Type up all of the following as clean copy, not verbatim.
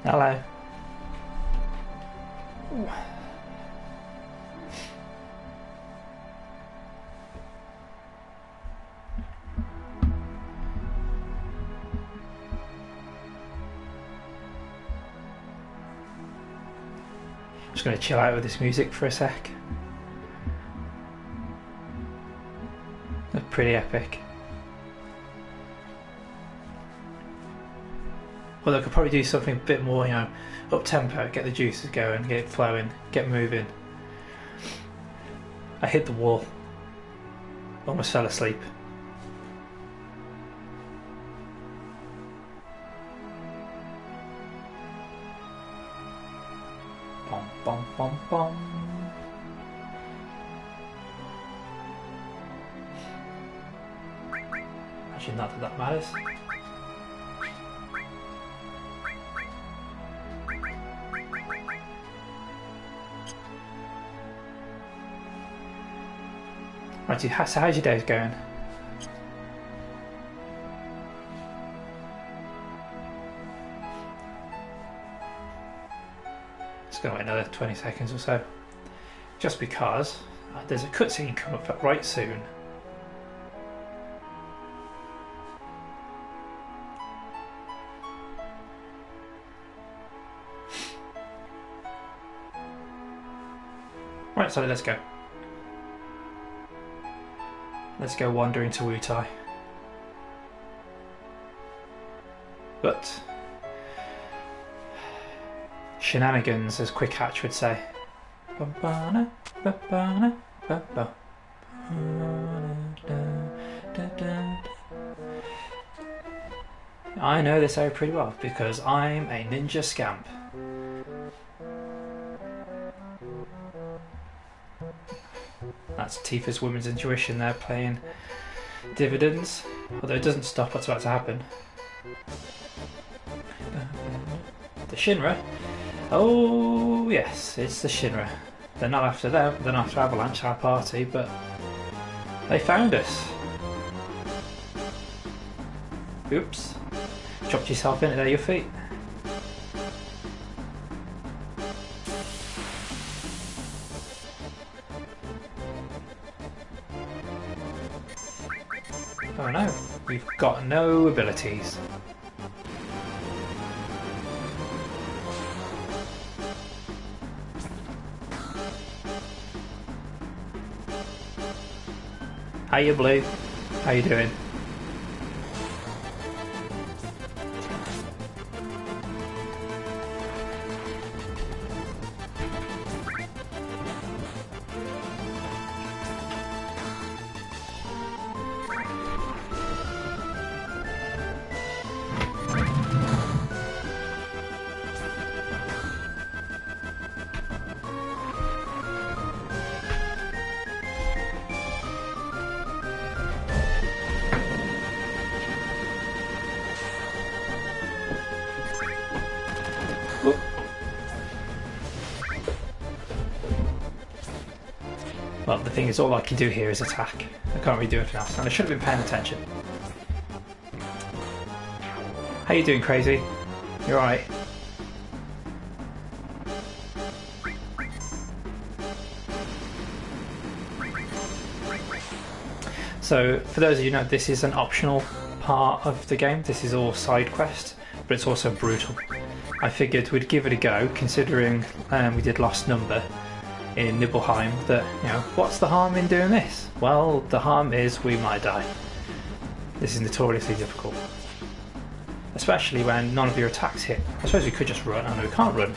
Hello. Ooh. Just going to chill out with this music for a sec. That's pretty epic. Well, I could probably do something a bit more, you know, up tempo, get the juices going, get it flowing, get moving. I hit the wall. Almost fell asleep. Bom, bom, bom, bom. Actually, not that that matters. Right, so how's your day going? Just gonna wait another 20 seconds or so. Just because there's a cutscene coming up right soon. Right, so let's go. Let's go wandering to Wutai. But shenanigans, as Quick Hatch would say. I know this area pretty well because I'm a ninja scamp. That's Tifa's women's intuition there playing dividends, although it doesn't stop what's about to happen. The Shinra? Oh yes, it's the Shinra. They're not after them, they're not after Avalanche, our party, but they found us. Oops. Dropped yourself into there, your feet. Oh no, we've got no abilities. Hiya Blue, how you doing? Well, the thing is, all I can do here is attack. I can't really do anything else, and I should have been paying attention. How you doing, Crazy? You alright? So, for those of you who know, this is an optional part of the game. This is all side quest, but it's also brutal. I figured we'd give it a go, considering we did Lost Number in Nibelheim, that, you know, what's the harm in doing this? Well, the harm is we might die. This is notoriously difficult. Especially when none of your attacks hit. I suppose we could just run. Oh no, we can't run.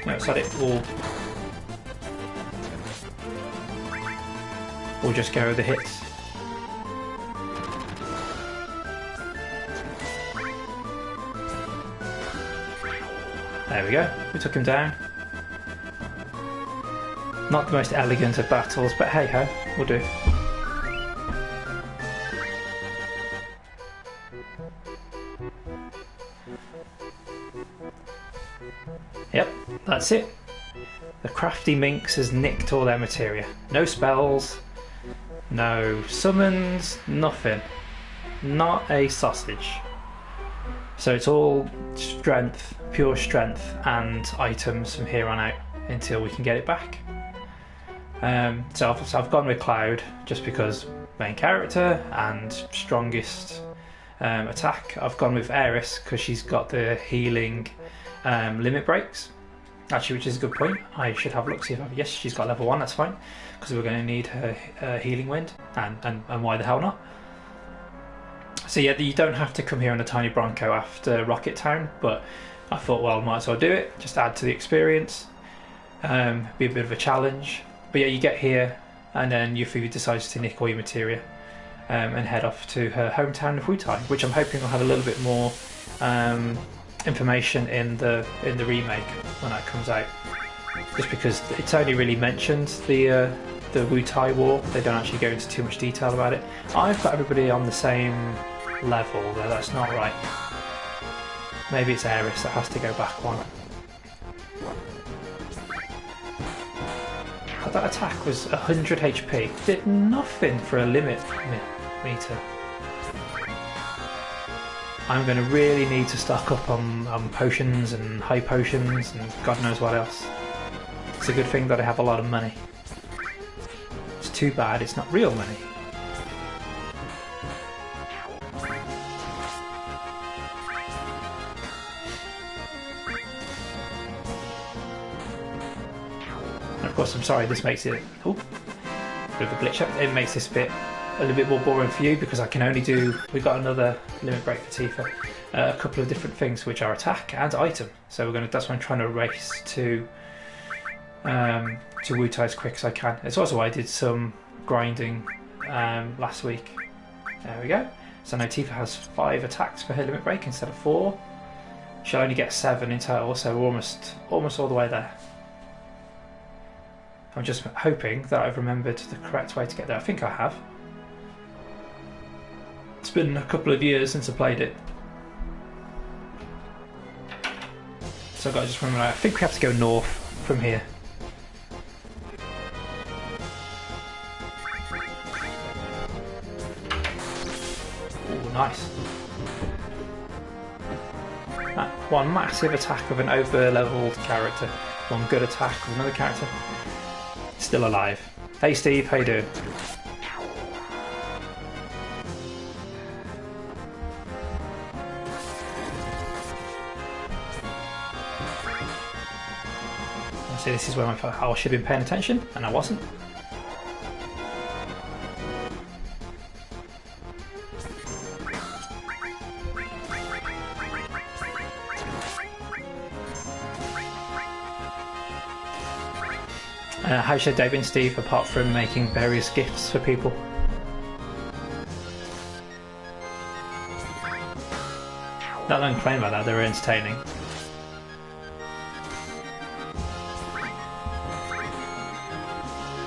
No, so it we'll just go with the hits. There we go, we took him down. Not the most elegant of battles, but hey ho, we'll do. Yep, that's it. The crafty minx has nicked all their materia. No spells, no summons, nothing. not a sausage. So it's all strength, pure strength, and items from here on out until we can get it back. So I've gone with Cloud just because main character and strongest attack. I've gone with Aeris because she's got the healing limit breaks. Actually, which is a good point. I should have a look, see if yes, she's got level 1, that's fine. Because we're going to need her healing wind, and why the hell not? So yeah, you don't have to come here on a tiny Bronco after Rocket Town, but I thought, well, might as well do it, just add to the experience, be a bit of a challenge. But yeah, you get here, and then Yuffie decides to nick all your materia and head off to her hometown of Wutai, which I'm hoping will have a little bit more information in the remake when that comes out. Just because it's only really mentioned the Wutai War, they don't actually go into too much detail about it. I've got everybody on the same level, though that's not right. Maybe it's Aeris that has to go back one. That attack was 100 HP. Did nothing for a limit meter. I'm going to really need to stock up on potions and high potions and God knows what else. It's a good thing that I have a lot of money. It's too bad it's not real money. And of course, I'm sorry, this makes it bit of a glitch up. It makes this bit a little bit more boring for you because I can only do. We've got another limit break for Tifa, a couple of different things which are attack and item. So we're gonna. That's why I'm trying to race to Wutai as quick as I can. It's also why I did some grinding last week. There we go. So now Tifa has 5 attacks for her limit break instead of 4. She'll only get 7 in total, so we're almost all the way there. I'm just hoping that I've remembered the correct way to get there. I think I have. It's been a couple of years since I played it. So I've got to just remember, I think we have to go north from here. Ooh, nice. One massive attack of an over-leveled character. One good attack of another character. Still alive. Hey Steve, how you doing? See, this is where I should have been paying attention, and I wasn't. How's your day been, Steve, apart from making various gifts for people? Not don't complain about that, they were entertaining.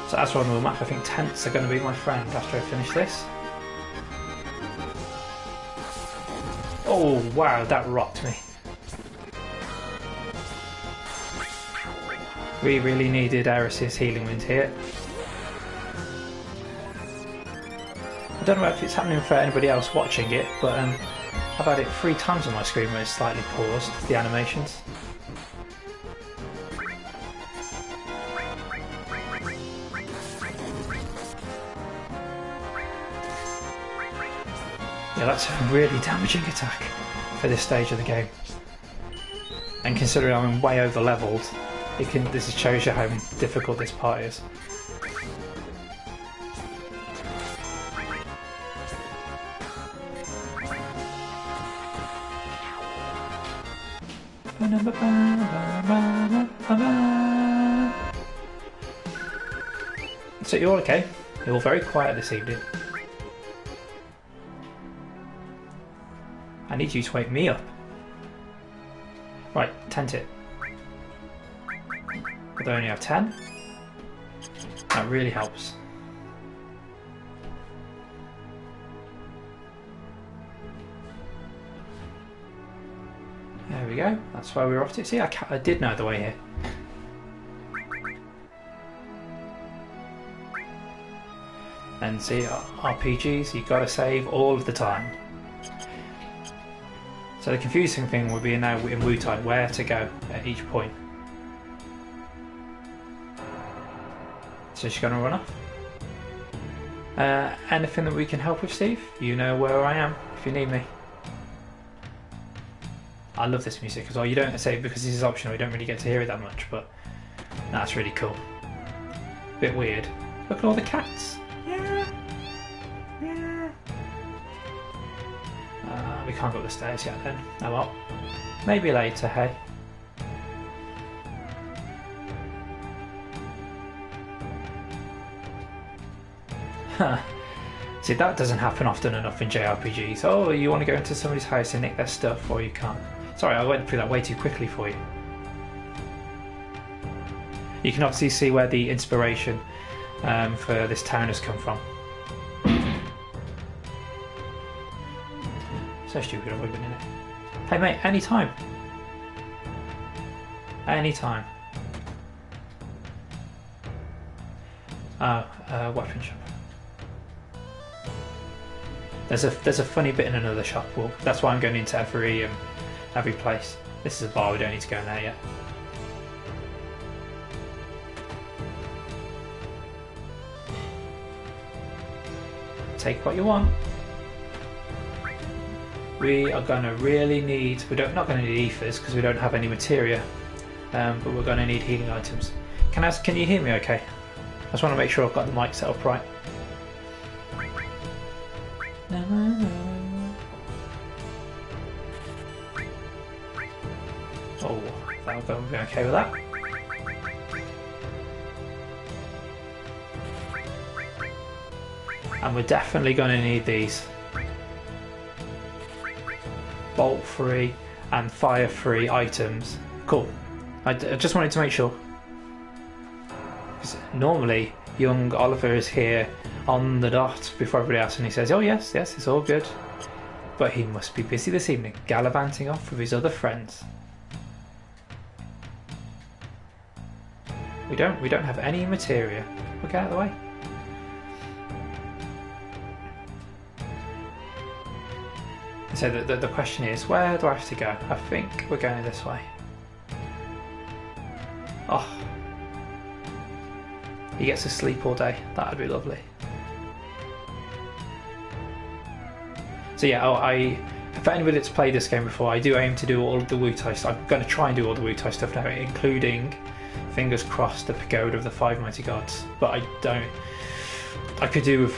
So as we're on the map, I think tents are going to be my friend after I finish this. Oh wow, that rocked me. We really needed Aeris' healing wind here. I don't know if it's happening for anybody else watching it, but I've had it 3 times on my screen where it's slightly paused, the animations. Yeah, that's a really damaging attack for this stage of the game. And considering I'm way over leveled, this shows you how difficult this part is. So you're all okay? You're all very quiet this evening. I need you to wake me up. Right, tent it. But they only have 10. That really helps. There we go. That's where we're off to. See, I did know the way here. And see, RPGs, you gotta save all of the time. So the confusing thing would be now in Wu-Tai where to go at each point. So she's going to run off. Anything that we can help with, Steve? You know where I am if you need me. I love this music as well. You don't say because this is optional, you don't really get to hear it that much, but that's really cool. Bit weird. Look at all the cats. Yeah. Yeah. We can't go up the stairs yet then. Oh well. Maybe later, hey. Huh. See, that doesn't happen often enough in JRPGs. Oh, you want to go into somebody's house and nick their stuff, or you can't. Sorry, I went through that way too quickly for you. You can obviously see where the inspiration for this town has come from. So stupid, I've been in it. Hey mate, anytime. Anytime. Oh, weapon shop. There's a funny bit in another shop. Well, that's why I'm going into every place. This is a bar, we don't need to go in there yet. Take what you want. We are going to really need, not going to need ethers because we don't have any materia, but we're going to need healing items. Can you hear me okay? I just want to make sure I've got the mic set up right. Oh, that'll be okay with that. And we're definitely going to need these. Bolt free and fire free items. Cool. I just wanted to make sure. Normally, young Oliver is here on the dot before everybody else and he says, oh yes, it's all good. But he must be busy this evening, gallivanting off with his other friends. We don't have any materia. We'll get out of the way. So the question is, where do I have to go? I think we're going this way. Oh. He gets to sleep all day. That would be lovely. So yeah, for anybody that's played this game before, I do aim to do all of the Wu-Tai stuff. I'm going to try and do all the Wu-Tai stuff now, including, fingers crossed, the Pagoda of the Five Mighty Gods. But I could do with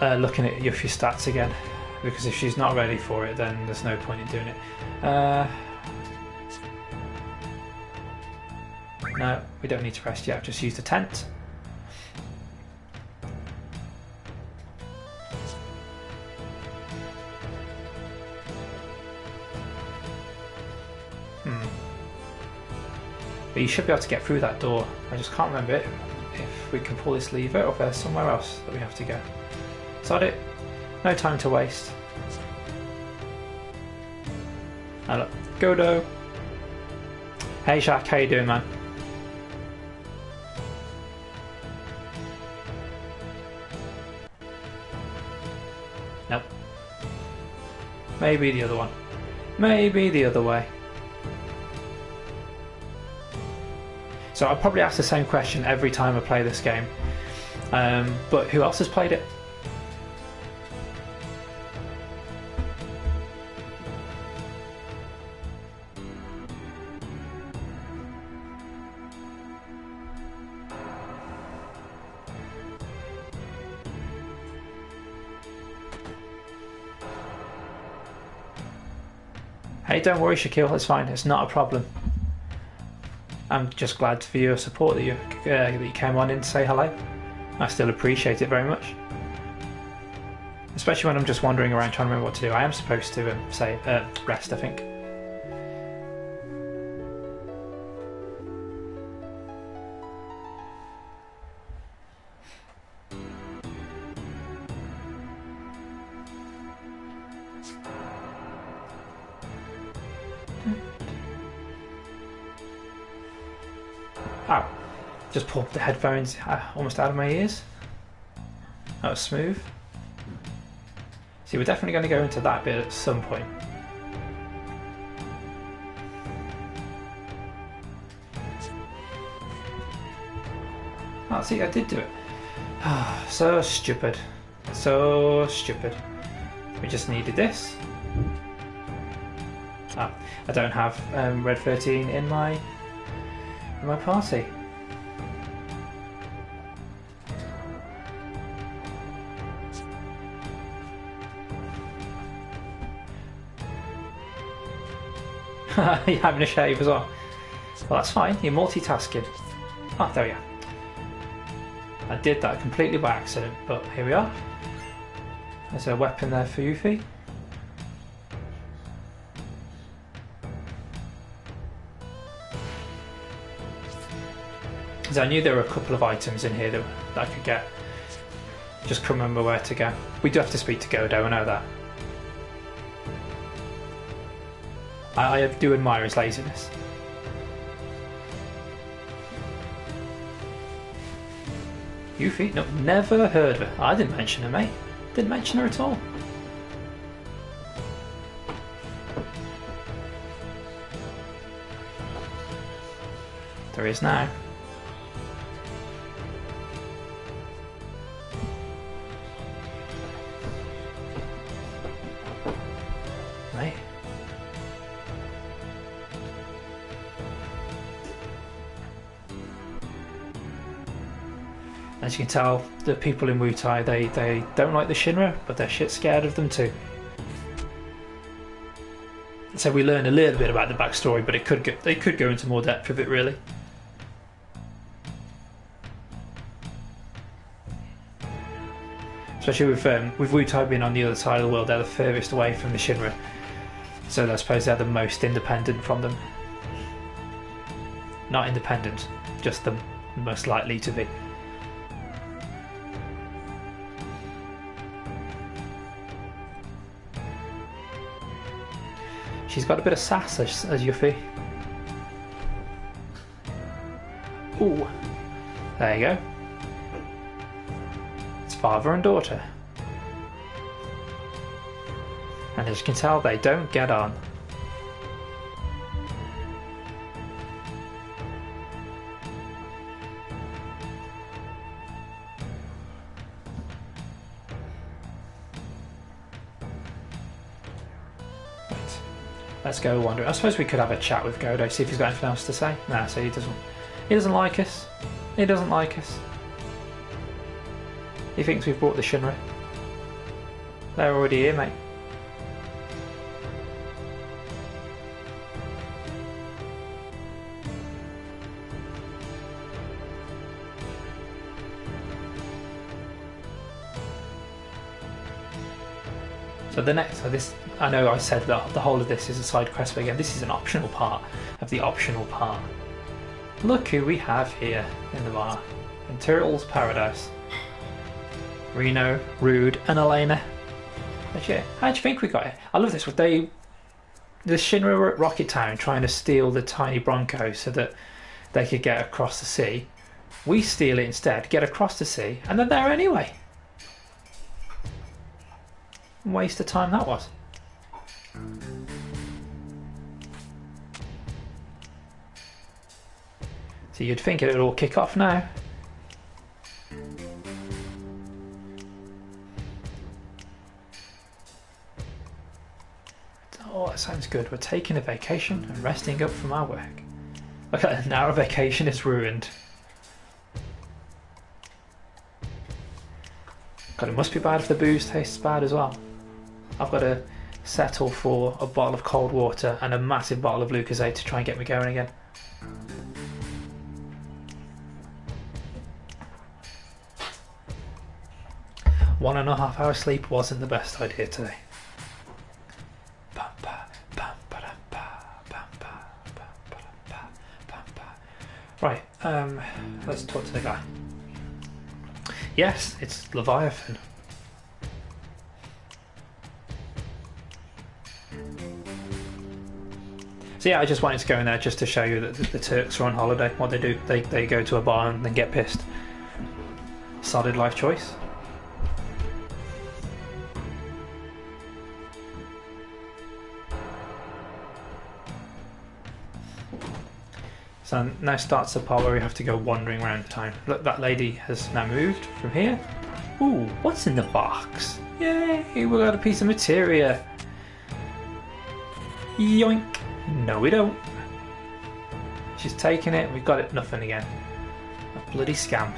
looking at Yuffie's stats again. Because if she's not ready for it, then there's no point in doing it. No, we don't need to rest yet. I've just used the tent. But you should be able to get through that door. I just can't remember if we can pull this lever or if there's somewhere else that we have to go. Sod it. No time to waste. Now look, Godo. Hey Shaq, how you doing, man? Nope. Maybe the other one. Maybe the other way. So I'll probably ask the same question every time I play this game. But who else has played it? Hey, don't worry, Shaquille, it's fine, it's not a problem. I'm just glad for your support that you came on in to say hello. I still appreciate it very much. Especially when I'm just wandering around trying to remember what to do. I am supposed to say rest, I think. Oh, just pulled the headphones almost out of my ears. That was smooth. See, we're definitely going to go into that bit at some point. Oh, see, I did do it. So stupid. So stupid. We just needed this. Ah, I don't have Red 13 in my party. You're having a shave as well. Well, that's fine. You're multitasking. Oh, there we are. I did that completely by accident, but here we are. There's a weapon there for Yuffie. So I knew there were a couple of items in here that I could get. Just couldn't remember where to go. We do have to speak to Godo, I know that. I do admire his laziness. Yuffie? No, never heard of her. I didn't mention her, mate. Didn't mention her at all. There is now. Mate. As you can tell, the people in Wutai, they don't like the Shinra, but they're shit scared of them too. So we learn a little bit about the backstory, but they could go into more depth of it, really. Especially with Wutai being on the other side of the world, they're the furthest away from the Shinra. So I suppose they're the most independent from them. Not independent, just the most likely to be. She's got a bit of sass as Yuffie. Ooh, there you go. It's father and daughter. And as you can tell, they don't get on. Let's go wander. I suppose we could have a chat with Godo, see if he's got anything else to say. Nah, so he doesn't like us. He doesn't like us. He thinks we've brought the Shinra. They're already here, mate. So this, I know I said that the whole of this is a side quest, but again, this is an optional part of the optional part. Look who we have here in the bar. In Turtles Paradise. Reno, Rude, and Elena. But yeah, how do you think we got it? I love this. The Shinra were at Rocket Town trying to steal the tiny Bronco so that they could get across the sea. We steal it instead, get across the sea, and they're there anyway. Waste of time that was. So you'd think it would all kick off now. Oh, that sounds good. We're taking a vacation and resting up from our work. Okay, now our vacation is ruined. God, it must be bad if the booze tastes bad as well. I've got to settle for a bottle of cold water and a massive bottle of Lucozade to try and get me going again. One and a half hour sleep wasn't the best idea today. Right, let's talk to the guy. Yes, it's Leviathan. So yeah, I just wanted to go in there just to show you that the Turks are on holiday. What they do, they go to a bar and then get pissed. Solid life choice. So now starts the part where we have to go wandering around town. Look, that lady has now moved from here. Ooh, what's in the box? Yay, we got a piece of materia. Yoink. No, we don't. She's taking it, we've got it, nothing again. A bloody scam.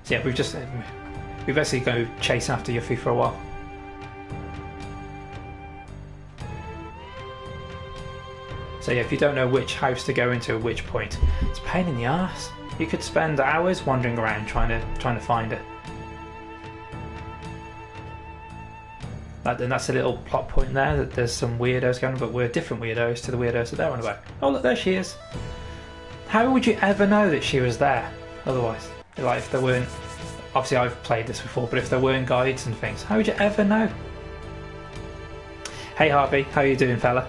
So yeah, we've basically go chase after Yuffie for a while. So yeah, if you don't know which house to go into at which point, it's a pain in the arse. You could spend hours wandering around trying to find her. And that's a little plot point there, that there's some weirdos going on, but we're different weirdos to the weirdos that they're on about. Oh look, there she is. How would you ever know that she was there otherwise? Like if there weren't, obviously I've played this before, but if there weren't guides and things, how would you ever know? Hey Harvey, how you doing, fella?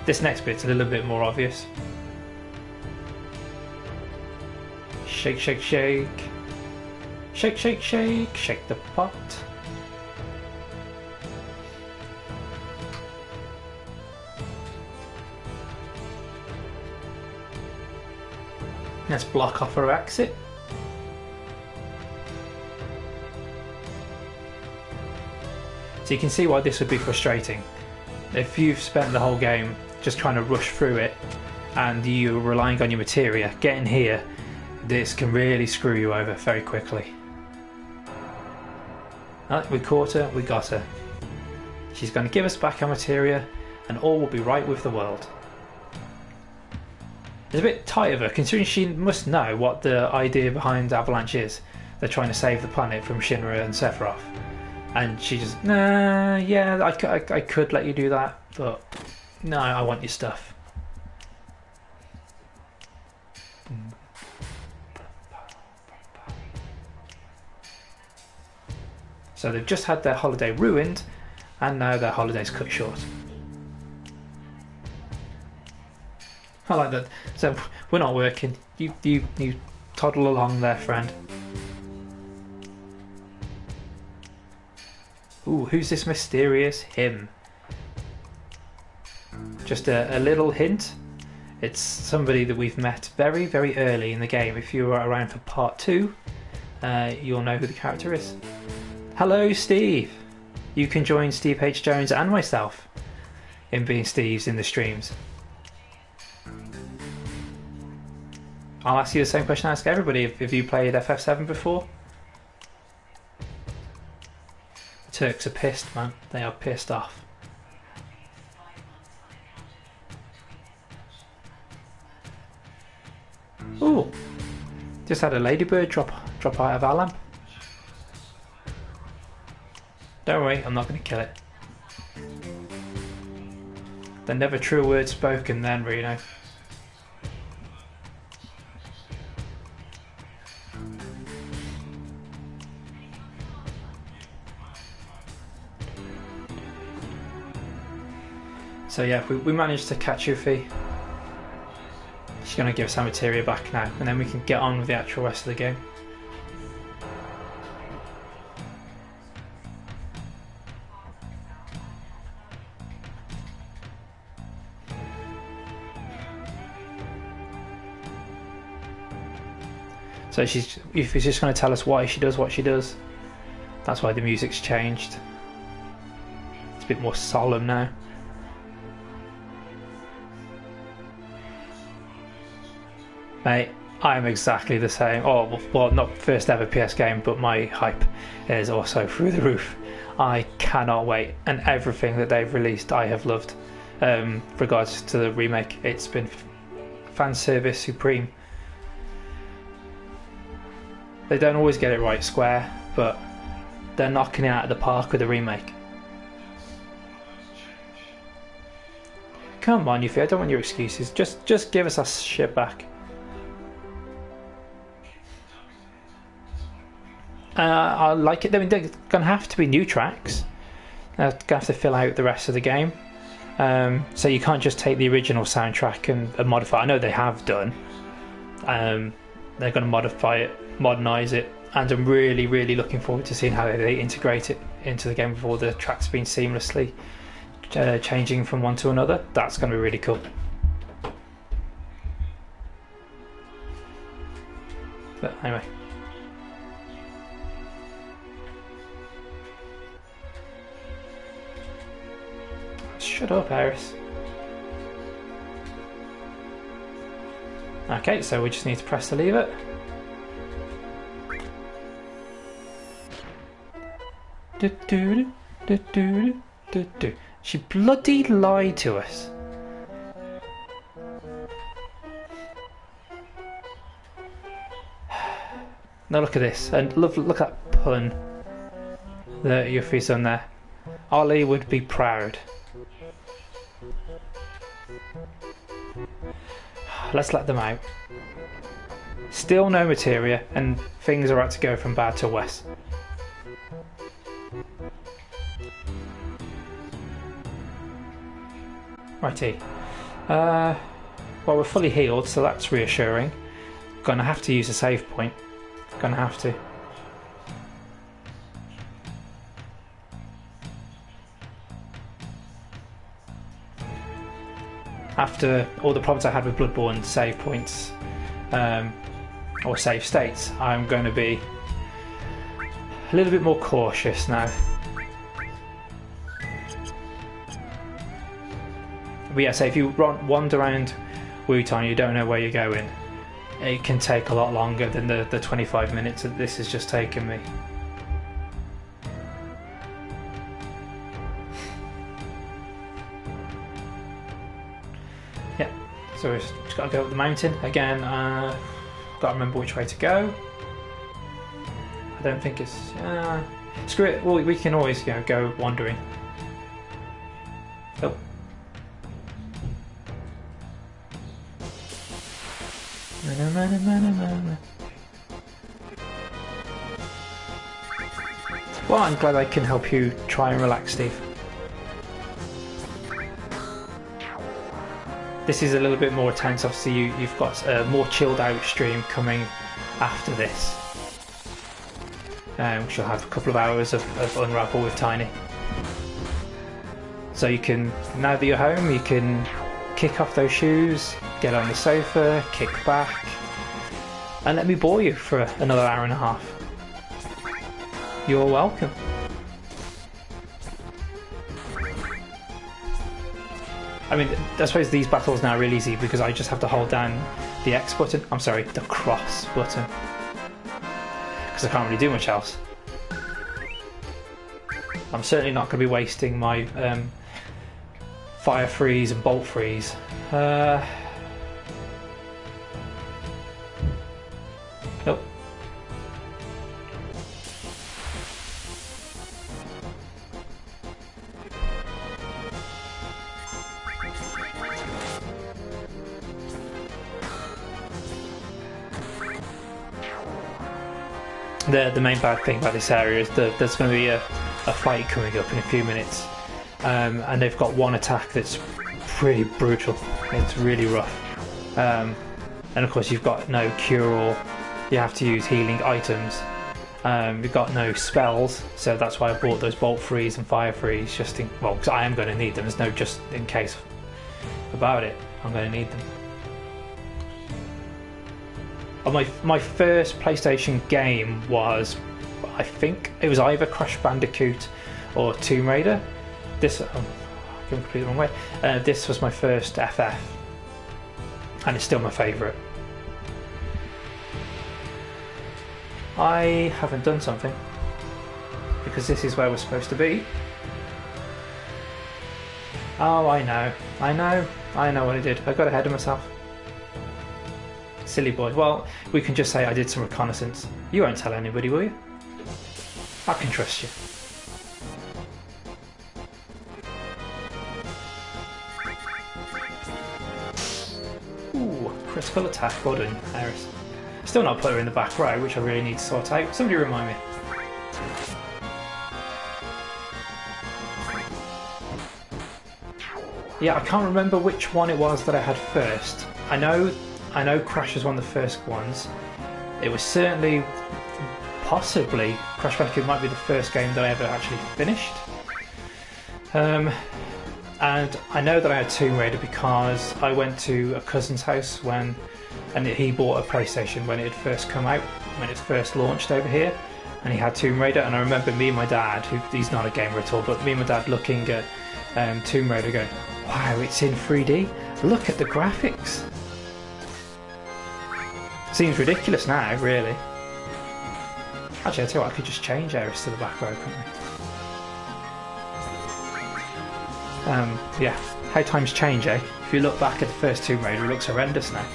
This next bit's a little bit more obvious. Shake, shake, shake. Shake, shake, shake. Shake the pot. Let's block off our exit. So you can see why this would be frustrating. If you've spent the whole game just trying to rush through it and you're relying on your materia, getting here, this can really screw you over very quickly. Right, we caught her, we got her. She's going to give us back our materia and all will be right with the world. It's a bit tight of her, considering she must know what the idea behind Avalanche is. They're trying to save the planet from Shinra and Sephiroth. And she just, nah, yeah, I could let you do that, but no, I want your stuff. So they've just had their holiday ruined, and now their holiday's cut short. I like that. So we're not working. You toddle along there, friend. Ooh, who's this mysterious him? Just a little hint. It's somebody that we've met very, very early in the game. If you were around for part 2, you'll know who the character is. Hello, Steve. You can join Steve H. Jones and myself in being Steves in the streams. I'll ask you the same question I ask everybody. Have you played FF7 before? The Turks are pissed, man. They are pissed off. Ooh, just had a ladybird drop out of our lamp. Don't worry, I'm not going to kill it. There never true word spoken then, Reno. So yeah, we managed to catch Yuffie. She's going to give us our materia back now, and then we can get on with the actual rest of the game. So Yuffie's just going to tell us why she does what she does. That's why the music's changed. It's a bit more solemn now. Mate, I'm exactly the same. Oh, well, not first ever PS game, but my hype is also through the roof. I cannot wait, and everything that they've released I have loved. Regards to the remake, it's been fan service supreme. They don't always get it right, Square, but they're knocking it out of the park with the remake. Come on, Yuffie, I don't want your excuses. Just give us our shit back. I like it. I mean, there's going to have to be new tracks. They're going to have to fill out the rest of the game. So you can't just take the original soundtrack and modify. I know they have done, They're going to modify it, modernise it, and I'm really, really looking forward to seeing how they integrate it into the game with all the tracks being seamlessly changing from one to another. That's going to be really cool. But anyway. Shut up, Iris. Okay, so we just need to press the lever. She bloody lied to us. Now look at this, and look at that pun that Yuffie's done there. Ollie would be proud. Let's let them out. Still no materia, and things are about to go from bad to worse. Righty. Well, we're fully healed, so that's reassuring. Gonna have to use a save point. Gonna have to. After all the problems I had with Bloodborne save points, or save states, I'm going to be a little bit more cautious now. But yeah, so if you wander around Wutan, you don't know where you're going, it can take a lot longer than the 25 minutes that this has just taken me. Yeah, so we've just got to go up the mountain again. Got to remember which way to go. I don't think it's screw it. Well, we can always go wandering. Oh. Well, I'm glad I can help you try and relax, Steve. This is a little bit more tense. Obviously, you've got a more chilled out stream coming after this. Which will have a couple of hours of Unravel with Tiny. So you can, now that you're home, you can kick off those shoes, get on the sofa, kick back, and let me bore you for another hour and a half. You're welcome. I mean, I suppose these battles now are really easy because I just have to hold down the X button. I'm sorry, the cross button. Because I can't really do much else. I'm certainly not going to be wasting my fire freeze and bolt freeze. Nope. The main bad thing about this area is that there's going to be a fight coming up in a few minutes, and they've got one attack that's pretty brutal. It's really rough, and of course you've got no cure-all. You have to use healing items. You've got no spells, so that's why I bought those bolt freeze and fire freeze, just in, well, because I am going to need them. There's no just in case about it. I'm going to need them. My first PlayStation game was, I think it was either Crash Bandicoot or Tomb Raider. This, I'm going completely the wrong way. This was my first FF, and it's still my favourite. I haven't done something, because this is where we're supposed to be. Oh, I know what I did. I got ahead of myself. Silly boy. Well, we can just say I did some reconnaissance. You won't tell anybody, will you? I can trust you. Ooh, critical attack. Well done, Harris. Still not put her in the back row, which I really need to sort out. Somebody remind me. Yeah, I can't remember which one it was that I had first. I know I know Crash was one of the first ones. It was certainly, possibly, Crash Bandicoot might be the first game that I ever actually finished. And I know that I had Tomb Raider because I went to a cousin's house and he bought a PlayStation when it had first come out, when it first launched over here, and he had Tomb Raider. And I remember me and my dad, he's not a gamer at all, but me and my dad looking at Tomb Raider going, wow, it's in 3D, look at the graphics. Seems ridiculous now, really. Actually, I tell you what, I could just change Aeris to the back row, couldn't we? Yeah, how times change, eh? If you look back at the first Tomb Raider, it looks horrendous now.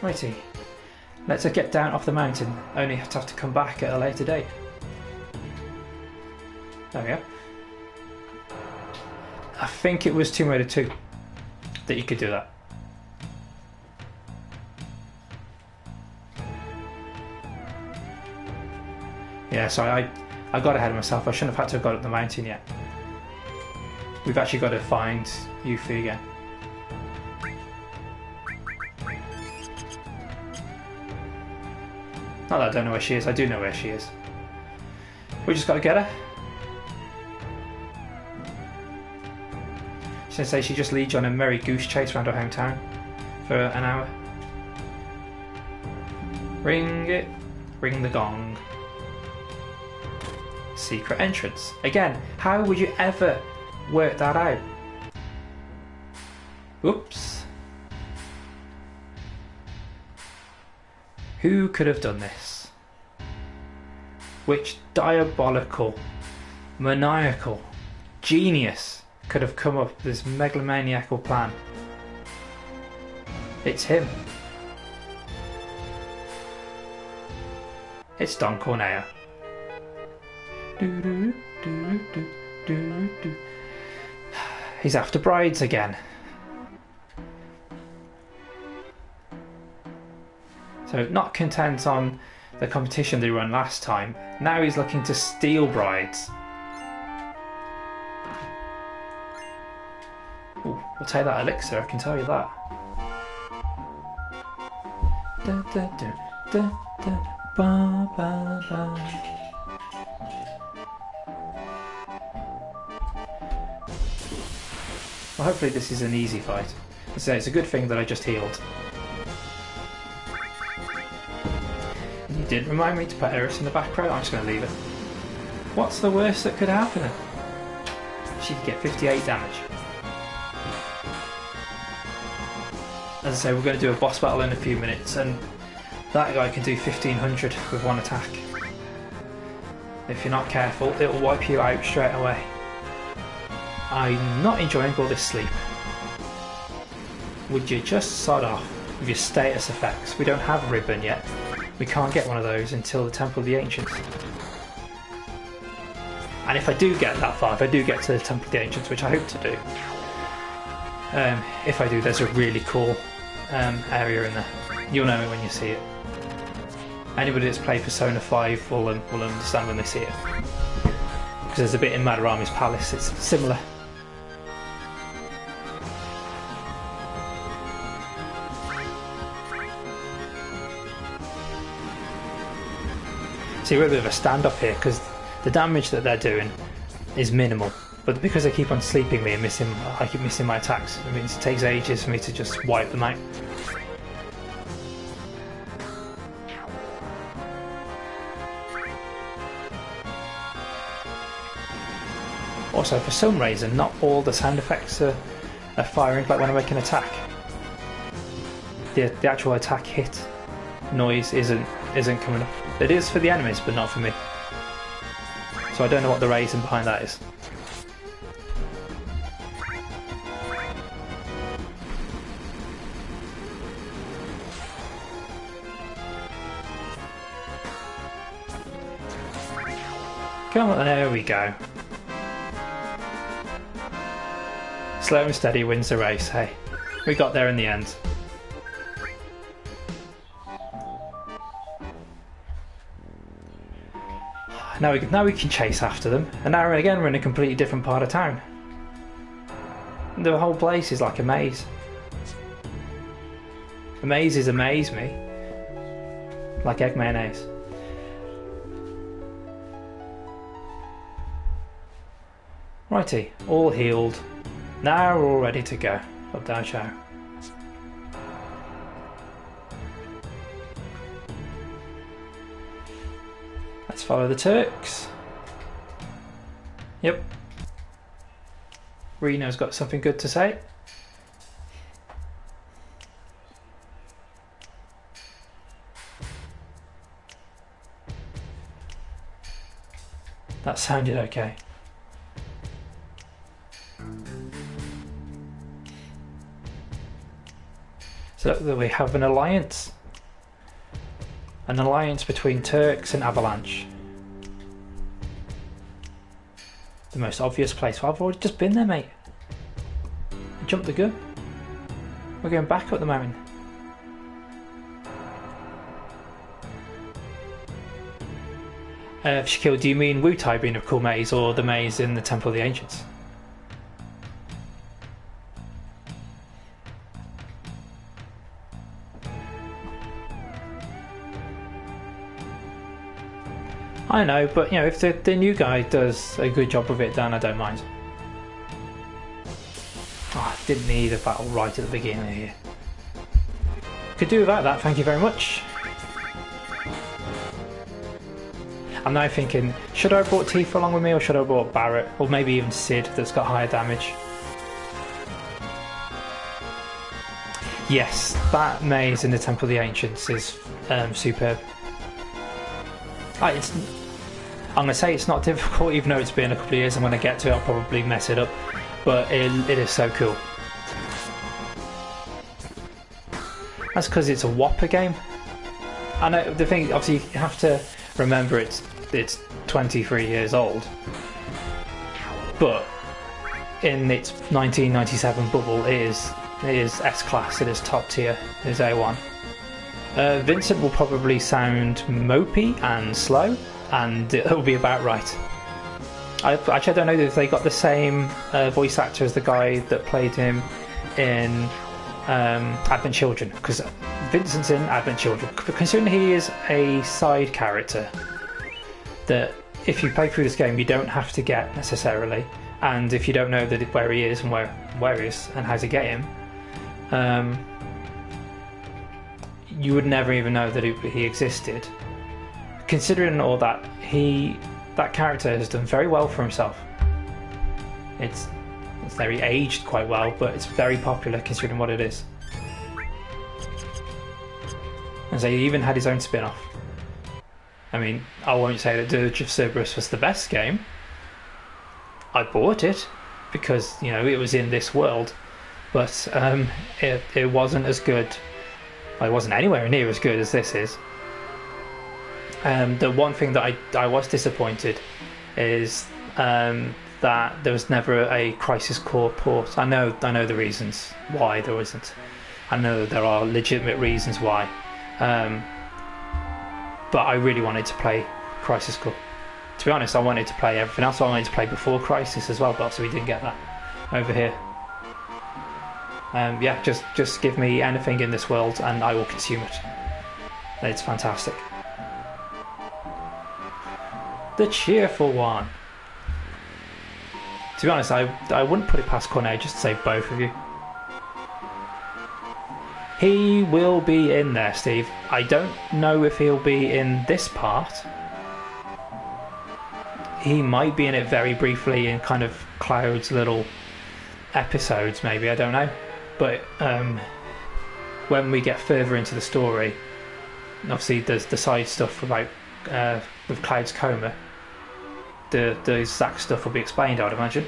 Righty, let's get down off the mountain, only have to come back at a later date. There we go. I think it was Tomb Raider 2 that you could do that. Yeah, sorry, I got ahead of myself. I shouldn't have had to have got up the mountain yet. We've actually got to find Yuffie again. Not that I don't know where she is, I do know where she is. We just got to get her. She's going to say she just leads you on a merry goose chase around her hometown for an hour. Ring it, ring the gong. Secret entrance. Again, how would you ever work that out? Oops. Who could have done this? Which diabolical, maniacal genius could have come up with this megalomaniacal plan? It's him. It's Don Corneo. He's after brides again. So not content on the competition they run last time, now he's looking to steal brides. Ooh, we'll take that elixir, I can tell you that. Da, da, da, da, da, ba, ba, ba. Well, hopefully this is an easy fight. So it's a good thing that I just healed. You did remind me to put Aeris in the back row. I'm just going to leave it. What's the worst that could happen? She could get 58 damage. As I say, we're going to do a boss battle in a few minutes, and that guy can do 1500 with one attack. If you're not careful, it will wipe you out straight away. I'm not enjoying all this sleep. Would you just sod off with your status effects? We don't have a ribbon yet. We can't get one of those until the Temple of the Ancients. And if I do get that far, if I do get to the Temple of the Ancients, which I hope to do, if I do, there's a really cool area in there. You'll know it when you see it. Anybody that's played Persona 5 will understand when they see it. Because there's a bit in Madarami's Palace, it's similar. See, we're a bit of a stand-up here because the damage that they're doing is minimal, but because they keep on sleeping me and I keep missing my attacks, it means it takes ages for me to just wipe them out. Also, for some reason, not all the sound effects are firing, like when I make an attack. The actual attack hit noise isn't coming up. It is for the enemies, but not for me. So I don't know what the reason behind that is. Come on, there we go. Slow and steady wins the race, hey. We got there in the end. Now we can chase after them, and now again we're in a completely different part of town. The whole place is like a maze. The mazes amaze me. Like egg mayonnaise. Righty, all healed. Now we're all ready to go. Up down show. Let's follow the Turks. Yep. Reno's got something good to say. That sounded okay. So we have an alliance. An alliance between Turks and Avalanche. The most obvious place. Well, I've already just been there, mate. I jumped the gun. We're going back at the moment. Shaquille, do you mean Wutai being a cool maze or the maze in the Temple of the Ancients? I know, but you know, if the new guy does a good job of it, then I don't mind. Oh, I didn't need a battle right at the beginning here. Could do without that, thank you very much. I'm now thinking, should I have brought Tifa along with me, or should I have brought Barrett, or maybe even Sid that's got higher damage? Yes, that maze in the Temple of the Ancients is superb. I'm going to say it's not difficult, even though it's been a couple of years, and when I get to it I'll probably mess it up, but it is so cool. That's because it's a Whopper game. I know, the thing, obviously you have to remember it's 23 years old, but in its 1997 bubble it is S-Class, it is top tier, it is A1. Vincent will probably sound mopey and slow, and it'll be about right. Actually, I don't know if they got the same voice actor as the guy that played him in Advent Children, because Vincent's in Advent Children. Considering he is a side character that if you play through this game you don't have to get necessarily, and if you don't know that where he is and where he is and how to get him, you would never even know that he existed. Considering all that, that character has done very well for himself. It's very aged quite well, but it's very popular considering what it is. And so he even had his own spin-off. I mean, I won't say that Dirge of Cerberus was the best game. I bought it because, you know, it was in this world, but it wasn't as good. Well, it wasn't anywhere near as good as this is. The one thing that I was disappointed is that there was never a Crisis Core port. I know the reasons why there wasn't. I know there are legitimate reasons why. But I really wanted to play Crisis Core. To be honest, I wanted to play everything else. I wanted to play before Crisis as well, but so we didn't get that over here. Yeah, just give me anything in this world and I will consume it. It's fantastic. The cheerful one. To be honest, I wouldn't put it past Cornet just to say both of you. He will be in there, Steve. I don't know if he'll be in this part. He might be in it very briefly in kind of Cloud's little episodes, maybe, I don't know. But when we get further into the story, obviously there's the side stuff about with Cloud's coma. The exact stuff will be explained, I would imagine.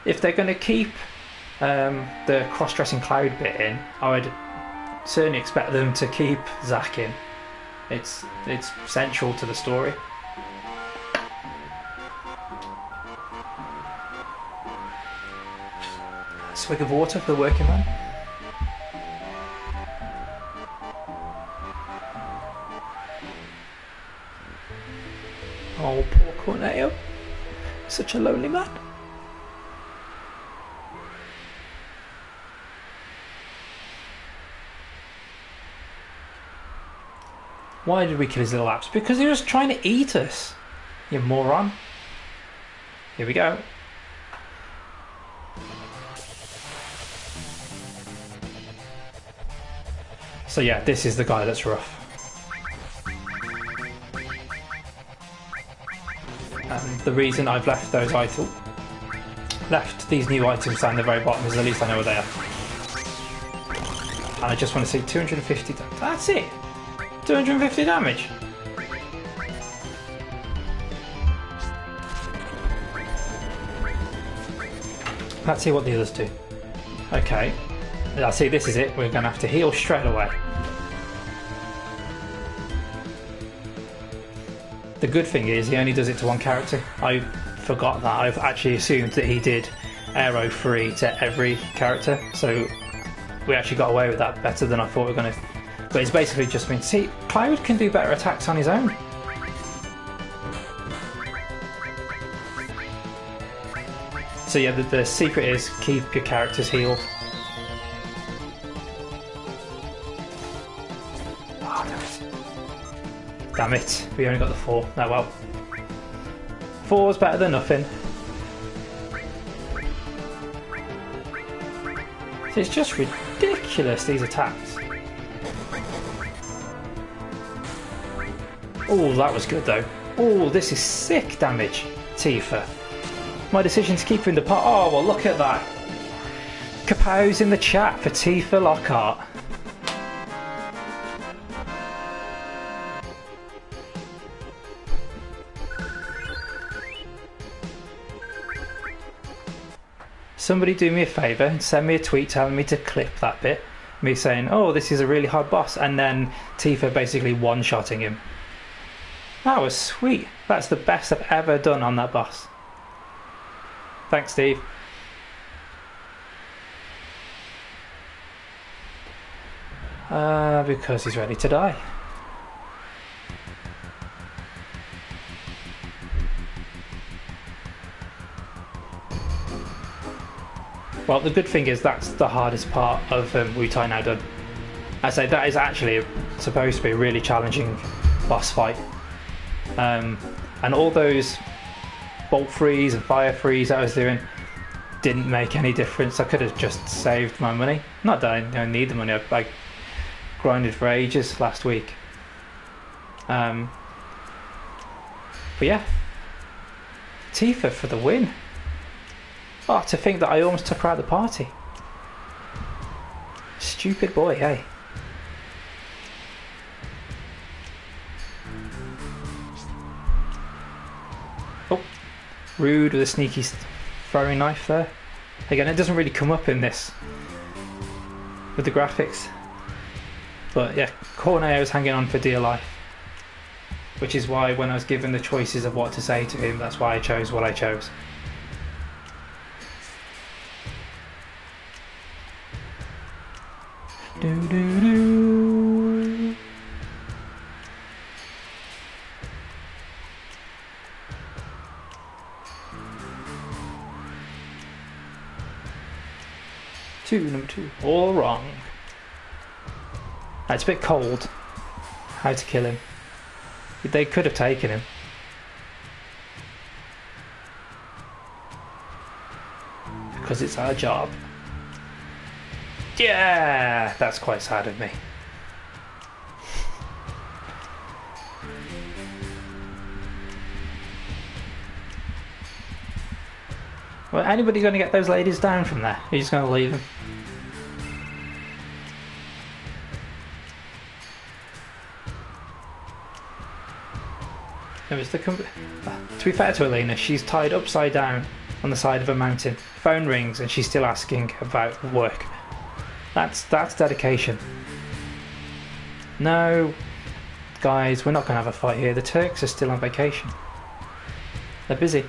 If they're going to keep the cross-dressing Cloud bit in, I would certainly expect them to keep Zack in. It's central to the story. swig of water for the working man. Oh, poor Corneo. Such a lonely man. Why did we kill his little apps? Because he was trying to eat us. You moron. Here we go. So yeah, this is the guy that's rough. And the reason I've left these new items down the very bottom is at least I know where they are. And I just want to see 250. That's it. 250 damage. Let's see what the others do. Okay. I see, this is it. We're going to have to heal straight away. The good thing is he only does it to one character. I forgot that. I've actually assumed that he did aero free to every character. So we actually got away with that better than I thought we were going to. But it's basically just been, see, Cloud can do better attacks on his own. So yeah, the secret is keep your characters healed. Oh, damn it, we only got the 4. Oh well. 4's better than nothing. It's just ridiculous, these attacks. Oh, that was good though. Oh, this is sick damage, Tifa. My decision to keep her in the pot. Oh, well, look at that. Kapow's in the chat for Tifa Lockhart. Somebody do me a favour and send me a tweet telling me to clip that bit. Me saying, oh, this is a really hard boss. And then Tifa basically one-shotting him. That was sweet. That's the best I've ever done on that boss. Thanks, Steve. Because he's ready to die. Well, the good thing is that's the hardest part of Wutai now done. I say that is actually supposed to be a really challenging boss fight. And all those bolt freeze and fire freeze I was doing didn't make any difference. I could have just saved my money. Not that I don't need the money. I grinded for ages last week. But yeah, Tifa for the win. Oh, to think that I almost took her out of the party. Stupid boy, hey. Oh, rude with a sneaky throwing knife there. Again, it doesn't really come up in this with the graphics. But yeah, Corneo's hanging on for dear life. Which is why when I was given the choices of what to say to him, that's why I chose what I chose. Do do do. Number 2. All wrong. It's a bit cold. How to kill him. They could have taken him. Because it's our job. Yeah, that's quite sad of me. Well, anybody going to get those ladies down from there? Are you just going to leave them? It was the to be fair to Elena, she's tied upside down on the side of a mountain. Phone rings and she's still asking about work. That's dedication. No, guys, we're not going to have a fight here. The Turks are still on vacation. They're busy.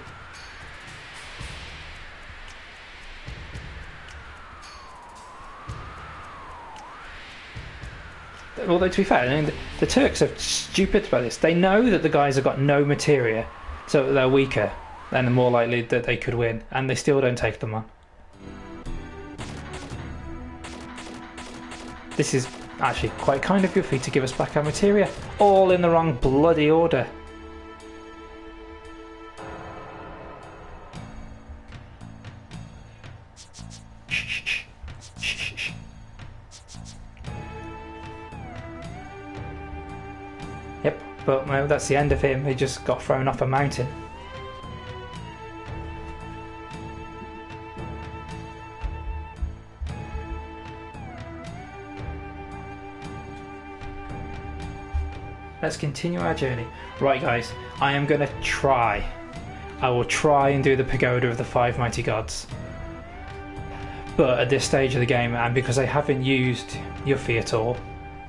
although to be fair, I mean, the Turks are stupid about this. They know that the guys have got no materia, so they're weaker and more likely that they could win, and they still don't take them on. This is actually quite kind of Yuffie to give us back our materia, all in the wrong bloody order. Yep, but well, that's the end of him. He just got thrown off a mountain. Let's continue our journey. Right guys, I am going to try. I will try and do the Pagoda of the Five Mighty Gods. But at this stage of the game, and because I haven't used Yuffie at all,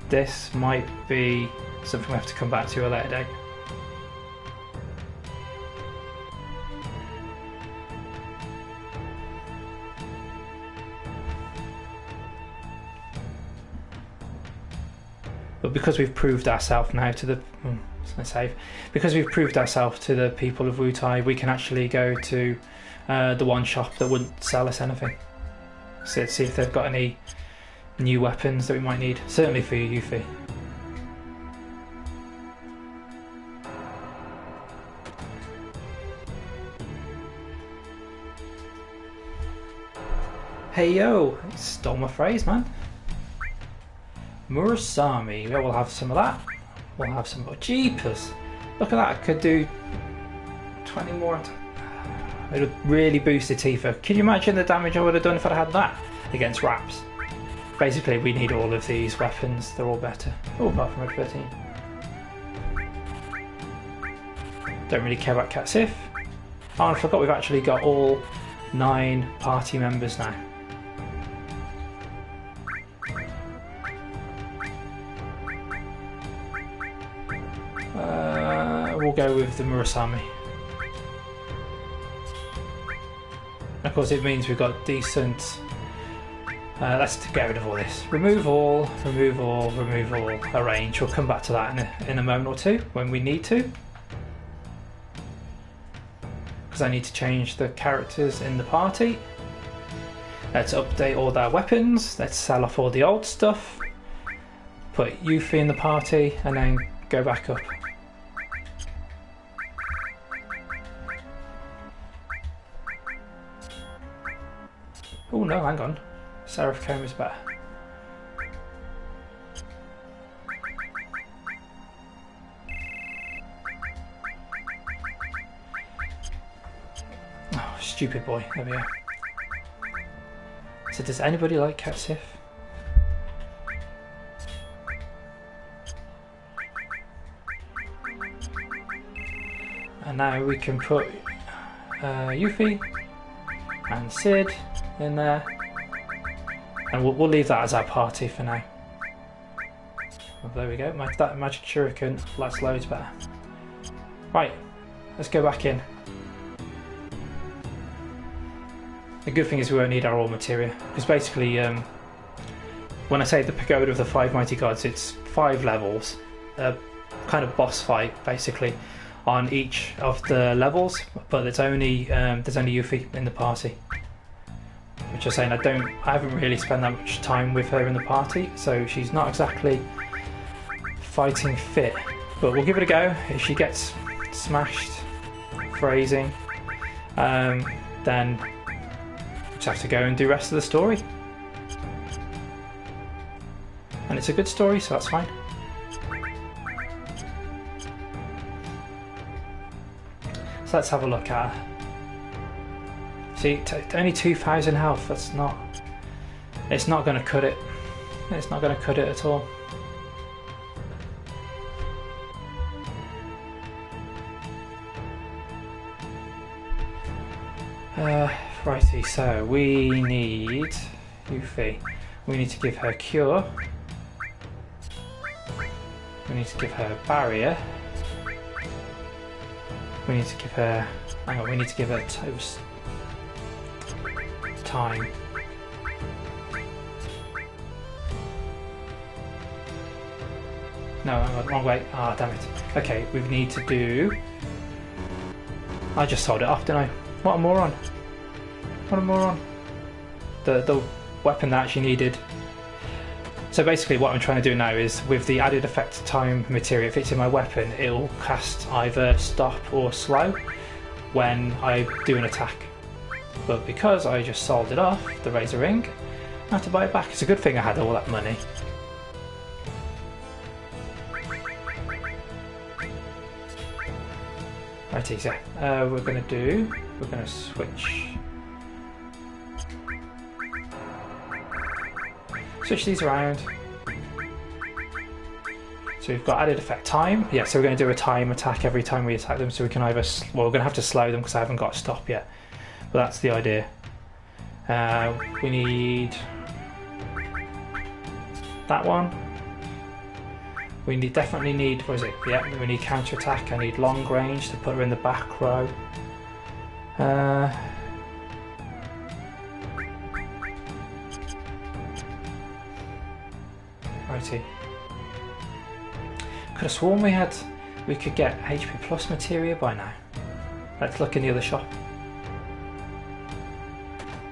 this might be something we have to come back to a later date. But because we've proved ourselves now to the because we've proved ourselves to the people of Wutai, we can actually go to the one shop that wouldn't sell us anything. So let's see if they've got any new weapons that we might need. Certainly for you, Yuffie. Hey yo, stole my phrase, man. Murasami, yeah, we'll have some of that. We'll have some more. Jeepers! Look at that, I could do 20 more. It would really boost the Tifa. Can you imagine the damage I would have done if I'd had that against Raps? Basically, we need all of these weapons, they're all better. Oh, apart from Red 13. Don't really care about Cat Sif. Oh, and I forgot we've actually got all 9 party members now. We'll go with the Murasami. Of course, it means we've got decent. Let's get rid of all this. Remove all, remove all, remove all. Arrange. We'll come back to that in a moment or two when we need to. Because I need to change the characters in the party. Let's update all their weapons. Let's sell off all the old stuff. Put Yuffie in the party and then go back up. Oh no, hang on. Seraph Comb is better. Oh, stupid boy. There we go. So does anybody like Cat Sif? And now we can put Yuffie and Sid in there, and we'll leave that as our party for now. Well, there we go. That magic shuriken, that's loads better. Right, let's go back in. The good thing is we won't need our raw materia, because basically when I say the Pagoda of the Five Mighty Gods, it's 5 levels, a kind of boss fight basically on each of the levels, but there's only Yuffie in the party. Which I'm saying I haven't really spent that much time with her in the party, so she's not exactly fighting fit. But we'll give it a go. If she gets smashed, phrasing, then we'll just have to go and do the rest of the story. And it's a good story, so that's fine. So let's have a look at her. See, only 2,000 health, it's not going to cut it. It's not going to cut it at all. Righty, so we need Yuffie. We need to give her Cure. We need to give her Barrier. We need to give her... hang on, we need to give her Toast. Time. No, I went wrong way. Ah, damn it. Okay, we need to do... I just sold it off, didn't I? What a moron. What a moron. The weapon that I actually needed. So basically what I'm trying to do now is, with the added effect time materia, if it's in my weapon, it'll cast either stop or slow when I do an attack. But because I just sold it off, the Razor Ring, I have to buy it back. It's a good thing I had all that money. Right, easy. We're going to switch these around. So we've got added effect time. Yeah, so we're going to do a time attack every time we attack them, so we can either... Well, we're going to have to slow them because I haven't got a stop yet. But that's the idea. We need that one. We definitely need... What is it? Yeah, we need counter attack. I need long range to put her in the back row. Righty. Could have sworn we could get HP plus materia by now. Let's look in the other shop.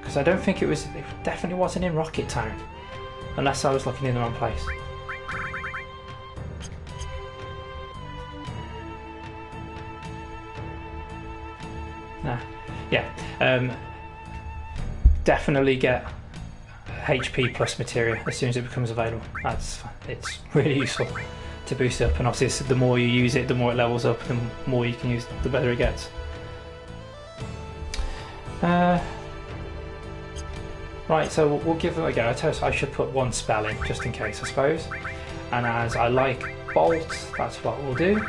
Because I don't think it definitely wasn't in Rocket Town. Unless I was looking in the wrong place. Nah. Yeah. Definitely get HP plus materia as soon as it becomes available. It's really useful to boost it up, and obviously the more you use it, the more it levels up, the more you can use, the better it gets. Right, so we'll give it a go. I should put one spell in just in case, I suppose. And as I like Bolt, that's what we'll do.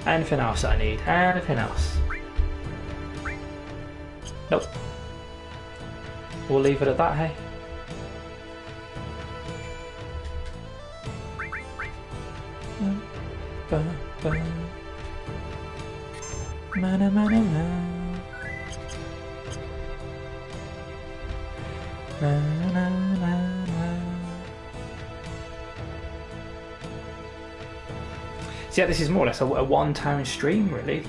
Anything else that I need? Anything else? Nope. We'll leave it at that, hey? So yeah, this is more or less a one-town stream, really.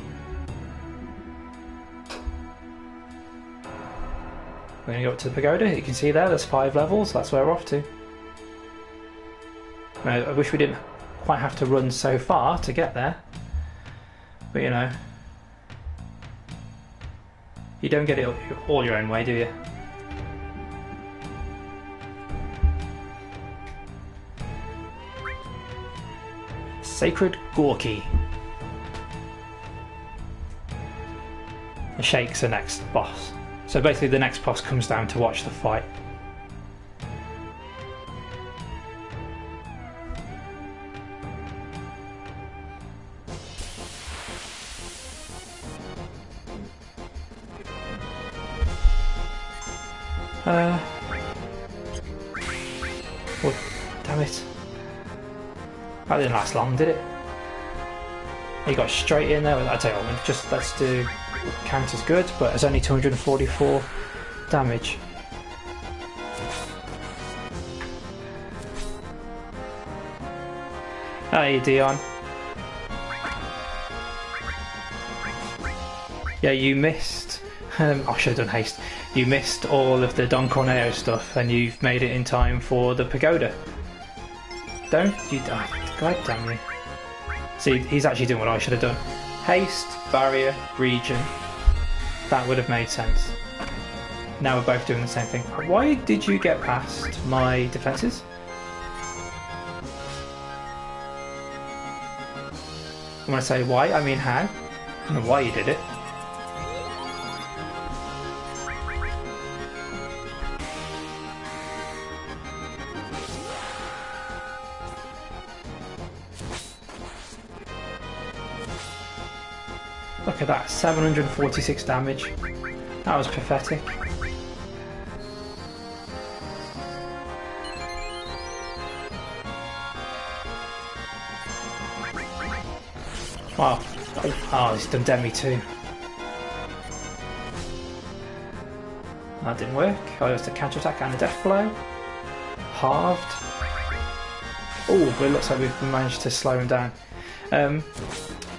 We're going to go up to the pagoda. You can see there's 5 levels. That's where we're off to. Now, I wish we didn't quite have to run so far to get there. But you know, you don't get it all your own way, do you? Sacred Gorky. The Shake's the next boss. So basically the next boss comes down to watch the fight. Oh, damn it. That didn't last long, did it? He got straight in there. I tell you what, let's do count as good, but it's only 244 damage. Hey, Dion. Yeah, you missed. I should have done haste. You missed all of the Don Corneo stuff, and you've made it in time for the pagoda. Don't you? God damn you. See, he's actually doing what I should have done. Haste, barrier, region. That would have made sense. Now we're both doing the same thing. Why did you get past my defences? When I say why, I mean how. I don't know why you did it. Look at that, 746 damage. That was pathetic. Wow. Oh, he's done Demi too. That didn't work. Oh, it was the counter attack and a death blow. Halved. Oh, but it looks like we've managed to slow him down.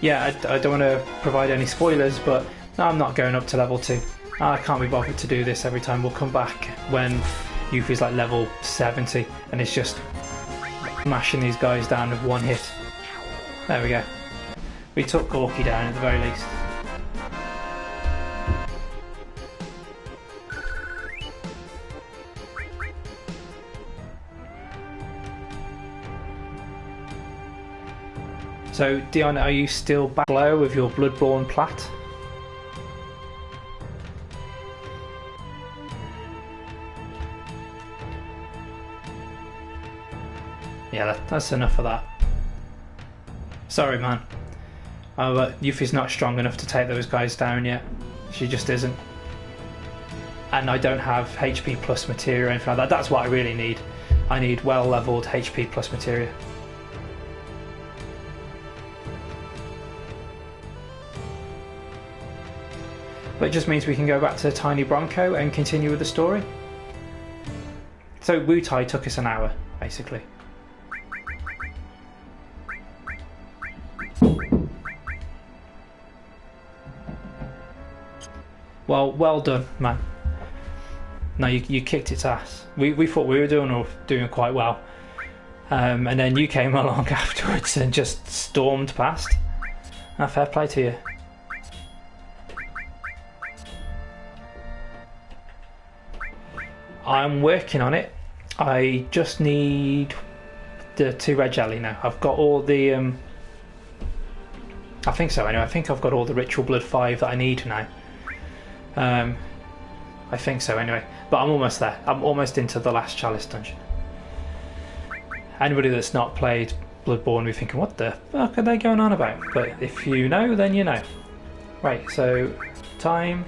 Yeah, I don't want to provide any spoilers, but I'm not going up to level 2. I can't be bothered to do this every time. We'll come back when Yuffie's like level 70 and it's just mashing these guys down with one hit. There we go. We took Gorky down at the very least. So, Dion, are you still back low with your Bloodborne plat? Yeah, that's enough of that. Sorry, man. Oh, but Yuffie's not strong enough to take those guys down yet. She just isn't. And I don't have HP plus materia or anything like that. That's what I really need. I need well-leveled HP plus materia. But it just means we can go back to Tiny Bronco and continue with the story. So Wu Tai took us an hour, basically. Well done, man. No, you kicked its ass. We thought we were doing quite well. And then you came along afterwards and just stormed past. Fair play to you. I'm working on it. I just need the 2 red jelly now. I've got all the I think so anyway. I think I've got all the Ritual Blood 5 that I need now. I think so anyway. But I'm almost there. I'm almost into the last Chalice dungeon. Anybody that's not played Bloodborne will be thinking, what the fuck are they going on about? But if you know, then you know. Right, so time's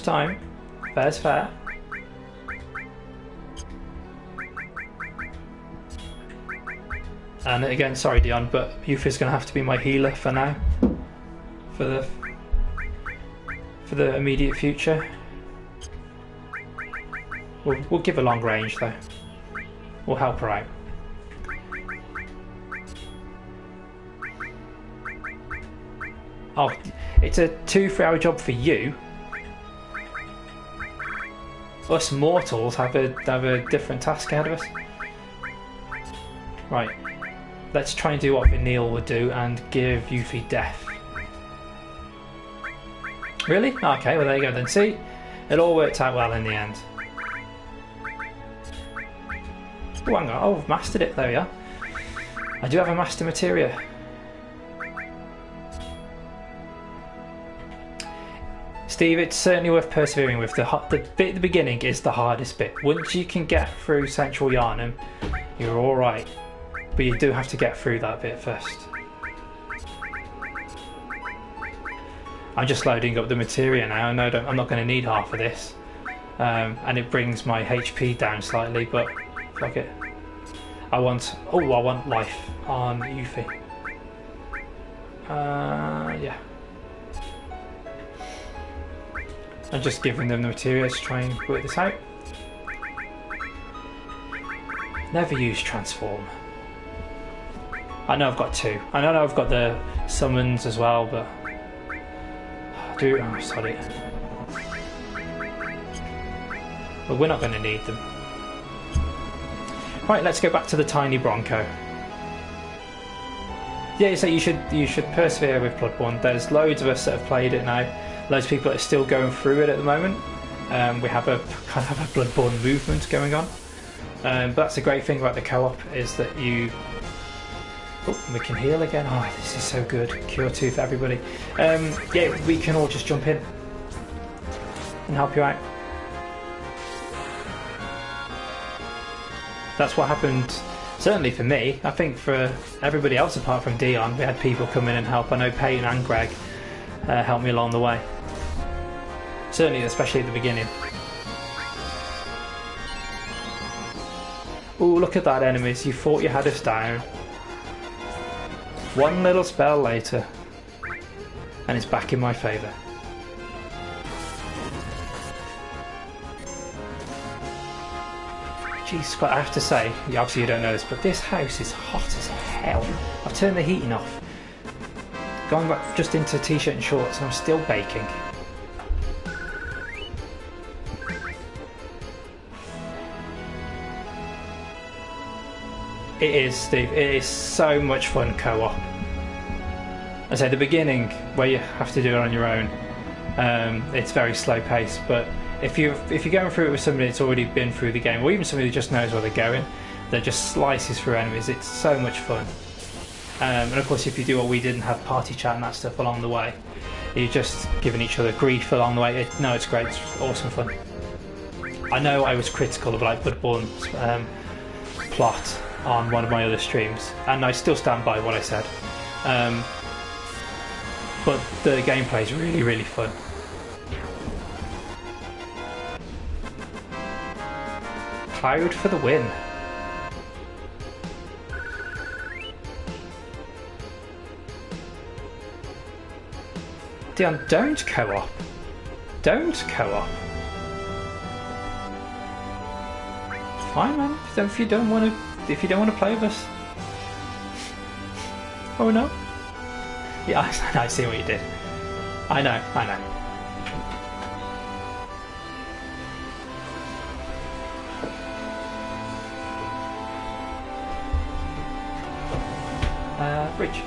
time. Fair's fair. And again, sorry Dion, but Yuffie's going to have to be my healer for now. For the immediate future. We'll give her long range though. We'll help her out. Oh, it's a 2-3 hour job for you. Us mortals have a different task ahead of us. Right. Let's try and do what Vanille would do and give Yuffie death. Really? Okay, well there you go then. See? It all worked out well in the end. Oh, hang on. Oh, I've mastered it. There we are. I do have a master materia. Steve, it's certainly worth persevering with. The bit at the beginning is the hardest bit. Once you can get through Central Yharnam, you're alright. But you do have to get through that bit first. I'm just loading up the materia now. I know I'm not going to need half of this. And it brings my HP down slightly, but fuck it. I want life on Yuffie. Yeah. I'm just giving them the materials to try and work this out. Never use transform. I know I've got 2. I know I've got the summons as well, but oh, sorry. But we're not going to need them. Right, let's go back to the Tiny Bronco. Yeah, so you should persevere with Bloodborne. There's loads of us that have played it now. Loads of people that are still going through it at the moment. We have a kind of a Bloodborne movement going on. But that's the great thing about the co-op is that you... Oh, we can heal again. Oh, this is so good. Cure 2 for everybody. Yeah, we can all just jump in and help you out. That's what happened, certainly for me. I think for everybody else apart from Dion, we had people come in and help. I know Peyton and Greg helped me along the way. Certainly, especially at the beginning. Oh, look at that, enemies. You thought you had us down. One little spell later, and it's back in my favour. Jesus Christ, I have to say, obviously you don't know this, but this house is hot as hell. I've turned the heating off. Going back just into t-shirt and shorts, and I'm still baking. It is, Steve. It is so much fun co-op. I say the beginning, where you have to do it on your own, it's very slow paced. But if you're going through it with somebody that's already been through the game, or even somebody who just knows where they're going, that just slices through enemies, it's so much fun. And of course, if you do what we did and have party chat and that stuff along the way, you're just giving each other grief along the way. No, it's great. It's awesome fun. I know I was critical of like Bloodborne's plot on one of my other streams, and I still stand by what I said. But the gameplay is really, really fun. Cloud for the win. Dion, don't co-op. Don't co-op. Fine, man. If you don't want to play with us. Oh no. Yeah, I see what you did. I know. Bridge.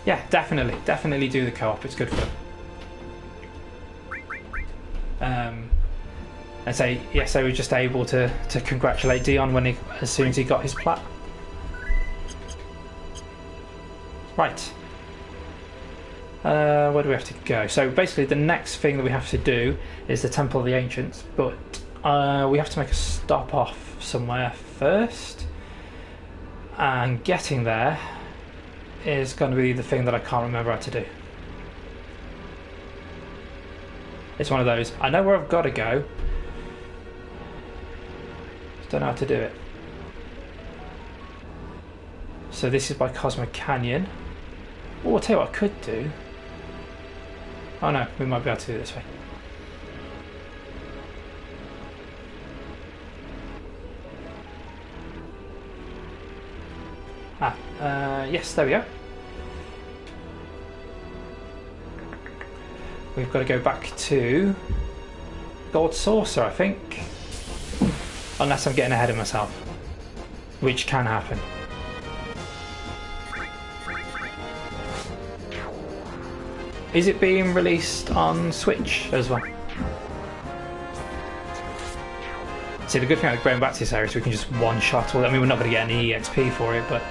Yeah, definitely do the co-op. It's good fun. And say yes, I was just able to congratulate Dion as soon as he got his plat. Right. Where do we have to go? So basically the next thing that we have to do is the Temple of the Ancients, but we have to make a stop off somewhere first, and getting there is going to be the thing that I can't remember how to do. It's one of those, I know where I've got to go, just don't know how to do it. So this is by Cosmic Canyon. Oh, I'll tell you what I could do. Oh no, we might be able to do it this way. Yes, there we go. We've got to go back to Gold Saucer, I think. Unless I'm getting ahead of myself, which can happen. Is it being released on Switch as well? See, the good thing about going back to this area is we can just one-shot all. I mean, we're not going to get any EXP for it, but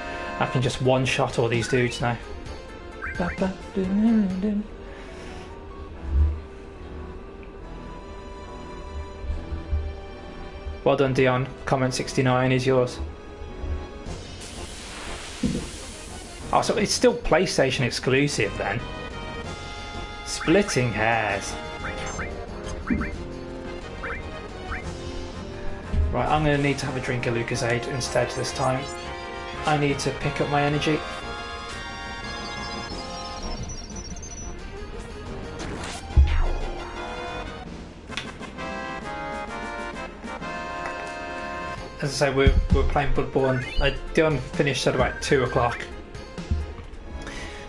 I can just one-shot all these dudes now. Well done, Dion. Comment 69 is yours. Oh, so it's still PlayStation exclusive then. Splitting hairs. Right, I'm going to need to have a drink of Lucozade instead this time. I need to pick up my energy. As I say, we're playing Bloodborne. Dion finished at about 2 o'clock.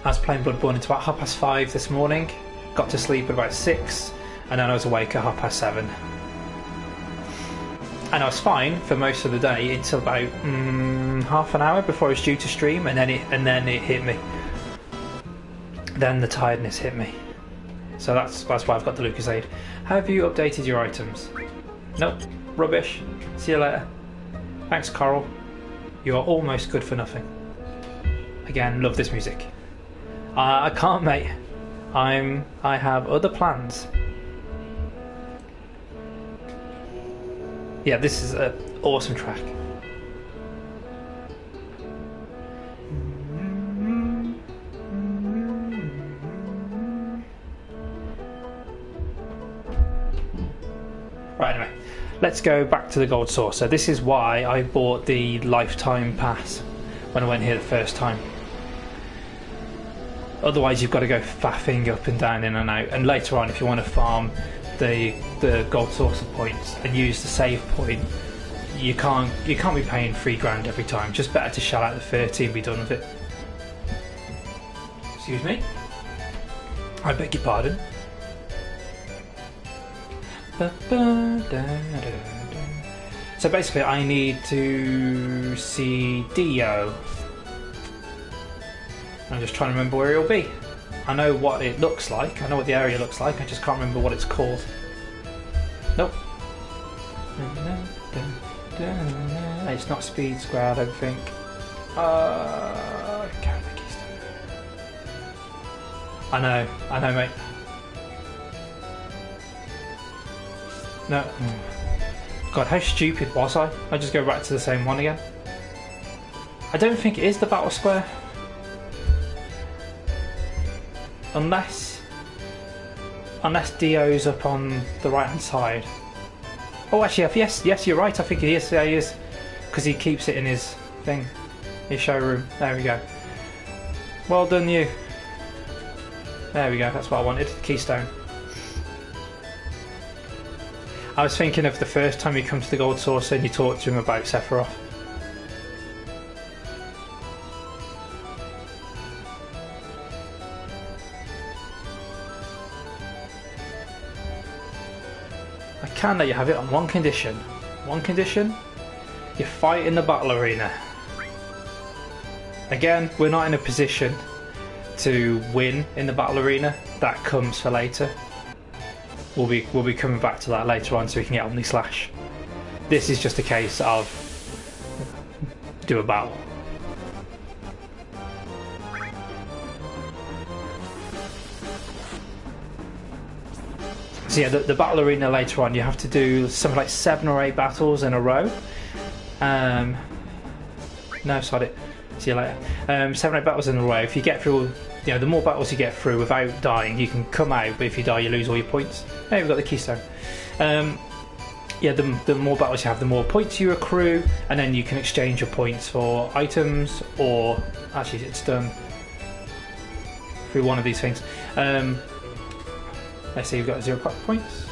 I was playing Bloodborne until about 5:30 this morning. Got to sleep at about 6, and then I was awake at 7:30. And I was fine for most of the day until about half an hour before I was due to stream, and then it hit me. Then the tiredness hit me. So that's why I've got the Lucozade. Have you updated your items? Nope. Rubbish. See you later. Thanks, Coral. You are almost good for nothing. Again, love this music. I can't, mate. I have other plans. Yeah, this is an awesome track. Right, anyway, let's go back to the Gold Source. So this is why I bought the Lifetime Pass when I went here the first time. Otherwise, you've got to go faffing up and down, in and out. And later on, if you want to farm the gold saucer points and use the save point, you can't be paying $3,000 every time. Just better to shell out the 30 and be done with it. Excuse me. I beg your pardon. So basically, I need to see Dio. I'm just trying to remember where he'll be. I know what it looks like. I know what the area looks like. I just can't remember what it's called. Nope. It's not Speed Square, I don't think. I know, mate. No. God, how stupid was I? I just go back to the same one again. I don't think it is the Battle Square. Unless Dio's up on the right hand side. Oh, actually, yes, you're right. I think he is. Yeah, he is, because he keeps it in his thing, his showroom. There we go. Well done, you. There we go. That's what I wanted. Keystone. I was thinking of the first time you come to the Gold Saucer and you talk to him about Sephiroth. I can let you have it on one condition. One condition? You fight in the battle arena. Again, we're not in a position to win in the battle arena. That comes for later. We'll be coming back to that later on so we can get Omni Slash. This is just a case of do a battle. So yeah, the battle arena later on, you have to do something like 7 or 8 battles in a row. No, sod it. See you later. 7 or 8 battles in a row. If you get through, you know, the more battles you get through without dying, you can come out. But if you die, you lose all your points. Hey, we've got the keystone. Yeah, the more battles you have, the more points you accrue, and then you can exchange your points for items, or actually, it's done through one of these things. Let's see, you've got 0 points.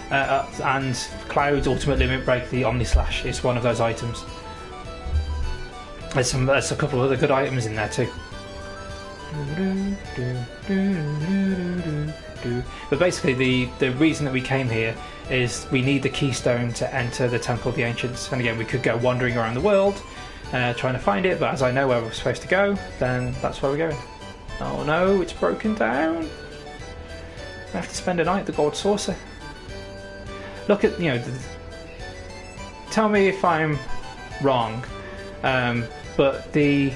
And Cloud's Ultimate Limit Break, the Omni Slash, is one of those items. There's a couple of other good items in there too. But basically, the reason that we came here is we need the keystone to enter the Temple of the Ancients. And again, we could go wandering around the world trying to find it, but as I know where we're supposed to go, then that's where we're going. Oh no, it's broken down. I have to spend a night at the Gold Saucer. Look at, you know, tell me if I'm wrong, but the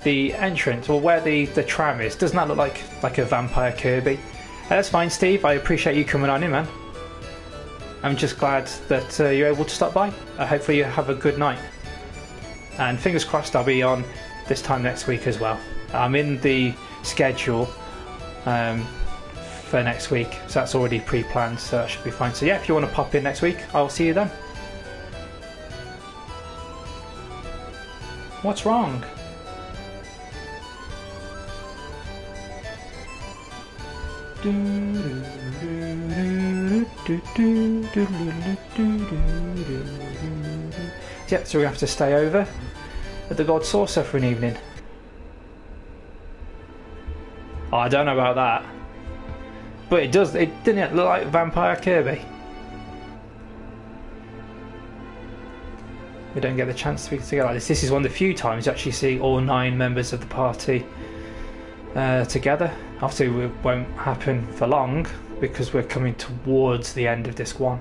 entrance, or where the tram is, doesn't that look like a vampire Kirby? That's fine, Steve. I appreciate you coming on in, man. I'm just glad that you're able to stop by. Hopefully you have a good night. And fingers crossed I'll be on this time next week as well. I'm in the schedule for next week, so that's already pre-planned, so that should be fine. So yeah, if you want to pop in next week, I'll see you then. What's wrong? Yep, so we have to stay over at the Gold Saucer for an evening. Oh, I don't know about that, but it does. Didn't it look like Vampire Kirby? We don't get the chance to be together like this. This is one of the few times you actually see all 9 members of the party together. Obviously, it won't happen for long because we're coming towards the end of Disc 1.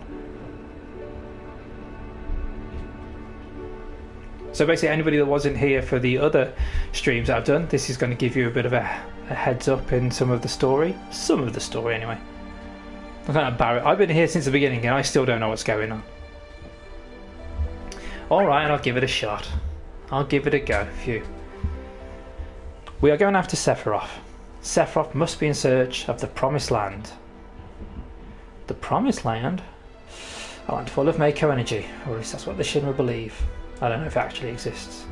So basically, anybody that wasn't here for the other streams that I've done, this is going to give you a bit of a heads up in some of the story. Some of the story, anyway. I'm kind of Barrett. I've been here since the beginning and I still don't know what's going on. Alright, I'll give it a shot. I'll give it a go. Phew. We are going after Sephiroth. Sephiroth must be in search of the Promised Land. The Promised Land? A land full of Mako energy, or at least that's what the Shinra believe. I don't know if it actually exists.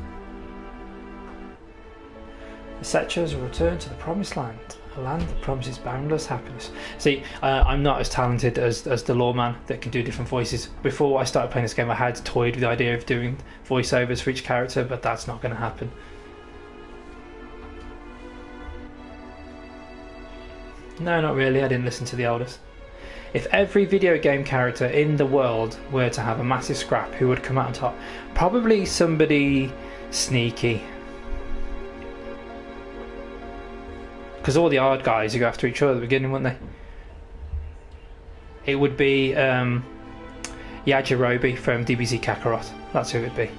The Setchers will return to the Promised Land, a land that promises boundless happiness. See, I'm not as talented as the lawman that can do different voices. Before I started playing this game, I had toyed with the idea of doing voiceovers for each character, but that's not going to happen. No, not really. I didn't listen to the elders. If every video game character in the world were to have a massive scrap, who would come out on top? Probably somebody sneaky. Because all the hard guys who go after each other at the beginning, wouldn't they? It would be Yajirobe from DBZ Kakarot. That's who it would be.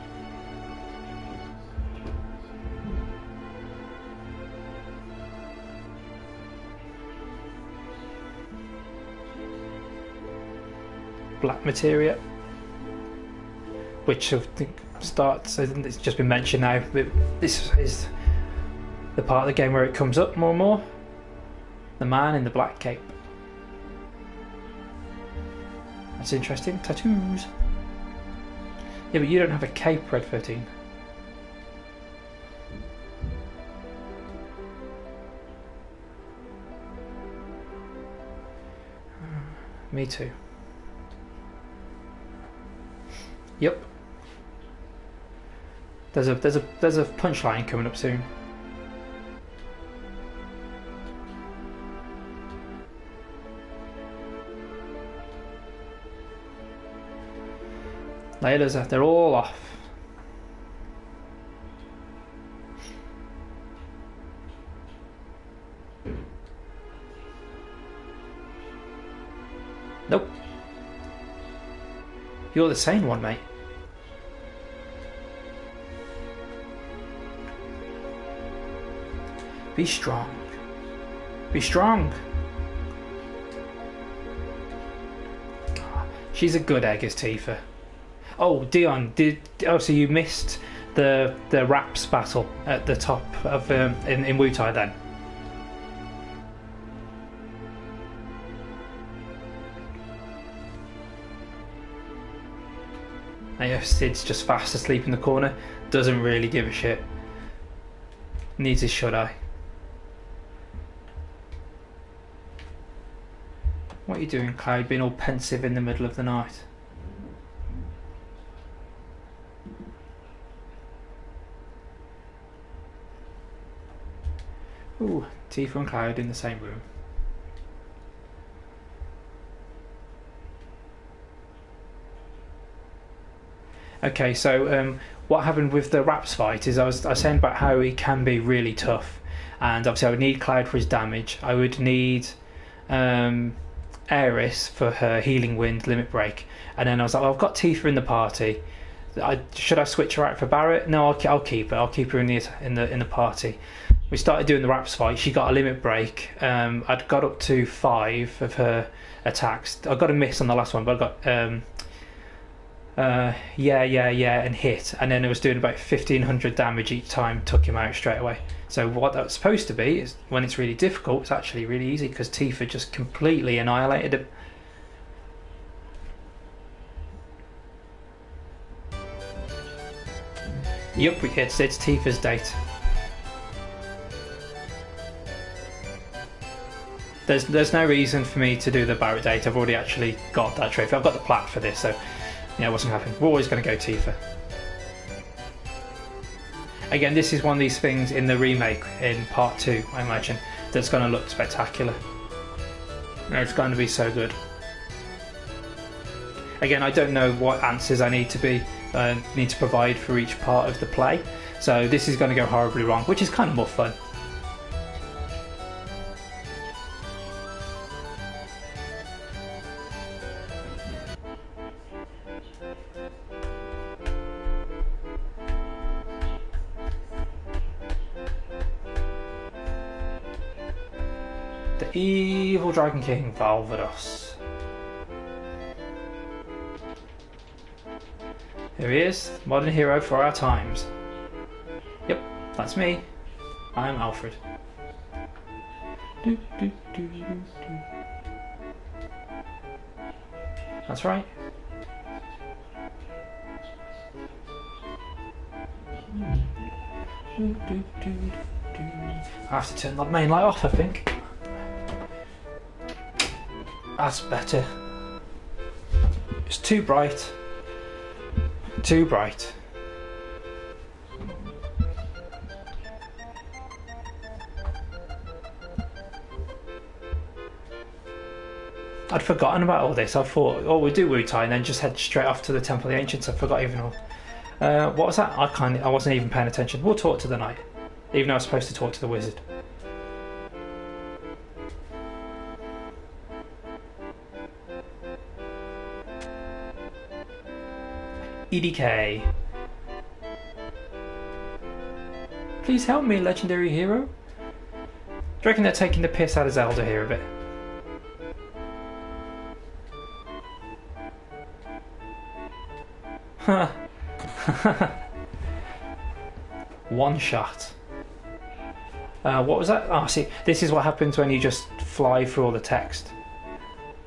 Black Materia, which I think starts, it's just been mentioned now, this is the part of the game where it comes up more and more. The man in the black cape. That's interesting. Tattoos. Yeah, but you don't have a cape, Red 13. Me too. Yep. There's a punchline coming up soon. Laylas, they're all off. Nope. You're the sane one, mate. Be strong. Be strong. She's a good egg, is Tifa. Oh, Dion, so you missed the Raps battle at the top of in Wutai then? Yeah, Sid's just fast asleep in the corner. Doesn't really give a shit. Needs his shut-eye. What are you doing, Cloud? Being all pensive in the middle of the night. Ooh, Tifa and Cloud in the same room. Okay, so what happened with the Raps fight is I was saying about how he can be really tough, and obviously I would need Cloud for his damage. I would need Aeris for her healing wind limit break, and then I was like, well, I've got Tifa in the party. Should I switch her out for Barret? No, I'll keep her. I'll keep her in the party. We started doing the Raps fight. She got a limit break. I'd got up to 5 of her attacks. I got a miss on the last one, but I got and hit, and then it was doing about 1500 damage each time. Took him out straight away. So what that's supposed to be is when it's really difficult, it's actually really easy because Tifa just completely annihilated him. Yep, it's Tifa's date. There's no reason for me to do the Barret date. I've already actually got that trophy. I've got the plaque for this, so yeah, it wasn't happening. We're always going to go Tifa. Again, this is one of these things in the remake in part 2, I imagine, that's going to look spectacular. It's going to be so good. Again, I don't know what answers I need to provide for each part of the play, so this is going to go horribly wrong, which is kind of more fun. The evil Dragon King, Valvados. Here he is, modern hero for our times. Yep, that's me. I am Alfred. That's right. I have to turn the main light off, I think. That's better. It's too bright. Too bright. I'd forgotten about all this. I thought, oh, we'll do Wu Tai and then just head straight off to the Temple of the Ancients. I forgot even all. What was that? I wasn't even paying attention. We'll talk to the knight, even though I was supposed to talk to the wizard. EDK. Please help me, legendary hero. Do you reckon they're taking the piss out of Zelda here a bit? Huh. One shot. What was that? Oh, see, this is what happens when you just fly through all the text.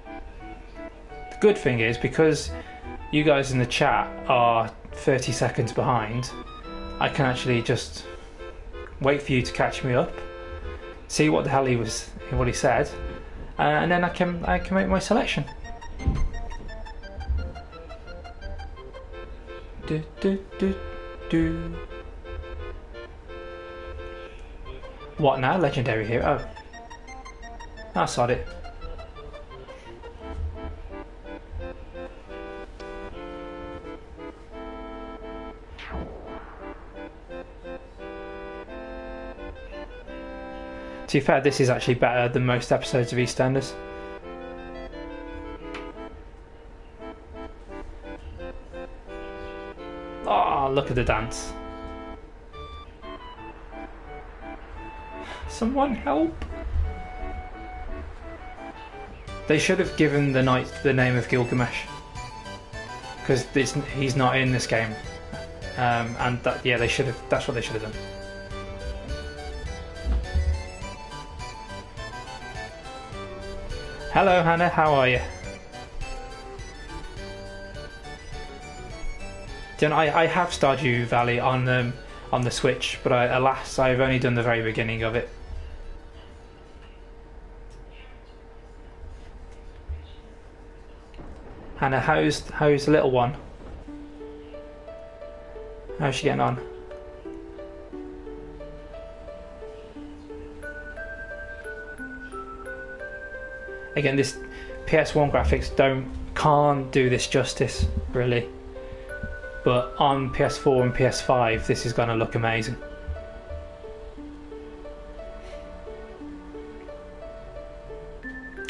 The good thing is, because you guys in the chat are 30 seconds behind, I can actually just wait for you to catch me up, see what the hell what he said, and then I can make my selection. Do, do, do, do. What now? Legendary hero. Oh, I saw it. To be fair, this is actually better than most episodes of EastEnders. Oh, look at the dance. Someone help! They should have given the knight the name of Gilgamesh, because he's not in this game, and that, yeah, they should have. That's what they should have done. Hello, Hannah. How are you? I have Stardew Valley on the Switch, but alas, I've only done the very beginning of it. Hannah, how's the little one? How's she getting on? Again, this PS1 graphics can't do this justice, really. But on PS4 and PS5, this is going to look amazing.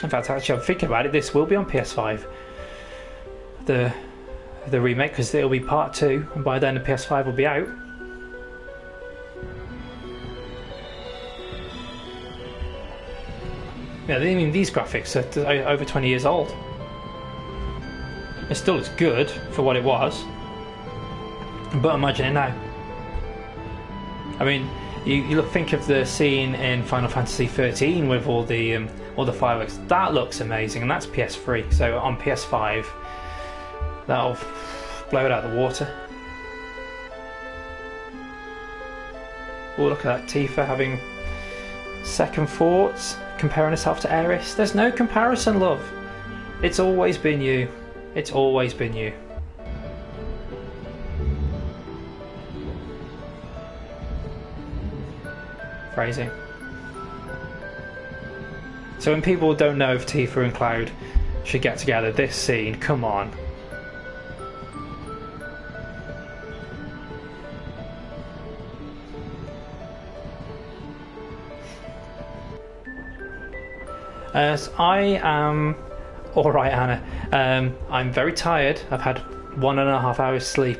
In fact, actually, I'm thinking about it. This will be on PS5. The remake, because it'll be part 2, and by then the PS5 will be out. Yeah, I mean, these graphics are over 20 years old. It still looks good for what it was, but imagine it now. I mean, you think of the scene in Final Fantasy 13 with all the fireworks. That looks amazing, and that's PS3. So on PS5, that'll blow it out of the water. Oh, look at that, Tifa having second thoughts, comparing herself to Aerith. There's no comparison, love. It's always been you. It's always been you. Phrasing. So when people don't know if Tifa and Cloud should get together, this scene, come on. So I am alright, Anna. I'm very tired. I've had 1.5 hours sleep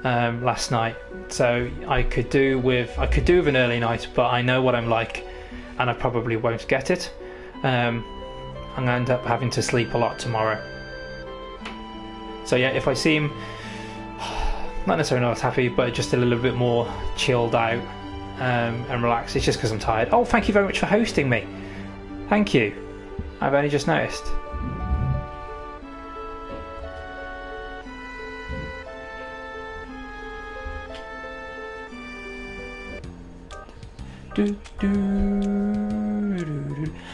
last night, so I could do with an early night, but I know what I'm like, and I probably won't get it. I'm going to end up having to sleep a lot tomorrow. So yeah, if I seem not necessarily not as happy, but just a little bit more chilled out and relaxed, it's just because I'm tired. Oh, thank you very much for hosting me. Thank you. I've only just noticed.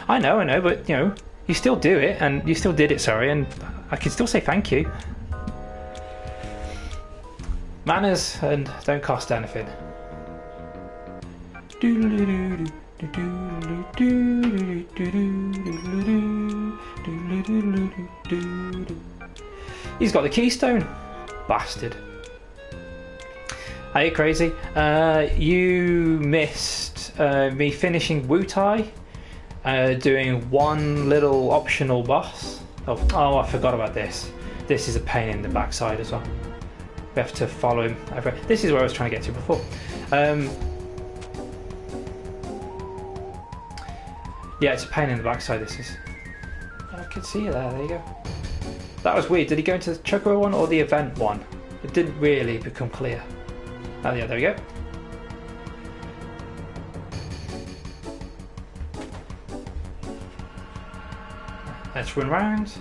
I know, but you know, you still do it, and you still did it, sorry, and I can still say thank you. Manners and don't cost anything. He's got the keystone, bastard. Are you crazy? You missed me finishing Wu Tai, doing one little optional boss. Oh, I forgot about this. This is a pain in the backside as well. We have to follow him over. This is where I was trying to get to before. Yeah, it's a pain in the backside, this is. I can see you there, there you go. That was weird. Did he go into the Chocobo one or the event one? It didn't really become clear. Oh yeah, there we go. Let's run round.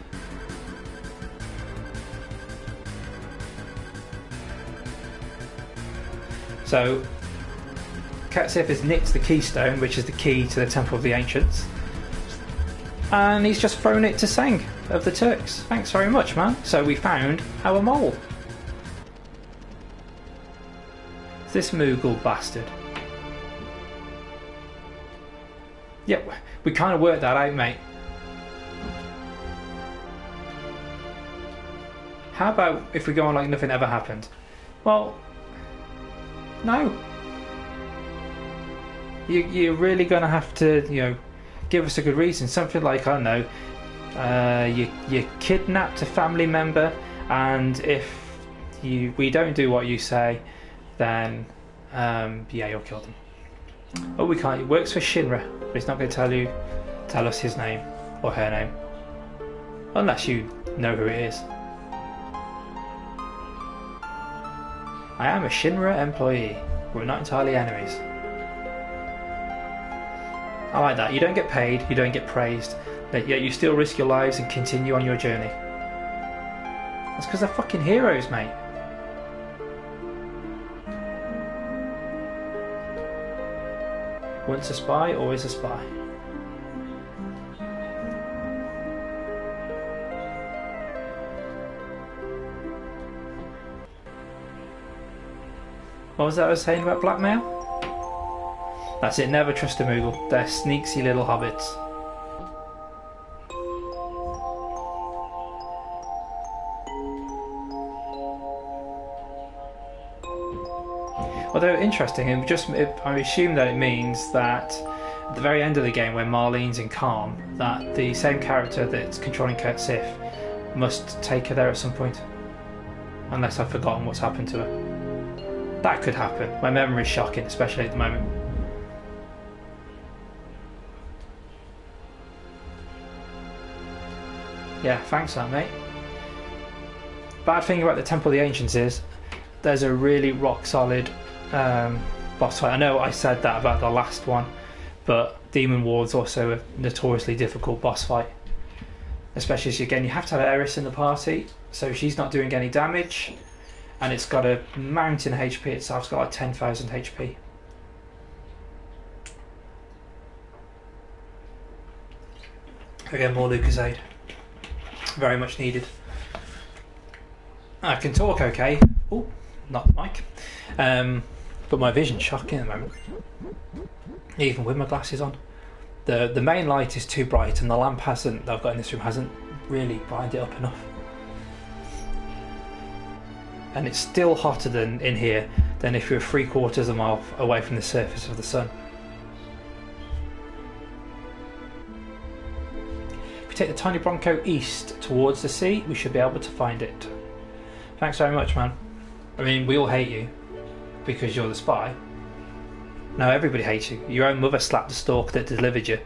So, Katsif has nicked the keystone, which is the key to the Temple of the Ancients, and he's just thrown it to Seng of the Turks. Thanks very much, man. So we found our mole. This Mughal bastard. Yep, we kind of worked that out, mate. How about if we go on like nothing ever happened? Well, no. You're really going to have to, you know, give us a good reason. Something like, I don't know, you kidnapped a family member, and if we don't do what you say, then yeah, you'll kill them. Oh, we can't. It works for Shinra, but he's not going to tell us his name or her name, unless you know who it is. I am a Shinra employee. We're not entirely enemies. I like that. You don't get paid, you don't get praised, yet you still risk your lives and continue on your journey. That's because they're fucking heroes, mate. Once a spy, always a spy. What was that I was saying about blackmail? That's it, never trust a Mughal. They're sneaky little hobbits. Although interesting, I assume that it means that at the very end of the game, when Marlene's in Calm, that the same character that's controlling Kurt Sif must take her there at some point. Unless I've forgotten what's happened to her. That could happen. My memory's shocking, especially at the moment. Yeah, thanks for that, mate. Bad thing about the Temple of the Ancients is there's a really rock solid boss fight. I know I said that about the last one, but Demon Ward's also a notoriously difficult boss fight. Especially as, again, you have to have Eris in the party, so she's not doing any damage, and it's got a mountain HP itself. It's got like 10,000 HP. Again, more Lucasade. Very much needed. I can talk okay. Oh, not the mic. But my vision's shocking at the moment. Even with my glasses on. The main light is too bright, and the lamp that I've got in this room hasn't really brightened it up enough. And it's still hotter than in here than if you're 3/4 of a mile away from the surface of the sun. If we take the tiny Bronco east towards the sea, we should be able to find it. Thanks very much, man. I mean, we all hate you because you're the spy. No, everybody hates you. Your own mother slapped the stork that delivered you.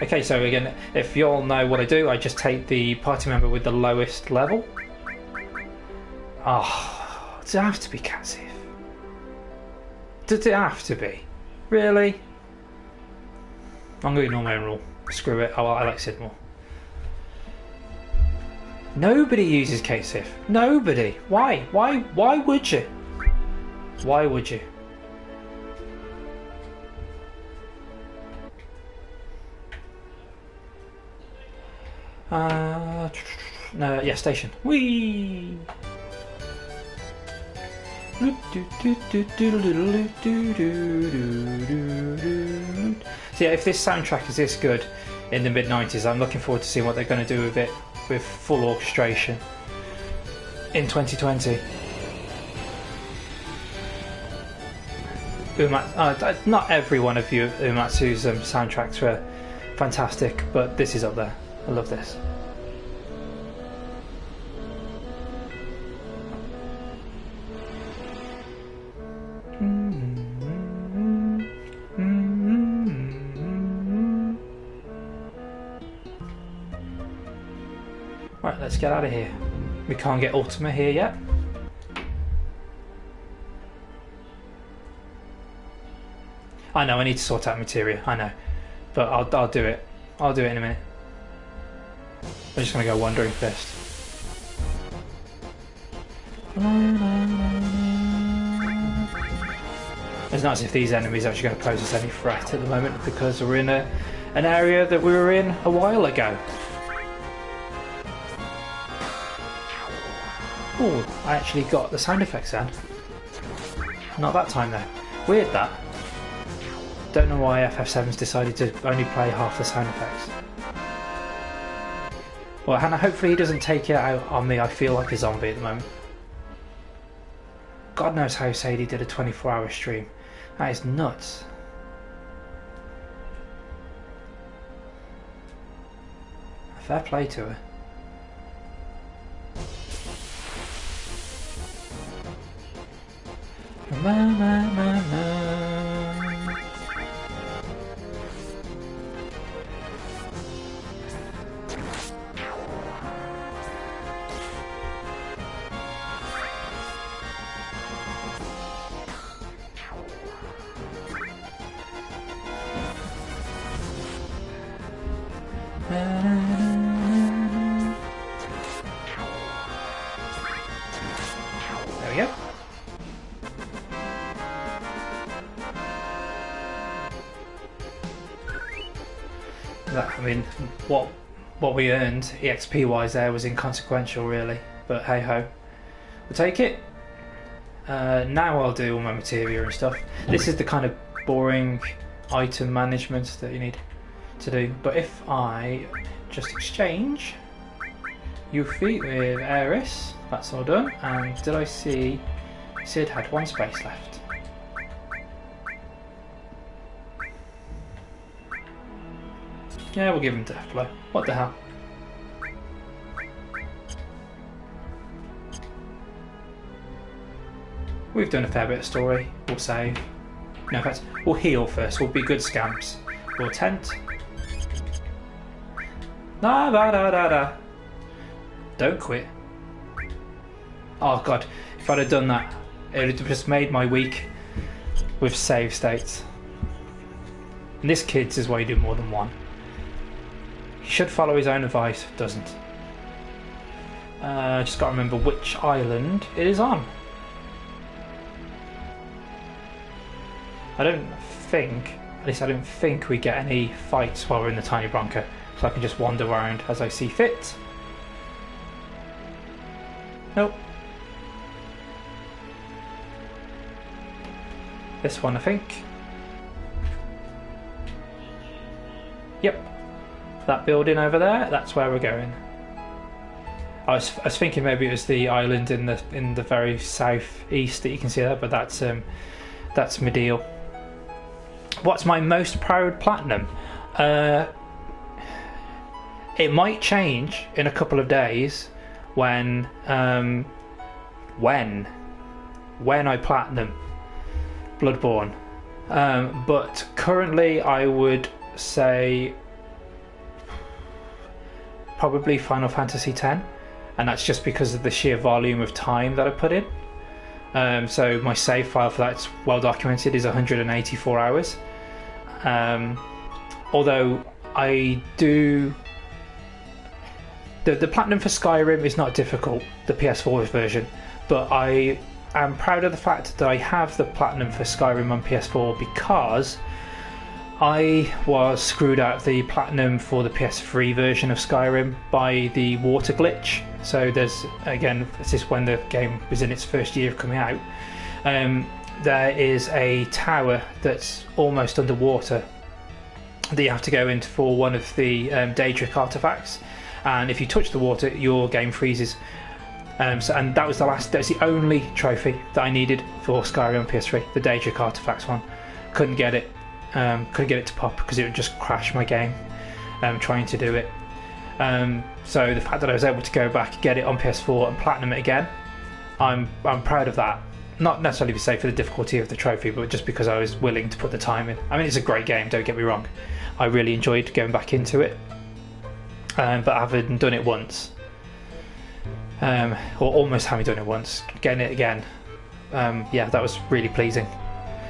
Okay, so again, if you all know what I do, I just take the party member with the lowest level. Oh, does it have to be Katsif? Does it have to be? Really? I'm going to ignore my own rule. Screw it, I like Sid more. Nobody uses KSIF. Nobody. Why? Why would you? Why would you? No, yeah, station. Whee! So yeah, if this soundtrack is this good in the mid-90s, I'm looking forward to seeing what they're going to do with it with full orchestration in 2020. Not every one of Uematsu's soundtracks were fantastic, but this is up there. I love this. Right, let's get out of here. We can't get Ultima here yet. I know, I need to sort out materia, I know. But I'll do it. I'll do it in a minute. I'm just going to go wandering first. It's not as if these enemies are actually going to pose us any threat at the moment because we're in an area that we were in a while ago. Oh, I actually got the sound effects then. Not that time though. Weird that. Don't know why FF7's decided to only play half the sound effects. Well, Hannah, hopefully he doesn't take it out on me. I feel like a zombie at the moment. God knows how Sadie did a 24-hour stream. That is nuts. Fair play to her. There we go. I mean, what we earned EXP wise there was inconsequential really, but hey ho, we'll take it. Now I'll do all my materia and stuff. This is the kind of boring item management that you need to do, but if I just exchange Yuffie with Aeris, that's all done. And did I see Sid had one space left? Yeah, we'll give him Deathblow. What the hell? We've done a fair bit of story. We'll save. No, in fact, we'll heal first. We'll be good scamps. We'll tent. Da da da da da. Don't quit. Oh god, if I'd have done that, it would have just made my week with save states. And this kid's is why you do more than one. He should follow his own advice, doesn't. Just got to remember which island it is on. I don't think, at least I don't think we get any fights while we're in the Tiny Bronco, so I can just wander around as I see fit. Nope. This one, I think. Yep. That building over there, that's where we're going. I was thinking maybe it was the island in the very southeast that you can see there, but that's Medial. What's my most proud platinum? It might change in a couple of days when I platinum Bloodborne, but currently I would say probably Final Fantasy X, and that's just because of the sheer volume of time that I put in. So my save file for that's well documented is 184 hours. Although I do The platinum for Skyrim is not difficult, the PS4 version, but I am proud of the fact that I have the platinum for Skyrim on PS4 because I was screwed out the platinum for the PS3 version of Skyrim by the water glitch. So there's, again, this is when the game was in its first year of coming out. There is a tower that's almost underwater that you have to go into for one of the Daedric artifacts, and if you touch the water, your game freezes. And that was that's the only trophy that I needed for Skyrim on PS3, the Daedric artifacts one. Couldn't get it to pop because it would just crash my game trying to do it. So the fact that I was able to go back, get it on PS4 and platinum it again, I'm proud of that. Not necessarily to say for the difficulty of the trophy, but just because I was willing to put the time in. I mean, it's a great game, don't get me wrong. I really enjoyed going back into it, but having done it once, or almost having done it once, getting it again, yeah, that was really pleasing.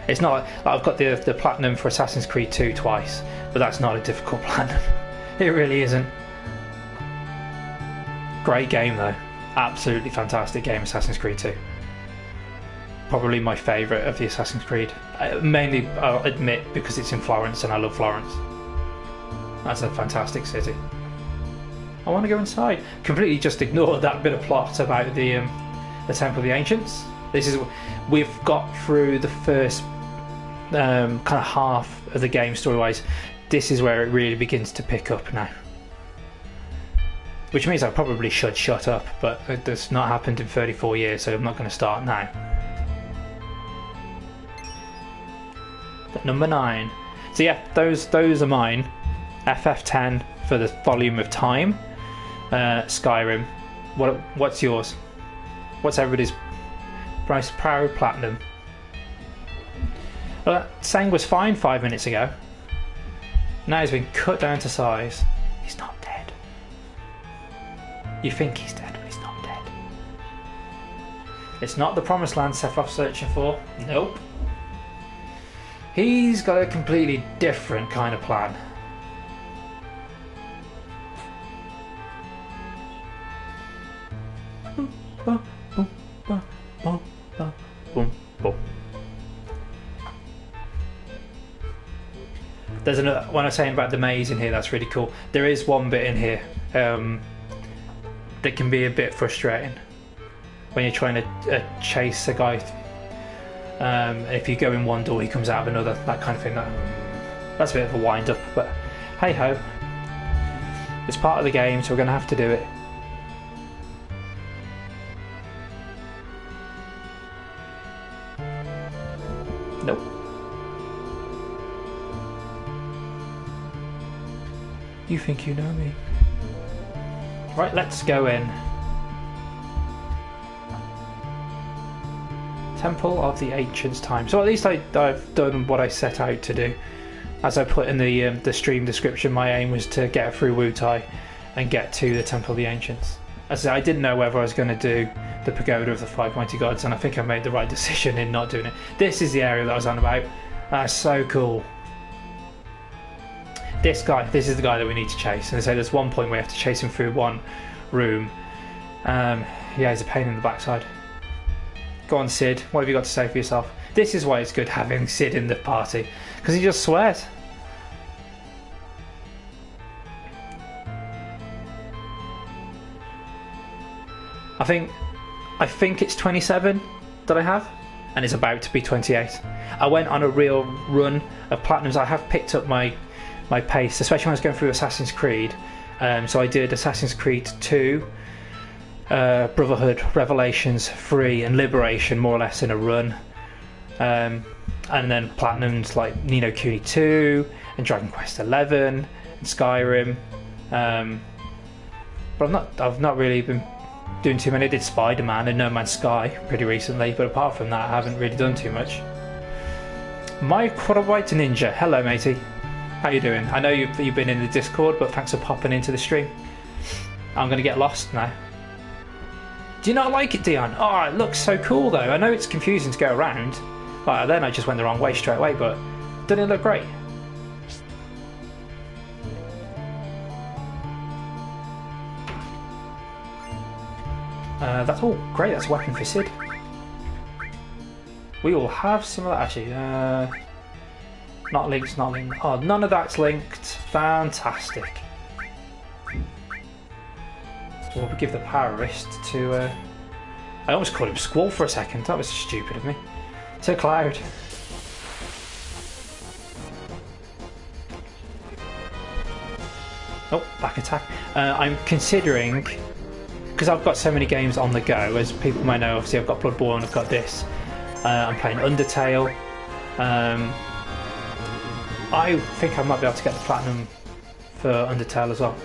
It's not like I've got the platinum for Assassin's Creed 2 twice, but that's not a difficult platinum. It really isn't. Great game though, absolutely fantastic game, Assassin's Creed 2. Probably my favourite of the Assassin's Creed. Mainly, I'll admit, because it's in Florence and I love Florence. That's a fantastic city. I want to go inside. Completely just ignore that bit of plot about the Temple of the Ancients. We've got through the first kind of half of the game story-wise. This is where it really begins to pick up now. Which means I probably should shut up, but it's not happened in 34 years, so I'm not going to start now. But number 9. So yeah, those are mine. FF10 for the volume of time. Skyrim. What's yours? What's everybody's price? Proud platinum. Well, that saying was fine 5 minutes ago. Now he's been cut down to size. He's not dead. You think he's dead, but he's not dead. It's not the promised land Sephiroth's searching for. Nope. He's got a completely different kind of plan. There's another, when I was saying about the maze in here, that's really cool. There is one bit in here that can be a bit frustrating when you're trying to chase a guy. If you go in one door, he comes out of another, that kind of thing. That's a bit of a wind up, but hey ho. It's part of the game, so we're going to have to do it. Nope. You think you know me? Right, let's go in. Temple of the Ancients' Time. So at least I've done what I set out to do. As I put in the stream description, my aim was to get through Wutai and get to the Temple of the Ancients. As I said, I didn't know whether I was going to do the Pagoda of the Five Mighty Gods, and I think I made the right decision in not doing it. This is the area that I was on about. That's so cool. This is the guy that we need to chase. And they say there's one point where you have to chase him through one room. Yeah, he's a pain in the backside. Go on, Sid. What have you got to say for yourself? This is why it's good having Sid in the party, because he just swears. I think it's 27 that I have, and it's about to be 28. I went on a real run of platinums. I have picked up my pace, especially when I was going through Assassin's Creed. So I did Assassin's Creed 2, Brotherhood, Revelations, 3 and Liberation more or less in a run, and then platinums like Ni no Kuni 2 and Dragon Quest 11 and Skyrim, but I've not really been doing too many. I did Spider-Man and No Man's Sky pretty recently, but apart from that I haven't really done too much. White Ninja, hello matey, how you doing? I know you've been in the Discord, but thanks for popping into the stream. I'm going to get lost now. Do you not like it, Dion? Oh, it looks so cool though. I know it's confusing to go around. Like, then I just went the wrong way straight away, but doesn't it look great? That's all great. That's a weapon for Sid. We will have some of that actually. Not linked, not linked. Oh, none of that's linked. Fantastic. We'll give the power wrist to. I almost called him Squall for a second. That was stupid of me. To Cloud. Oh, back attack. I'm considering, because I've got so many games on the go, as people may know, obviously I've got Bloodborne, I've got this. I'm playing Undertale. I think I might be able to get the platinum for Undertale as well.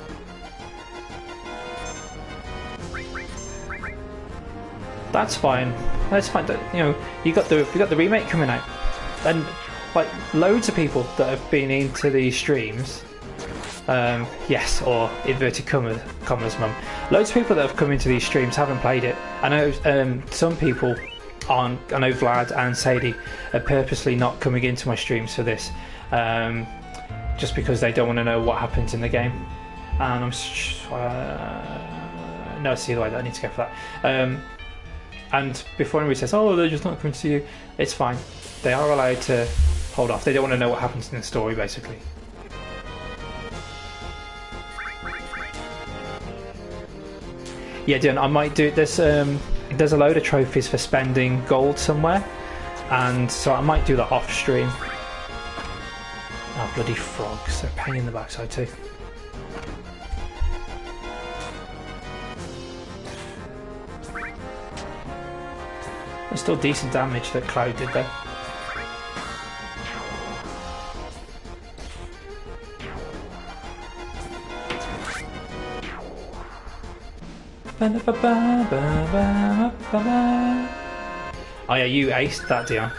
That's fine. That's fine. You know, you got the remake coming out, and like loads of people that have been into these streams. Yes, or inverted commas, mum. Loads of people that have come into these streams haven't played it. I know some people I know Vlad and Sadie are purposely not coming into my streams for this, just because they don't want to know what happens in the game. And I'm no, see the way that I need to go for that. And before anybody says, "Oh, they're just not coming to see you," it's fine. They are allowed to hold off. They don't want to know what happens in the story, basically. Yeah, Dylan, I might do. There's a load of trophies for spending gold somewhere, and so I might do that off stream. Oh, bloody frogs! They're a pain in the backside too. There's still decent damage that Cloud did there. Oh yeah, you aced that, Dion.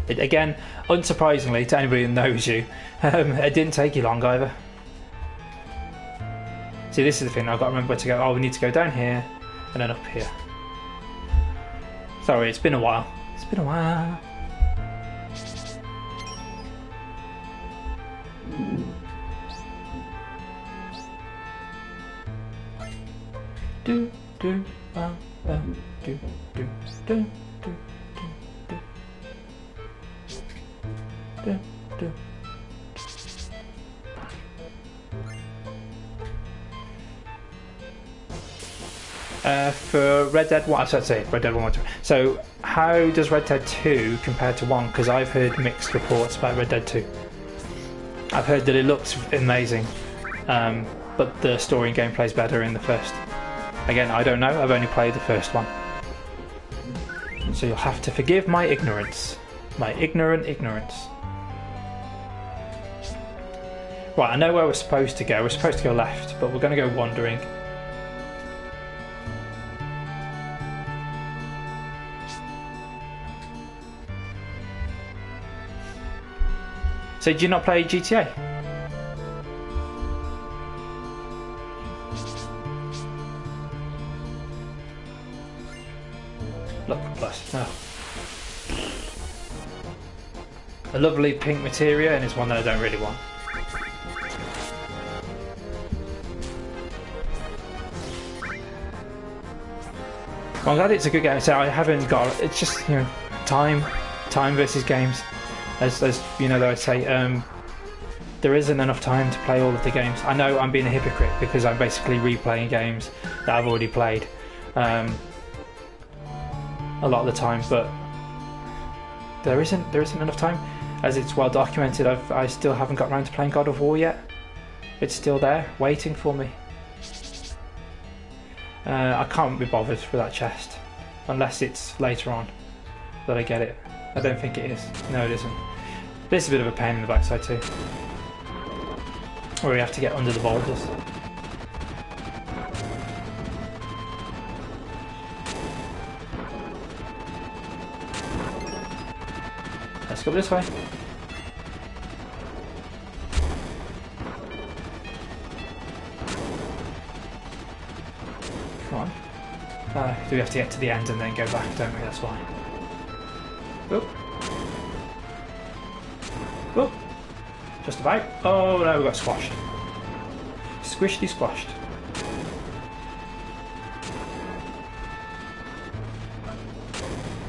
Again, unsurprisingly to anybody that knows you, it didn't take you long either. See, this is the thing, I've got to remember where to go. Oh, we need to go down here and then up here. Sorry, it's been a while. It's been a while. Do do do do do do do. For Red Dead 1, I should say Red Dead 1. So, how does Red Dead 2 compare to 1? Because I've heard mixed reports about Red Dead 2. I've heard that it looks amazing, but the story and gameplay is better in the first. Again, I don't know, I've only played the first one. So you'll have to forgive my ignorance. My ignorant ignorance. Right, I know where we're supposed to go. We're supposed to go left, but we're going to go wandering. So did you not play GTA? Look, plus. Oh. A lovely pink materia, and it's one that I don't really want. Well, I'm glad it's a good game. So I haven't got. It's just, you know, time versus games. As you know, though, I'd say there isn't enough time to play all of the games. I know I'm being a hypocrite because I'm basically replaying games that I've already played a lot of the time, but there isn't enough time. As it's well documented, I still haven't got around to playing God of War yet. It's still there, waiting for me. I can't be bothered for that chest unless it's later on that I get it. I don't think it is. No, it isn't. This is a bit of a pain in the backside too, where we have to get under the boulders. Let's go this way. Come on. Do we have to get to the end and then go back, don't we? That's why. Oop. Oop. Just about. Oh no, we got squashed. Squishy squashed.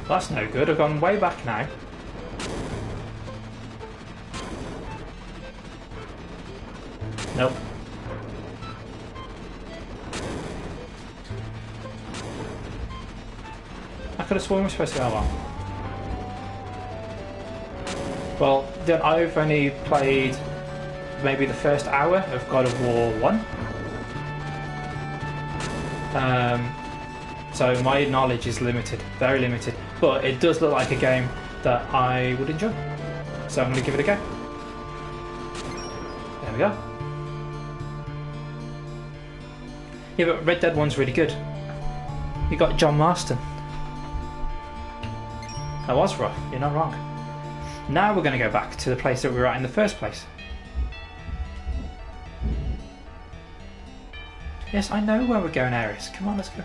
That's no good. I've gone way back now. Nope. I could have sworn we were supposed to go along. Well, then I've only played maybe the first hour of God of War 1. So my knowledge is limited, very limited. But it does look like a game that I would enjoy. So I'm going to give it a go. There we go. Yeah, but Red Dead 1's really good. You got John Marston. That was rough, you're not wrong. Now we're going to go back to the place that we were at in the first place. Yes, I know where we're going, Ares. Come on, let's go.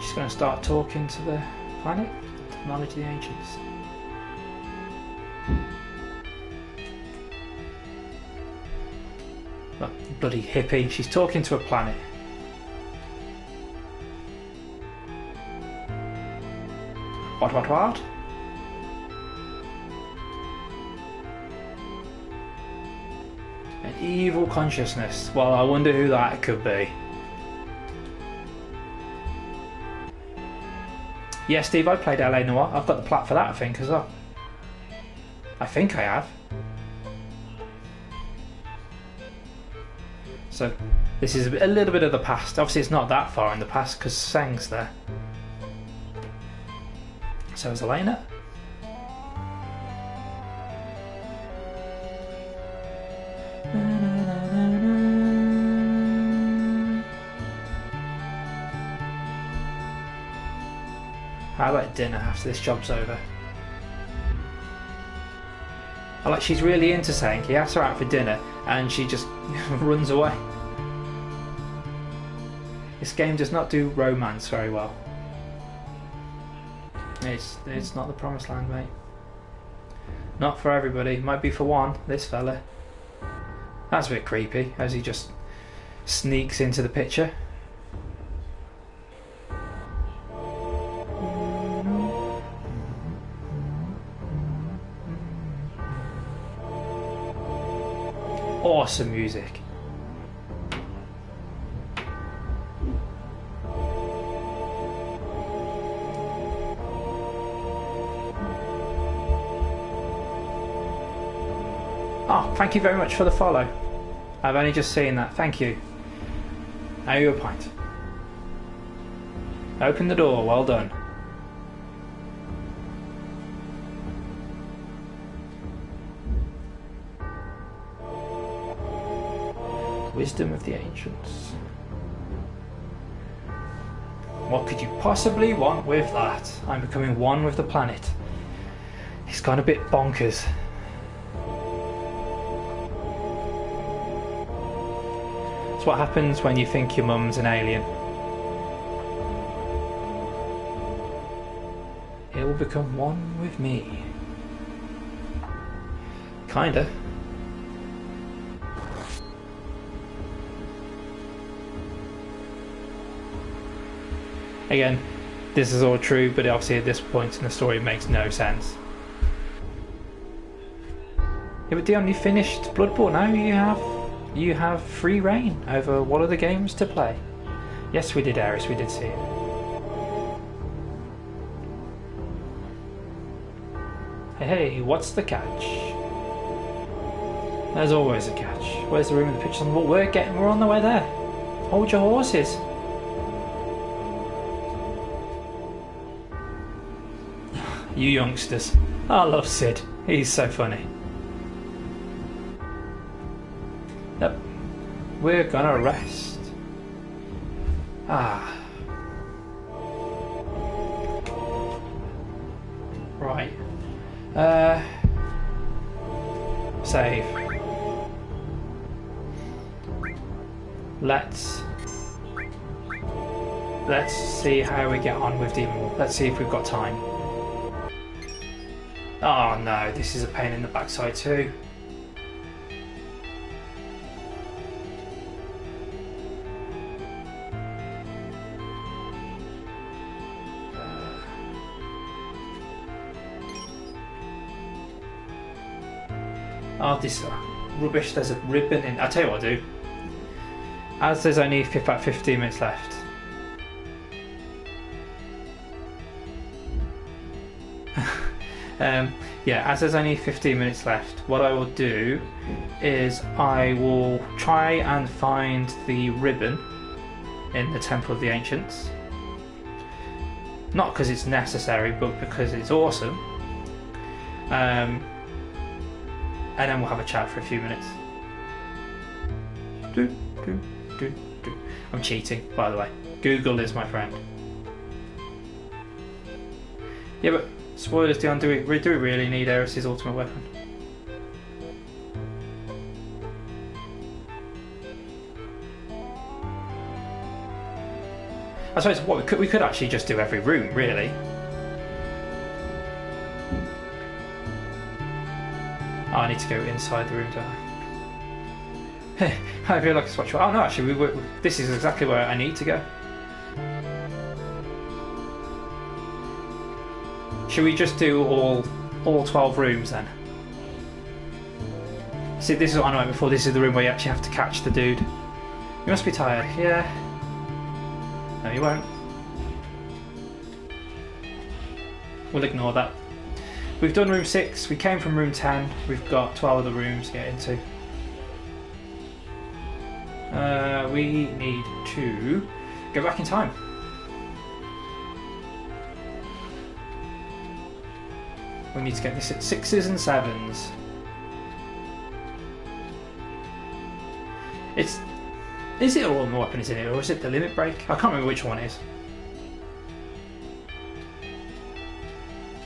She's going to start talking to the planet, to knowledge of the ancients. Oh, bloody hippie, she's talking to a planet. What? An evil consciousness. Well, I wonder who that could be. Yeah, Steve, I played LA Noire. I've got the plat for that, I think, as well. I think I have. So, this is a little bit of the past. Obviously, it's not that far in the past, because Seng's there. So is Elena. How about dinner after this job's over? I like she's really into Seng. He asks her out for dinner and she just runs away. This game does not do romance very well. It's not the promised land, mate. Not for everybody. Might be for one, this fella. That's a bit creepy, as he just sneaks into the picture. Awesome music. Oh, thank you very much for the follow. I've only just seen that. Thank you. Now you a pint. Open the door. Well done. Wisdom of the ancients. What could you possibly want with that? I'm becoming one with the planet. It's gone a bit bonkers. It's what happens when you think your mum's an alien. It will become one with me. Kinda. Again, this is all true, but obviously at this point in the story it makes no sense. Yeah, but Dion, you finished Bloodborne now. You have free reign over what other games to play. Yes, we did, Aris. We did see it. Hey, what's the catch? There's always a catch. Where's the room with the pictures on the wall? We're on the way there. Hold your horses. You youngsters. I love Sid. He's so funny. Yep. We're gonna rest. Ah. Right. Save. Let's see how we get on with Demon War. Let's see if we've got time. Oh no, this is a pain in the backside too. Oh, this rubbish. There's a ribbon in. I'll tell you what I'll do. As there's only about 15 minutes left. Yeah, as there's only 15 minutes left, what I will do is I will try and find the ribbon in the Temple of the Ancients. Not because it's necessary, but because it's awesome. And then we'll have a chat for a few minutes. I'm cheating, by the way. Google is my friend. Yeah, but spoilers, Dion, do we really need Eris's ultimate weapon? I suppose what we could actually just do every room, really. Oh, I need to go inside the room, don't I? I feel like a swatch. Oh no, actually, this is exactly where I need to go. Should we just do all 12 rooms then? See, this is what I know before. This is the room where you actually have to catch the dude. You must be tired. Yeah. No, you won't. We'll ignore that. We've done room 6. We came from room 10. We've got 12 other rooms to get into. We need to go back in time. We need to get this at 6s and 7s. Is it all the weapon is in it, or is it the limit break? I can't remember which one it is.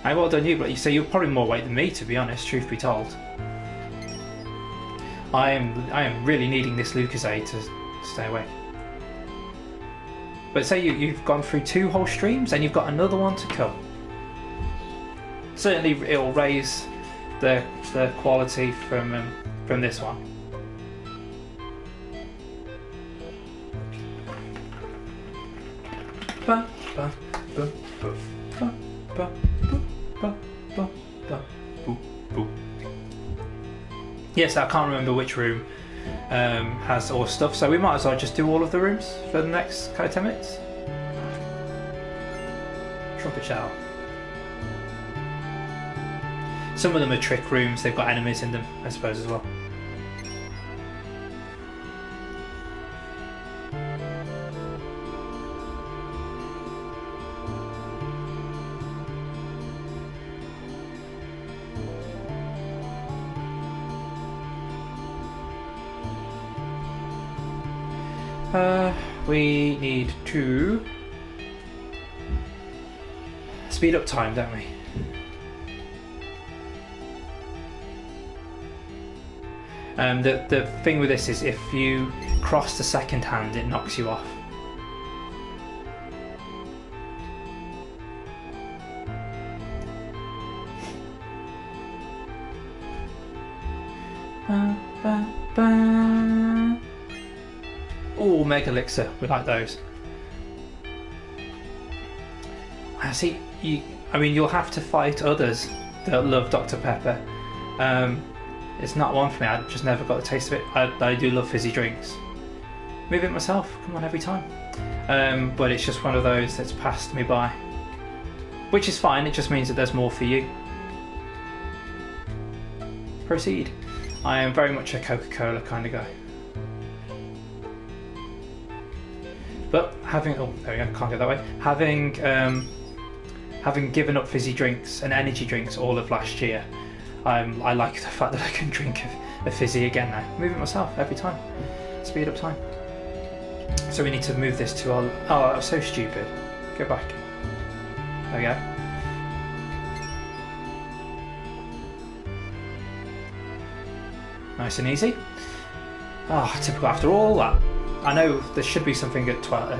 Hey, well done you, but you say you're probably more weight than me, to be honest, truth be told. I am really needing this Lucozade to stay awake. But say you've gone through 2 whole streams and you've got another one to come. Certainly it'll raise the quality from this one. Yes, I can't remember which room has all stuff, so we might as well just do all of the rooms for the next kind of 10 minutes. Trumpet shower. Some of them are trick rooms, they've got enemies in them, I suppose, as well. We need to speed up time, don't we? The thing with this is if you cross the second hand, it knocks you off. Oh, Mega Elixir, we like those. I see. I mean, you'll have to fight others that love Dr. Pepper. It's not one for me. I just never got the taste of it. I do love fizzy drinks. Move it myself. Come on, every time. But it's just one of those that's passed me by, which is fine. It just means that there's more for you. Proceed. I am very much a Coca-Cola kind of guy. But having there we go, can't go that way. Having given up fizzy drinks and energy drinks all of last year, I like the fact that I can drink a fizzy again now. Move it myself every time. Speed up time. So we need to move this to our. Oh, that was so stupid. Go back. There we go. Nice and easy. Oh, typical. After all that, I know there should be something at 12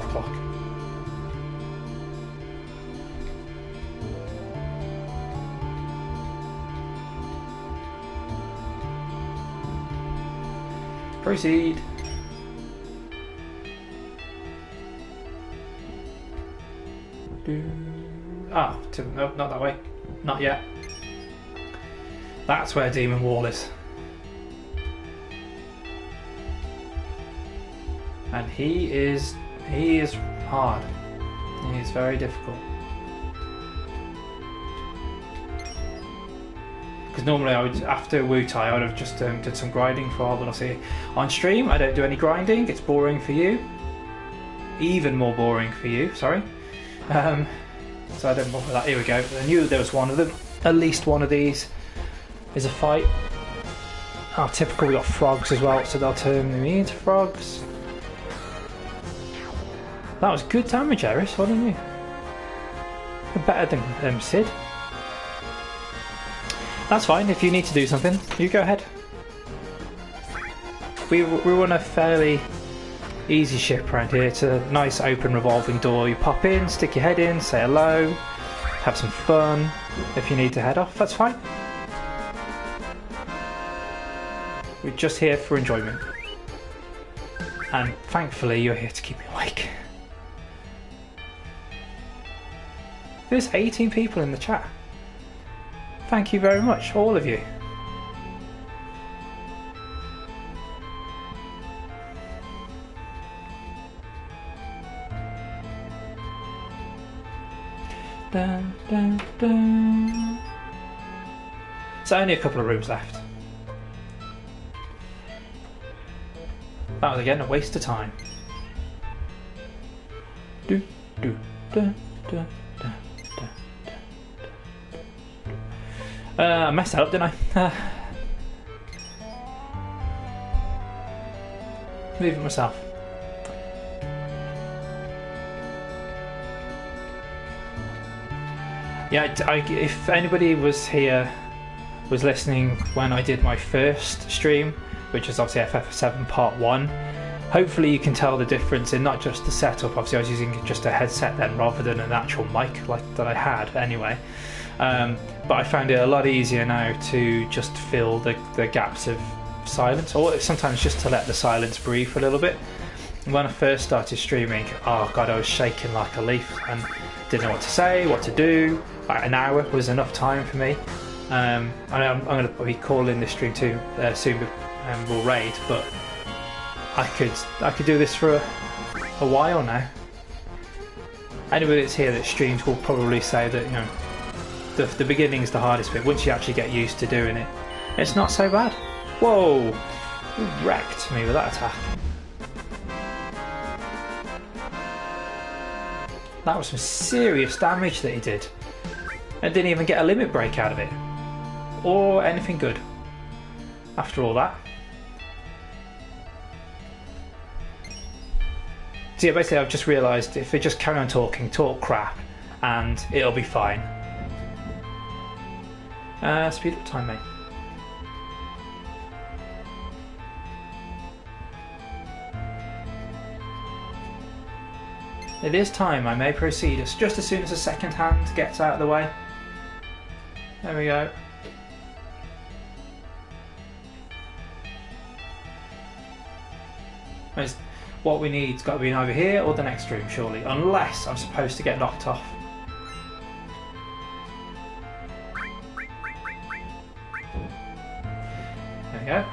o'clock. Proceed. Ah, no, not that way. Not yet. That's where Demon Wall is. And he is hard. He is very difficult. Because normally I would, after Wu Tai, I would have just did some grinding for a while, but obviously on stream I don't do any grinding. It's boring for you. Even more boring for you, sorry. So I don't bother with that. Here we go. I knew there was one of them. At least one of these is a fight. Oh, typical, we got frogs as well, so they'll turn me into frogs. That was good damage, Eris, wasn't you? Better than Sid. That's fine, if you need to do something, you go ahead. We run a fairly easy ship around here. It's a nice open revolving door. You pop in, stick your head in, say hello, have some fun. If you need to head off, that's fine. We're just here for enjoyment. And thankfully you're here to keep me awake. There's 18 people in the chat. Thank you very much, all of you. Dun, dun, dun. So only a couple of rooms left. That was again a waste of time. Do, do, dun, dun, dun, dun, dun. I messed that up, didn't I? Leave it myself. Yeah, if anybody was listening when I did my first stream, which is obviously FF7 Part 1, hopefully you can tell the difference in not just the setup. Obviously I was using just a headset then rather than an actual mic like that I had anyway. But I found it a lot easier now to just fill the gaps of silence, or sometimes just to let the silence breathe for a little bit. When I first started streaming, oh god, I was shaking like a leaf and didn't know what to say, what to do. Like an hour was enough time for me. I'm going to be calling this stream too soon, we'll raid, but I could do this for a while now. Anybody that's here that streams will probably say that, you know, the beginning's the hardest bit. Once you actually get used to doing it, it's not so bad. Whoa! You wrecked me with that attack. That was some serious damage that he did. I didn't even get a limit break out of it. Or anything good. After all that. So yeah, basically I've just realised if we just carry on talking, talk crap, and it'll be fine. Speed up time, mate. It is time, I may proceed. It's just as soon as the second hand gets out of the way. There we go. What we need's got to be over here or the next room, surely. Unless I'm supposed to get knocked off. There we go.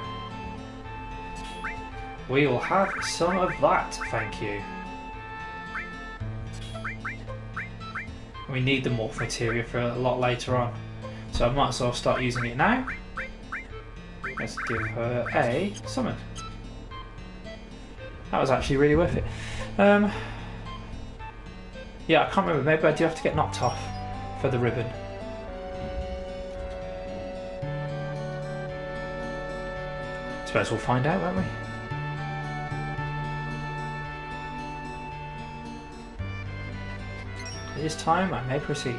We will have some of that, thank you. We need the morph materia for a lot later on, so I might as well start using it now. Let's give her a summon. That was actually really worth it. Yeah, I can't remember, maybe I do have to get knocked off for the ribbon. Suppose we'll find out, won't we? It is time, I may proceed.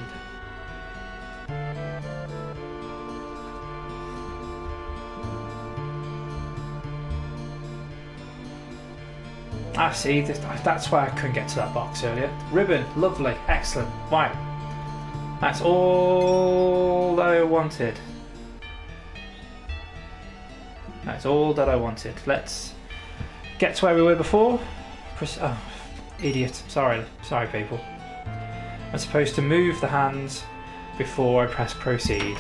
Ah, see, that's why I couldn't get to that box earlier. Ribbon, lovely, excellent. Right, that's all that I wanted. That's all that I wanted. Let's get to where we were before. Oh, idiot. Sorry people. I'm supposed to move the hands before I press proceed.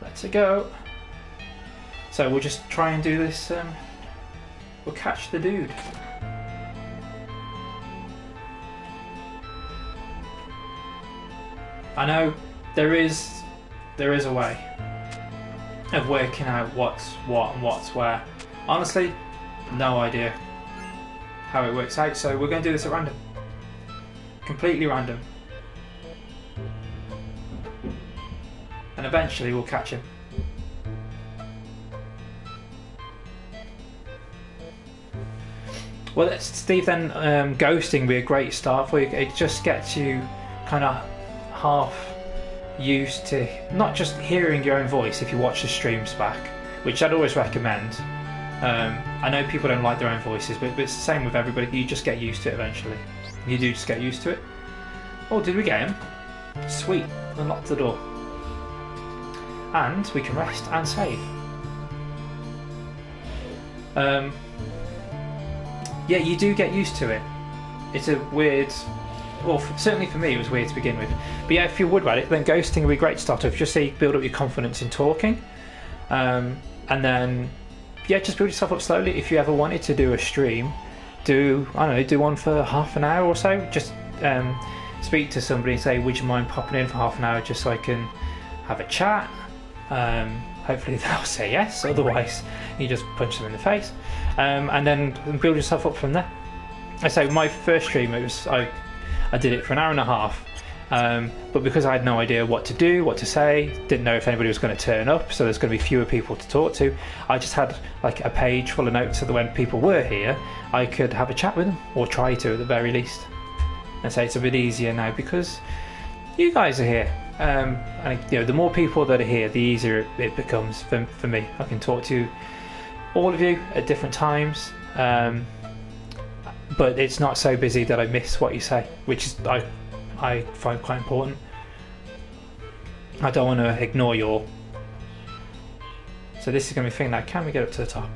Let's go. So we'll just try and do this. We'll catch the dude. I know there is a way of working out what's what and what's where. Honestly, no idea how it works out, so we're going to do this at random. Completely random. And eventually we'll catch him. Well, Steve, then ghosting would be a great start for you. It just gets you kind of half used to not just hearing your own voice if you watch the streams back, which I'd always recommend. I know people don't like their own voices, but it's the same with everybody. You just get used to it eventually. You do just get used to it. Oh, did we get him? Sweet, unlocked the door. And we can rest and save. Yeah, you do get used to it. It's a weird... Well, certainly for me it was weird to begin with. But yeah, if you would about it, then ghosting would be a great start off. Just say build up your confidence in talking. And then, yeah, just build yourself up slowly. If you ever wanted to do a stream, do one for half an hour or so. Just speak to somebody and say, would you mind popping in for half an hour just so I can have a chat? Hopefully they'll say yes, otherwise you just punch them in the face. And then build yourself up from there. I say my first stream, I did it for an hour and a half, but because I had no idea what to do, what to say, didn't know if anybody was going to turn up, so there's going to be fewer people to talk to, I just had like a page full of notes so that when people were here I could have a chat with them, or try to at the very least. And say it's a bit easier now because you guys are here, and the more people that are here, the easier it becomes for me. I can talk to all of you at different times, but it's not so busy that I miss what you say, which is I find quite important. I don't want to ignore you all. So this is going to be a thing now. Can we get up to the top?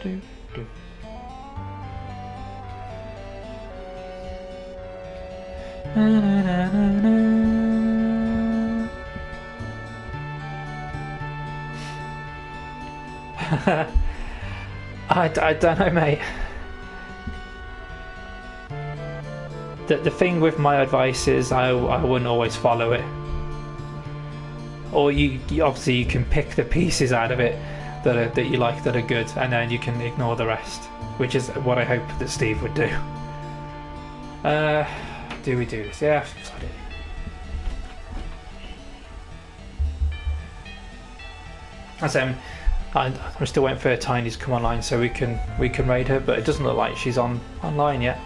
Do. I don't know, mate. The thing with my advice is I wouldn't always follow it. Or you obviously you can pick the pieces out of it that you like, that are good, and then you can ignore the rest, which is what I hope that Steve would do. Do we do this? Yeah, I do. I'm still waiting for Tiny to come online so we can raid her, but it doesn't look like she's online yet.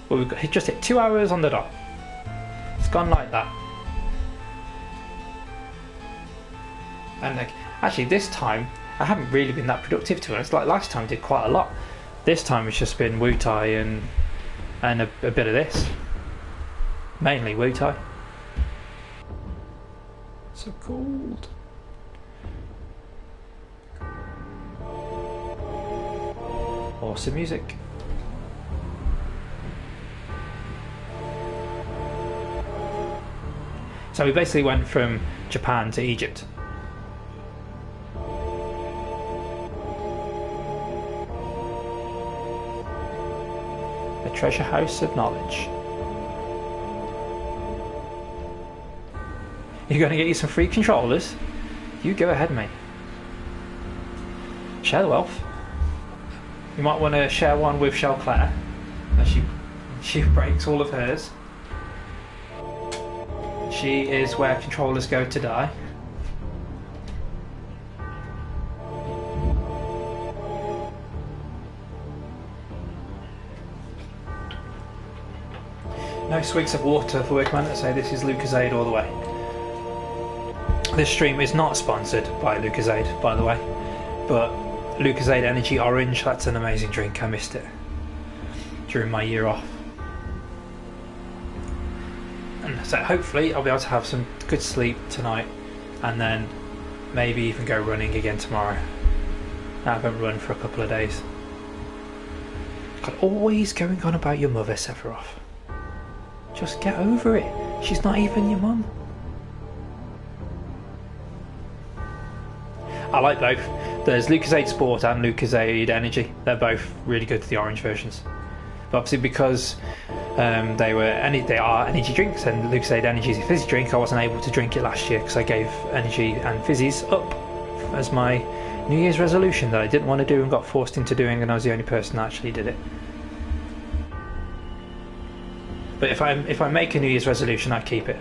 Well, we've just hit 2 hours on the dot. It's gone like that. And actually this time I haven't really been that productive, to be honest. Like last time I did quite a lot. This time it's just been Wu Tai and a bit of this. Mainly Wu Tai. So cold. Awesome music. So we basically went from Japan to Egypt. A treasure house of knowledge. You're going to get you some free controllers? You go ahead, mate. Share the wealth. You might want to share one with Shell Claire, as she breaks all of hers. She is where controllers go to die. No swigs of water for workman that say this is Lucasade all the way. This stream is not sponsored by Lucozade, by the way, but Lucozade Energy Orange, that's an amazing drink. I missed it during my year off. And so hopefully I'll be able to have some good sleep tonight and then maybe even go running again tomorrow. I haven't run for a couple of days. God, always going on about your mother, Sephiroth. Just get over it. She's not even your mum. I like both. There's Lucozade Sport and Lucozade Energy. They're both really good, the orange versions. But obviously because they are energy drinks and Lucozade Energy is a fizzy drink, I wasn't able to drink it last year because I gave energy and fizzies up as my New Year's resolution that I didn't want to do and got forced into doing, and I was the only person that actually did it. But if I make a New Year's resolution, I keep it.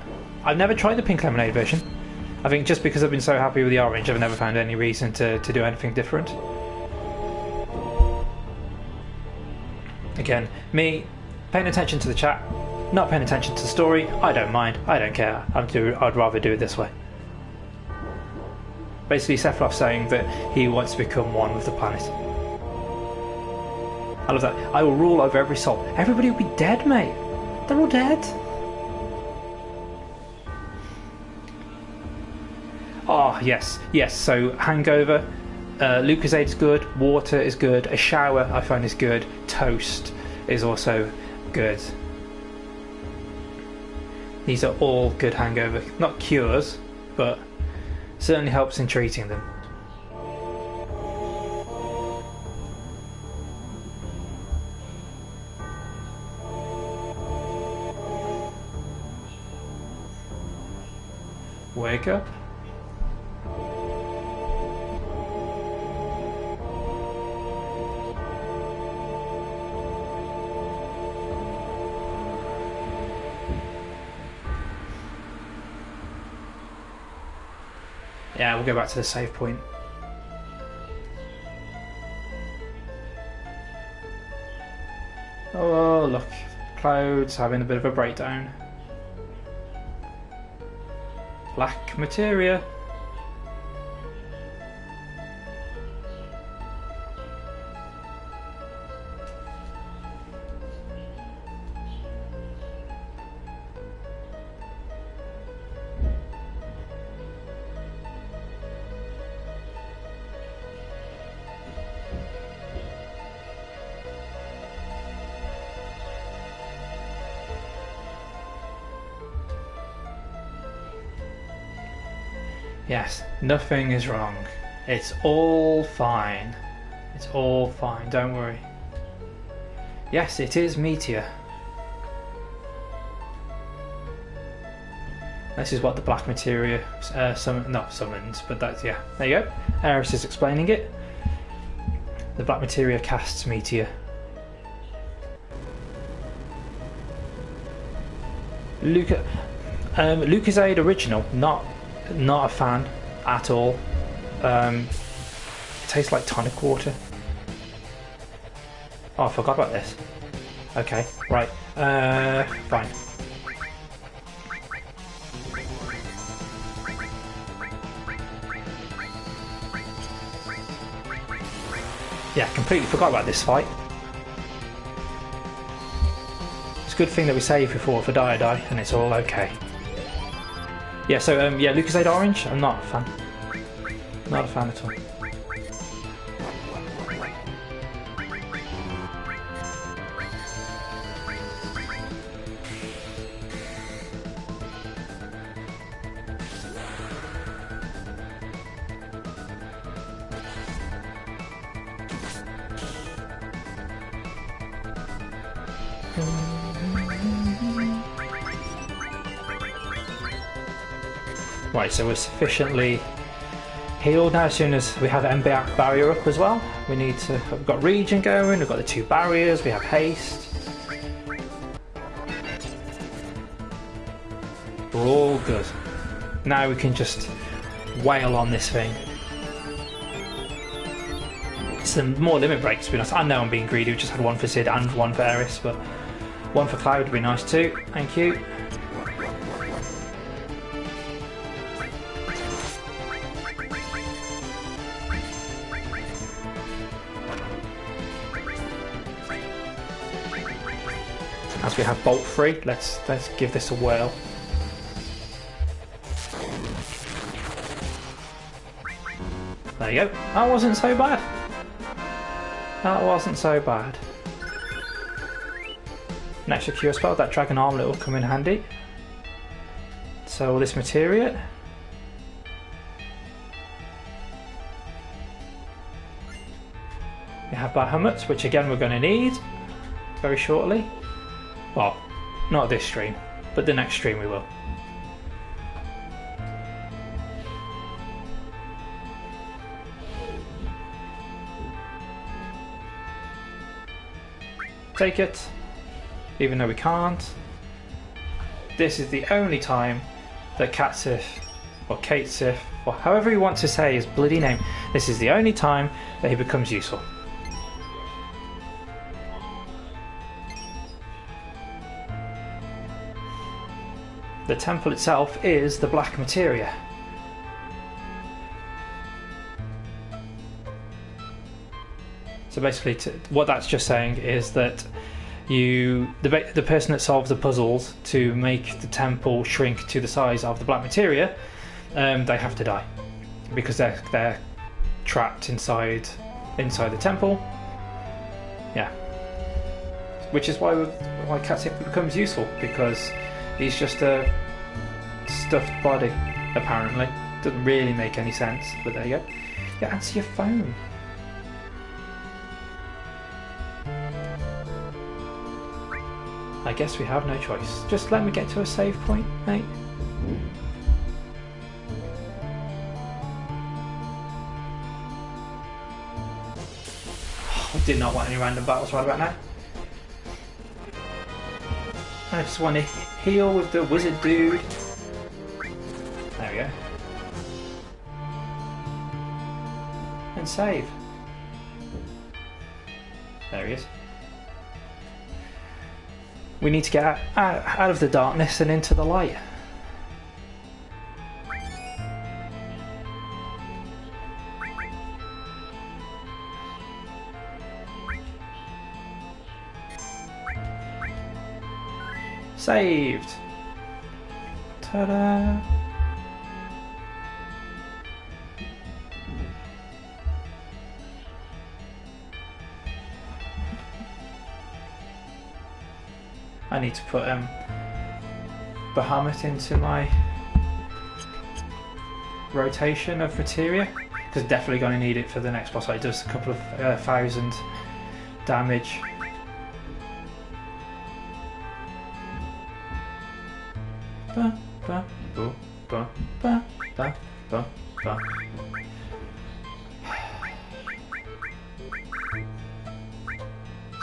I've never tried the pink lemonade version. I think just because I've been so happy with the orange, I've never found any reason to do anything different. Again, me paying attention to the chat, not paying attention to the story, I don't mind, I don't care. I'd rather do it this way. Basically, Sephiroth saying that he wants to become one with the planet. I love that. I will rule over every soul. Everybody will be dead, mate. They're all dead. Oh, yes. Yes, so hangover. Lucozade is good. Water is good. A shower, I find, is good. Toast is also good. These are all good hangover. Not cures, but certainly helps in treating them. Wake up. Yeah, we'll go back to the save point. Oh, look. Cloud's having a bit of a breakdown. Black materia. Yes, nothing is wrong. It's all fine. It's all fine, don't worry. Yes, it is Meteor. This is what the black materia not summons, but that's, yeah, there you go. Eris is explaining it. The black materia casts Meteor. Lucozade original, not a fan at all. It tastes like tonic water. Oh, I forgot about this. Okay, right. Fine. Yeah, completely forgot about this fight. It's a good thing that we save before for die and it's all okay. Yeah, so yeah, Lucozade Orange, I'm not a fan. Not a fan at all. Right, so we're sufficiently healed now. As soon as we have MBAC barrier up as well, we've got regen going, we've got the 2 barriers, we have haste. We're all good. Now we can just wail on this thing. Some more limit breaks, to be honest. I know I'm being greedy, we just had 1 for Sid and 1 for Eris, but 1 for Cloud would be nice too. Thank you. As we have bolt free, let's give this a whirl. There you go. That wasn't so bad. That wasn't so bad. An extra cure spell, that dragon armlet will come in handy. So all this materia. We have Bahamut, which again we're going to need very shortly. Well, not this stream, but the next stream we will. Take it, even though we can't. This is the only time that Catsif, or Katesif, or however you want to say his bloody name, this is the only time that he becomes useful. The temple itself is the black materia. So basically, what that's just saying is that the person that solves the puzzles to make the temple shrink to the size of the black materia, they have to die because they're trapped inside the temple. Yeah, which is why Catsif becomes useful, because he's just a stuffed body. Apparently, doesn't really make any sense, but there you go. Yeah, answer your phone. I guess we have no choice. Just let me get to a save point, mate. I did not want any random battles right about now. I just want to heal with the wizard dude. There we go. And save. There he is. We need to get out of the darkness and into the light. Saved. Ta-da! I need to put Bahamut into my rotation of materia, because definitely going to need it for the next boss fight. It does a couple of 1,000 damage. Ba, ba, boo, ba, ba, ba, ba, ba.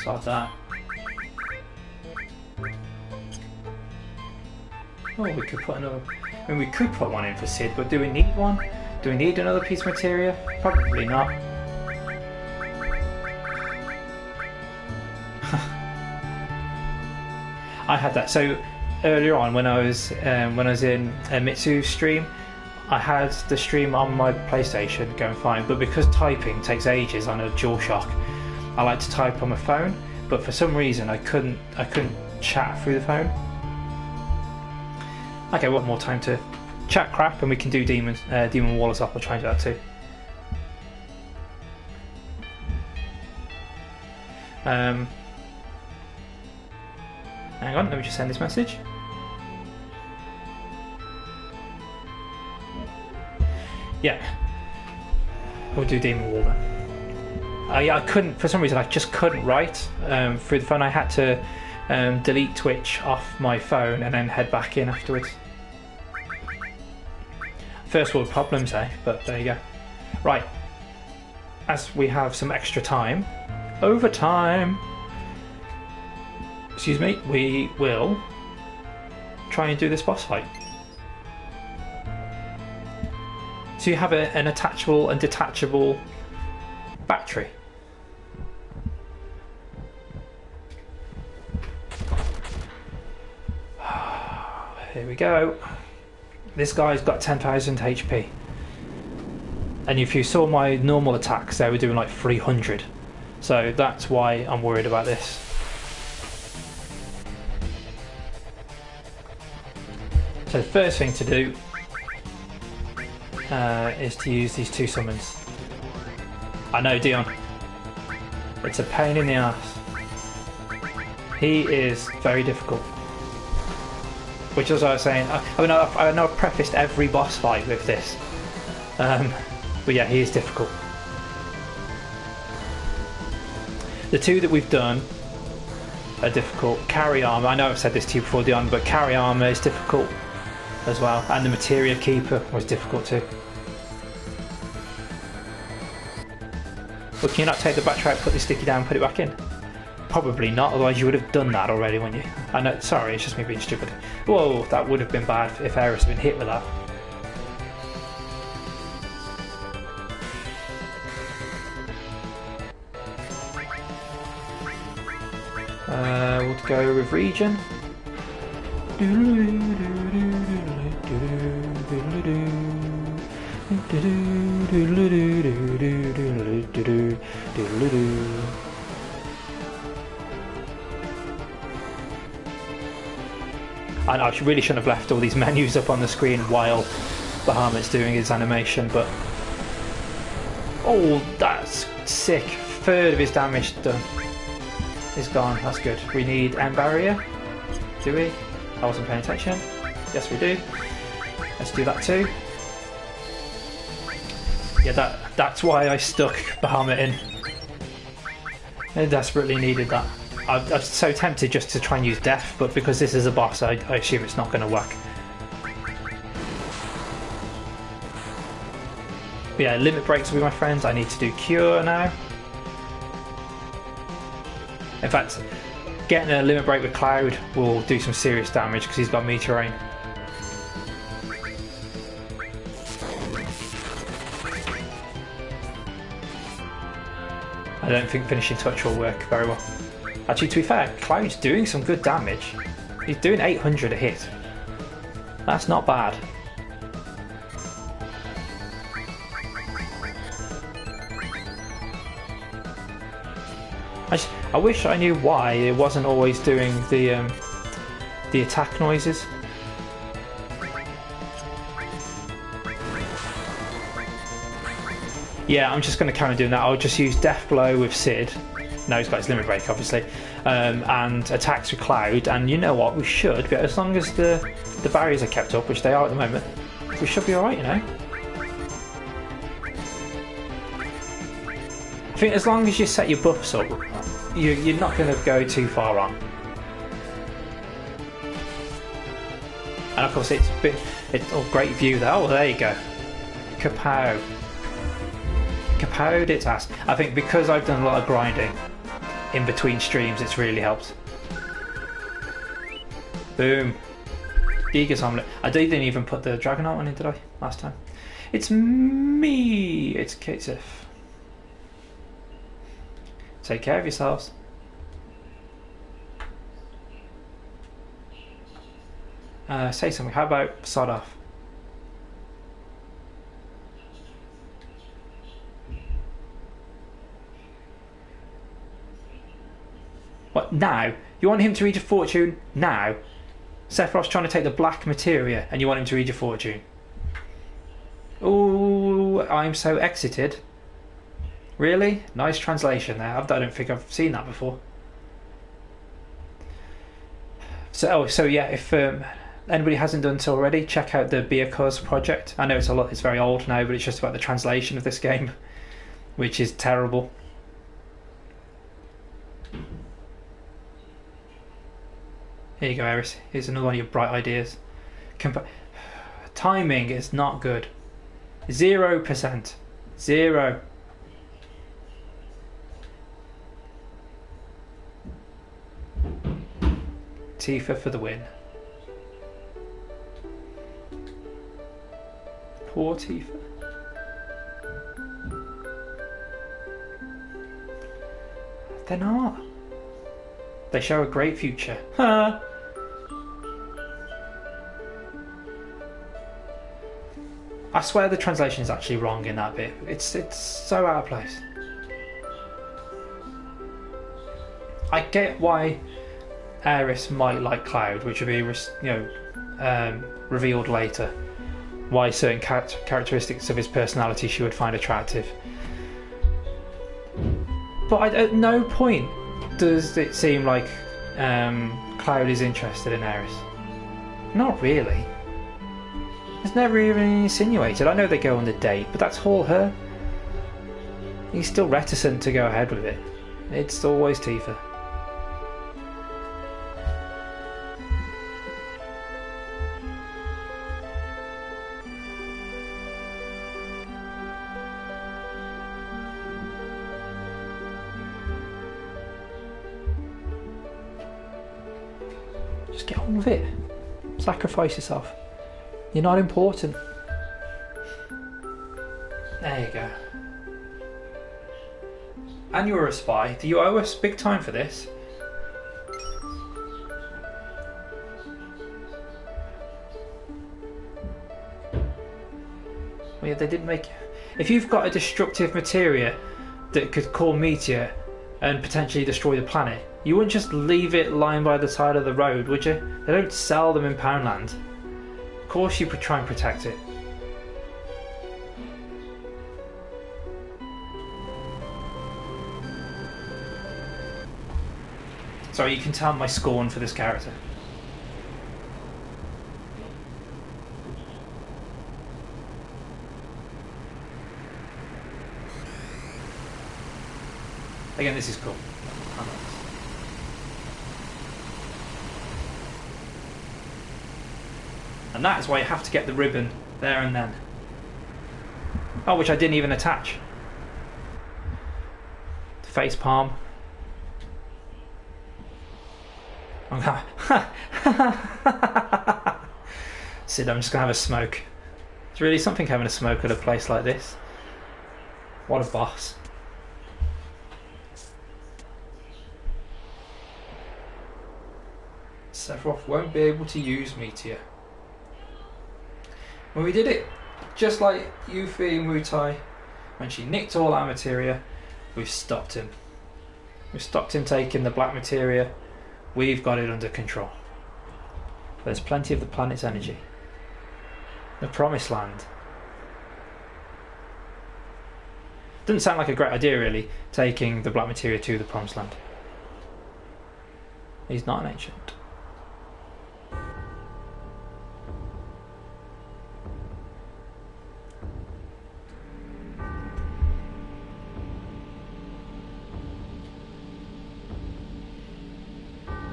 Sort that. Oh, we could put another. I mean, we could put one in for Sid, but do we need one? Do we need another piece of materia? Probably not. I had that. So earlier on, when I was in Mitsu's stream, I had the stream on my PlayStation going fine, but because typing takes ages on a DualShock, I like to type on my phone. But for some reason, I couldn't chat through the phone. Okay, one more time to chat crap, and we can do Demon Wall as well. I'll try and do that too. Hang on, let me just send this message. Yeah, we'll do Demon Wall then. Yeah, I couldn't, for some reason, I just couldn't write through the phone. I had to delete Twitch off my phone and then head back in afterwards. First world problems, eh? But there you go. Right, as we have some extra time, overtime, excuse me, we will try and do this boss fight. So you have an attachable and detachable battery. Here we go. This guy's got 10,000 HP. And if you saw my normal attacks, they were doing like 300. So that's why I'm worried about this. So the first thing to do is to use these 2 summons. I know, Dion. It's a pain in the ass. He is very difficult. Which is what I was saying. I know I've prefaced every boss fight with this. But yeah, he is difficult. The 2 that we've done are difficult. Carry armor, I know I've said this to you before, Dion, but carry armor is difficult as well. And the materia keeper was difficult too. Well, can you not take the battery out, put the sticky down, put it back in? Probably not, otherwise you would have done that already, wouldn't you? I know, sorry, it's just me being stupid. Whoa, that would have been bad if Aeris had been hit with that. We'll go with region. I really shouldn't have left all these menus up on the screen while Bahamut's doing his animation, but... Oh, that's sick. 1/3 of his damage done. Is gone, that's good. We need end barrier. Do we? I wasn't paying attention. Yes, we do. Let's do that too. Yeah, that's why I stuck Bahamut in. I desperately needed that. I was so tempted just to try and use Death, but because this is a boss, I assume it's not going to work. But yeah, limit breaks will be my friends. I need to do Cure now. In fact, getting a limit break with Cloud will do some serious damage because he's got Meteor Rain. I don't think Finishing Touch will work very well. Actually, to be fair, Cloud's doing some good damage. He's doing 800 a hit. That's not bad. I wish I knew why it wasn't always doing the attack noises. Yeah, I'm just going to carry on doing that. I'll just use Death Blow with Sid. No, he's got his limit break, obviously, and attacks with Cloud. And you know what? We should, but as long as the barriers are kept up, which they are at the moment, we should be all right, you know. I think as long as you set your buffs up, you're not going to go too far wrong. And of course, it's great view there. Oh, there you go. Kapow. Kapowed its ass. I think because I've done a lot of grinding in between streams, it's really helped. Boom. Giga's Omelette. I didn't even put the Dragonite one in, did I? Last time. It's me. It's Katsif. Take care of yourselves. Say something. How about sod off? What, now? You want him to read your fortune now? Sephiroth's trying to take the black materia and you want him to read your fortune? Ooh, I'm so exited. Really? Nice translation there. I don't think I've seen that before. So yeah, if anybody hasn't done so already, check out the Biakos project. I know it's very old now, but it's just about the translation of this game, which is terrible. Here you go, Aeris. Here's another one of your bright ideas. Timing is not good. 0%. 0. Tifa for the win. Poor Tifa. They're not. They show a great future. Ha! I swear the translation is actually wrong in that bit. It's so out of place. I get why Aeris might like Cloud, which would be, you know, revealed later why certain characteristics of his personality she would find attractive. But at no point does it seem like Cloud is interested in Aerith. Not really. It's never even insinuated. I know they go on the date, but that's all her. He's still reticent to go ahead with it. It's always Tifa. Just get on with it. Sacrifice yourself. You're not important. There you go. And you're a spy. Do you owe us big time for this? Well, yeah, they didn't make... If you've got a destructive materia that could core meteor and potentially destroy the planet, you wouldn't just leave it lying by the side of the road, would you? They don't sell them in Poundland. Of course you would try and protect it. So you can tell my scorn for this character. Again, this is cool. I like this. And that is why you have to get the ribbon there and then. Oh, which I didn't even attach. The face palm. Sid, I'm just gonna have a smoke. It's really something having a smoke at a place like this. What a boss. Sephiroth won't be able to use Meteor. When we did it, just like Yuffie and Wutai, when she nicked all our materia, we've stopped him. We've stopped him taking the black materia. We've got it under control. There's plenty of the planet's energy. The Promised Land. Doesn't sound like a great idea, really, taking the black materia to the Promised Land. He's not an ancient.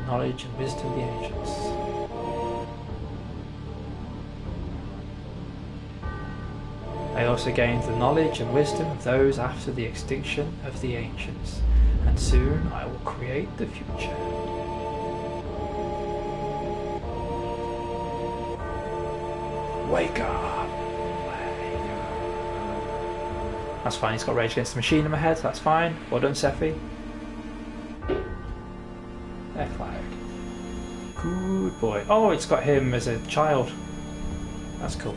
Knowledge and wisdom of the ancients. I also gained the knowledge and wisdom of those after the extinction of the ancients, and soon I will create the future. Wake up! Wake up. That's fine, he's got Rage Against the Machine in my head, that's fine. Well done, Sephi. Cloud. Good boy. Oh, it's got him as a child. That's cool.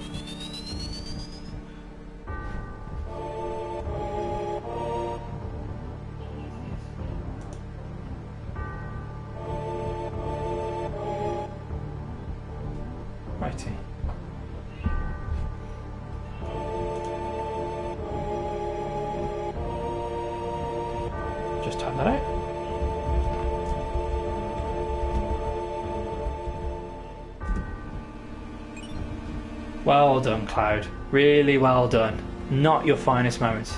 Righty. Just type that out. Well done, Cloud. Really well done. Not your finest moments.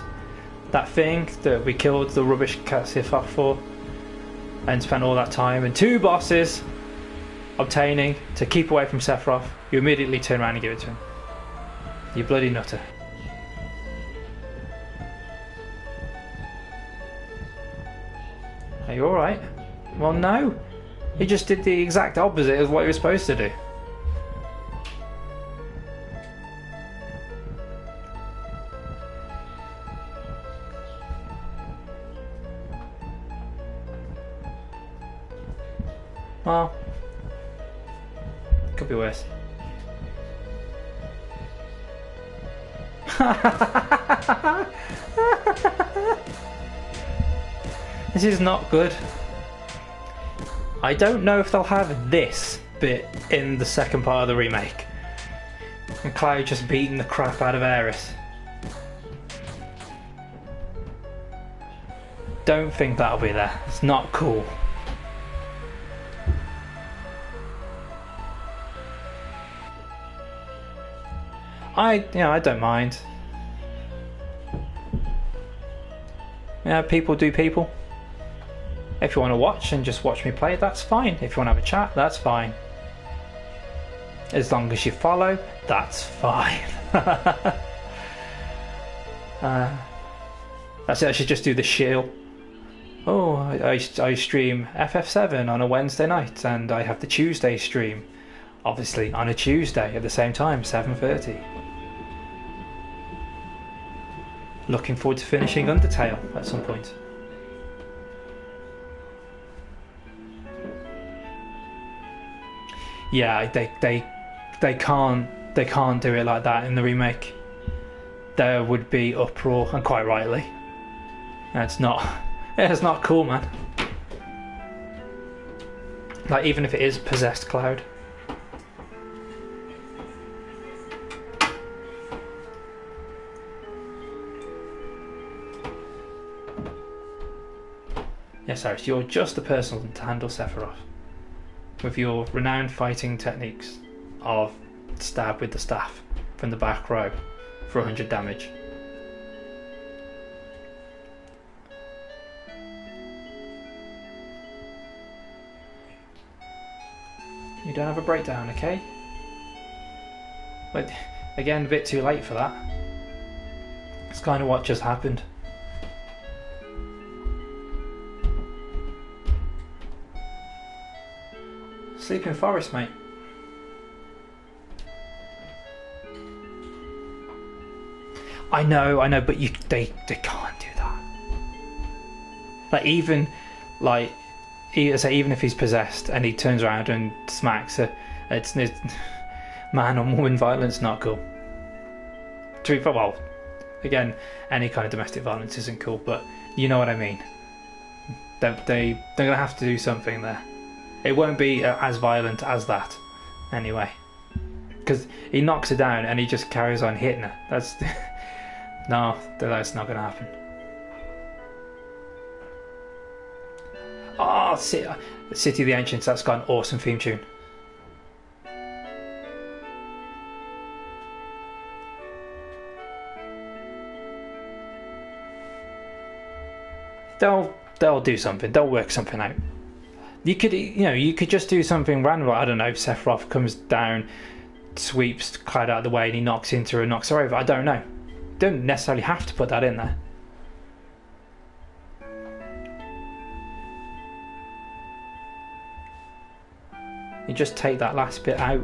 That thing that we killed the rubbish Sephiroth for and spent all that time and 2 bosses obtaining to keep away from Sephiroth, you immediately turn around and give it to him. You bloody nutter. Are you alright? Well, no. He just did the exact opposite of what he was supposed to do. Well, could be worse. This is not good. I don't know if they'll have this bit in the second part of the remake. And Cloud just beating the crap out of Aerith. Don't think that'll be there. It's not cool. I don't mind. Yeah, people do people. If you want to watch and just watch me play, that's fine. If you want to have a chat, that's fine. As long as you follow, that's fine. That's it, I should just do the shield. Oh, I stream FF7 on a Wednesday night, and I have the Tuesday stream, obviously on a Tuesday at the same time, 7:30. Looking forward to finishing Undertale at some point. Yeah, they can't do it like that in the remake. There would be uproar, and quite rightly. It's not cool, man. Like, even if it is possessed Cloud. Yes, Iris, you're just the person to handle Sephiroth. With your renowned fighting techniques of stab with the staff from the back row for 100 damage. You don't have a breakdown, okay? But again, a bit too late for that. It's kind of what just happened. Sleeping Forest, mate. I know, but they can't do that. Like, even if he's possessed and he turns around and smacks her, it's man on woman violence, not cool. To be fair, well, again, any kind of domestic violence isn't cool, but you know what I mean. They're gonna have to do something there. It won't be as violent as that, anyway. Because he knocks her down and he just carries on hitting her. That's no, that's not going to happen. Oh, City of the Ancients. That's got an awesome theme tune. They'll do something. They'll work something out. You could just do something random. I don't know. Sephiroth comes down, sweeps Cloud out of the way, and he knocks into her and knocks her over. I don't know. Don't necessarily have to put that in there. You just take that last bit out.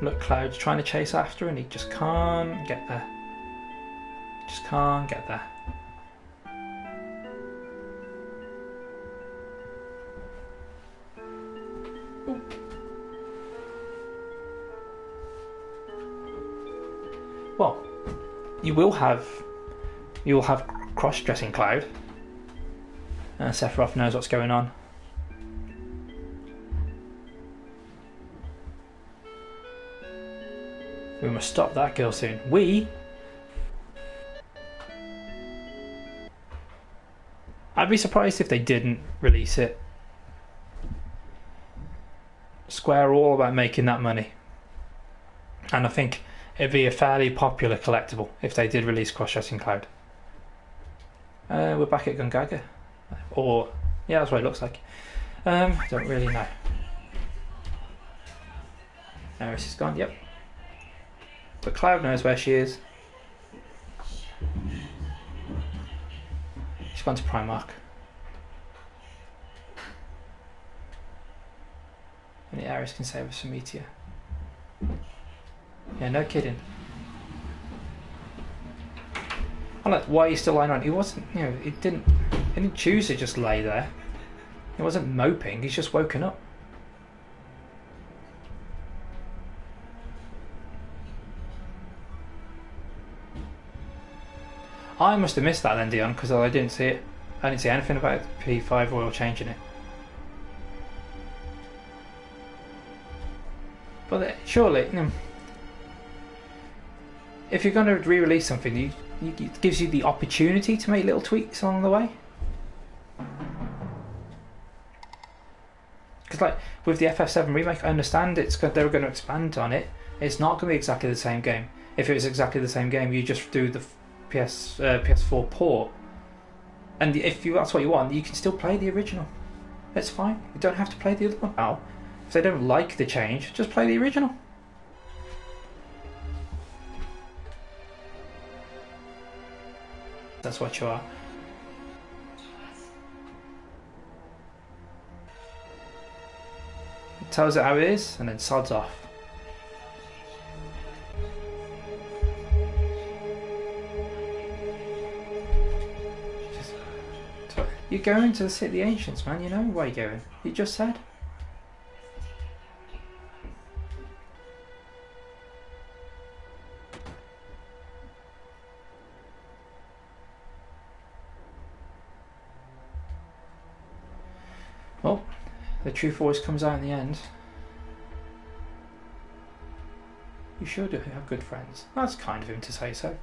Look, Cloud's trying to chase after and he just can't get there. Just can't get there. Ooh. Well, you'll have cross-dressing Cloud. Sephiroth knows what's going on. We must stop that girl soon. I'd be surprised if they didn't release it. Square are all about making that money. And I think it'd be a fairly popular collectible if they did release Cross-Dressing Cloud. We're back at Gungaga. Or, yeah, that's what it looks like. I don't really know. Eris is gone, yep. But Cloud knows where she is. She's gone to Primark. And the Ares can save us from Meteor. Yeah, no kidding. I'm like, why are you still lying on? He wasn't, he didn't choose to just lay there. He wasn't moping, he's just woken up. I must have missed that then, Dion, because I didn't see it. I didn't see anything about P5 oil changing it. But surely, if you're going to re-release something, it gives you the opportunity to make little tweaks along the way. Because like with the FF7 remake, I understand they were going to expand on it. It's not going to be exactly the same game. If it was exactly the same game, you just do the PS4 port, and if that's what you want, you can still play the original. It's fine. You don't have to play the other one now. If they don't like the change, just play the original. That's what you are. It tells it how it is, and then sods off. You're going to the City of the Ancients, man. You know where you're going. You just said. Well, the truth always comes out in the end. You should have good friends. That's kind of him to say so.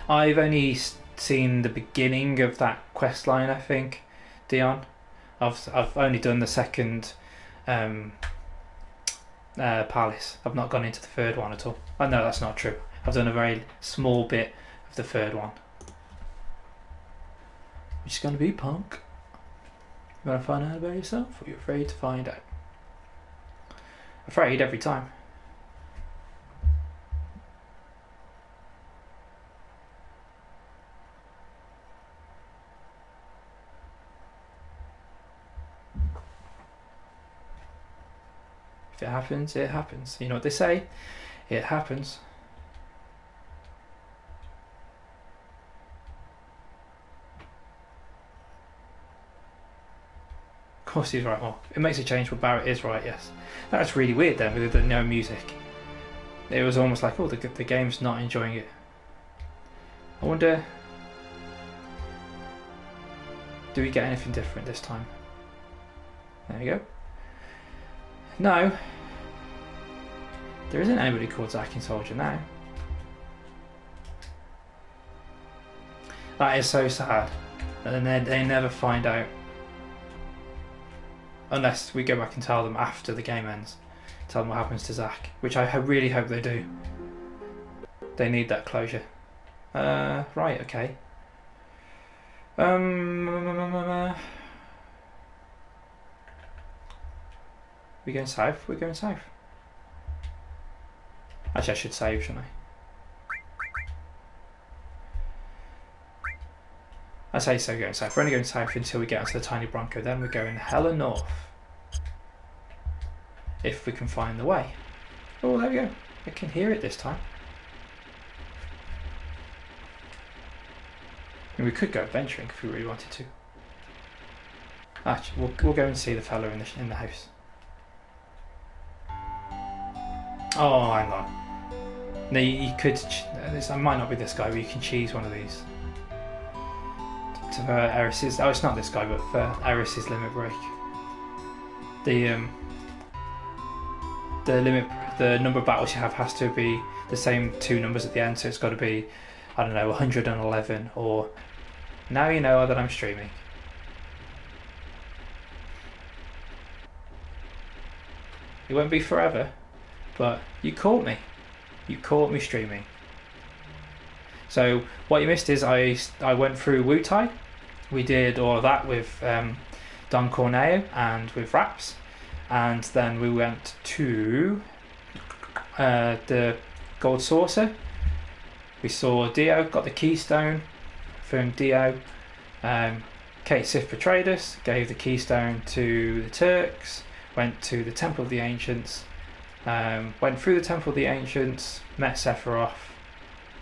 I've only seen the beginning of that quest line, I think, Dion. I've only done the second palace. I've not gone into the third one at all. Oh no, that's not true. I've done a very small bit of the third one. Which is going to be punk. You want to find out about yourself, or you're afraid to find out? Afraid every time. If it happens, it happens. You know what they say? It happens. Of course he's right. Well, it makes a change, but Barrett is right, yes. That's really weird then, with the no music. It was almost like, oh, the game's not enjoying it. I wonder... do we get anything different this time? There we go. No. There isn't anybody called Zack in Soldier now. That is so sad. And then they never find out. Unless we go back and tell them after the game ends. Tell them what happens to Zack. Which I really hope they do. They need that closure. Right, okay. We're going south? We're going south. Actually, I should save, shouldn't I? I say so, going south. We're only going south until we get onto the tiny Bronco. Then we're going hella north. If we can find the way. Oh, there we go. I can hear it this time. And we could go adventuring if we really wanted to. Actually, we'll go and see the fella in the house. Oh, hang on. No, you could. This might not be this guy, but you can choose one of these. To Eris's. Oh, it's not this guy, but for Eris's limit break. The number of battles you have has to be the same two numbers at the end, so it's got to be, I don't know, 111 or. Now you know that I'm streaming. It won't be forever. But you caught me. You caught me streaming. So what you missed is I went through Wu Tai. We did all of that with Don Corneo and with Raps. And then we went to the Gold Saucer. We saw Dio, got the Keystone from Dio. Kate Sif betrayed us, gave the Keystone to the Turks, went to the Temple of the Ancients. Went through the Temple of the Ancients, met Sephiroth,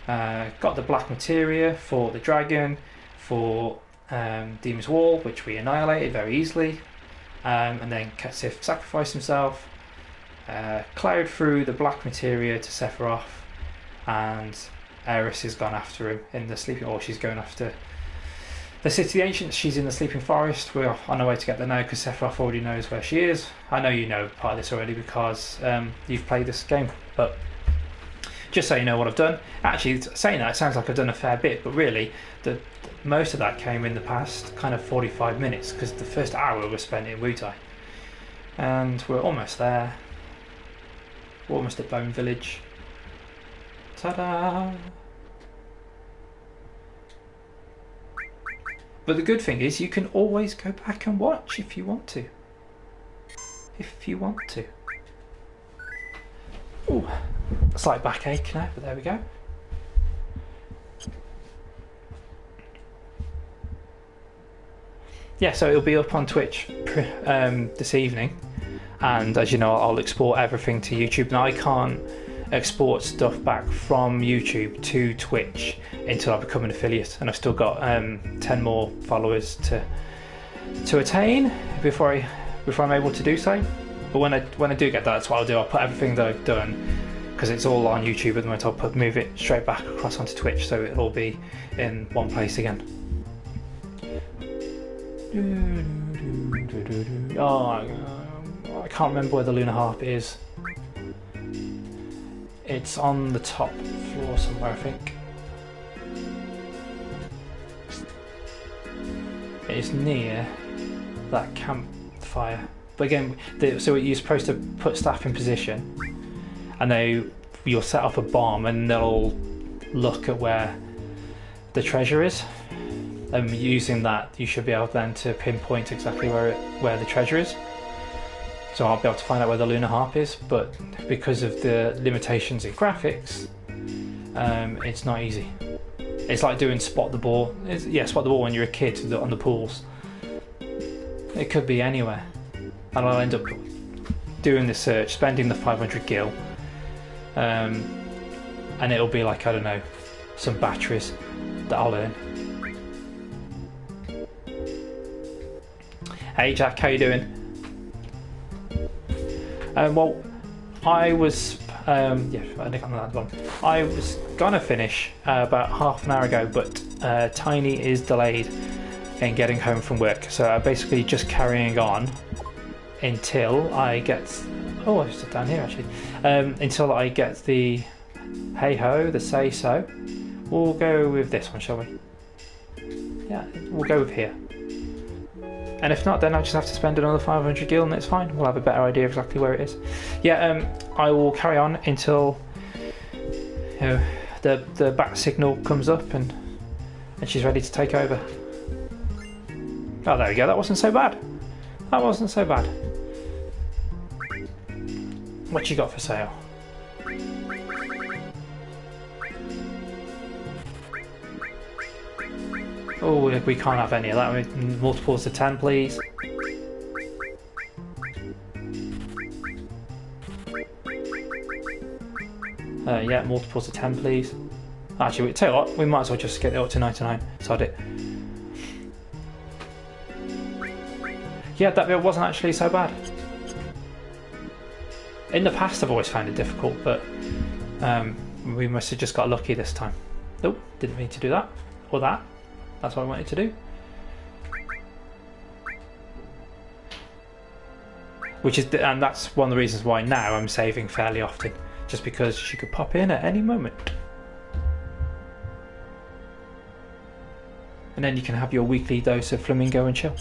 got the Black Materia, fought the Dragon, for Demon's Wall, which we annihilated very easily, and then Sif sacrificed himself, plowed through the Black Materia to Sephiroth, and Eris has gone after him in the sleeping, or she's going after the City of the Ancients. She's in the Sleeping Forest. We're on our way to get there now because Sephiroth already knows where she is. I know you know part of this already because you've played this game, but just so you know what I've done. Actually, saying that, it sounds like I've done a fair bit, but really, most of that came in the past kind of 45 minutes because the first hour was spent in Wutai. And we're almost there. We're almost at Bone Village. Ta-da! But the good thing is you can always go back and watch if you want to. If you want to. Ooh, a slight backache now, but there we go. Yeah, so it'll be up on Twitch this evening. And as you know, I'll export everything to YouTube. Now I can't export stuff back from YouTube to Twitch until I become an affiliate, and I've still got 10 more followers to attain before I'm able to do so. But when I do get that, that's what I'll do. I'll put everything that I've done, because it's all on YouTube at the moment. I'll move it straight back across onto Twitch, so it'll all be in one place again. Oh, I can't remember where the Lunar Harp is. It's on the top floor somewhere, I think. It's near that campfire. But again, so you're supposed to put staff in position, and you'll set up a bomb, and they'll look at where the treasure is. And using that, you should be able then to pinpoint exactly where the treasure is. So I'll be able to find out where the Lunar Harp is, but because of the limitations in graphics, it's not easy. It's like doing spot the ball. Spot the ball when you're a kid on the pools. It could be anywhere. And I'll end up doing the search, spending the 500 gil, and it'll be like, I don't know, some batteries that I'll earn. Hey Jack, how you doing? Well, I was I was gonna finish about half an hour ago, but Tiny is delayed in getting home from work, so I'm basically just carrying on until I get. Oh, I just down here actually. Until I get the hey ho, the say so. We'll go with this one, shall we? Yeah, we'll go with here. And if not, then I just have to spend another 500 gil and it's fine. We'll have a better idea exactly where it is. Yeah, I will carry on until the bat signal comes up and she's ready to take over. Oh, there we go. That wasn't so bad. That wasn't so bad. What you got for sale? Oh, we can't have any of that. Multiples of 10, please. Yeah, multiples of 10, please. Actually, tell you what, we might as well just get it up to 99. Sod it. Yeah, that bit wasn't actually so bad. In the past, I've always found it difficult, but we must have just got lucky this time. Nope, didn't mean to do that. Or that. That's what I wanted to do. And that's one of the reasons why now I'm saving fairly often, just because she could pop in at any moment. And then you can have your weekly dose of flamingo and chill.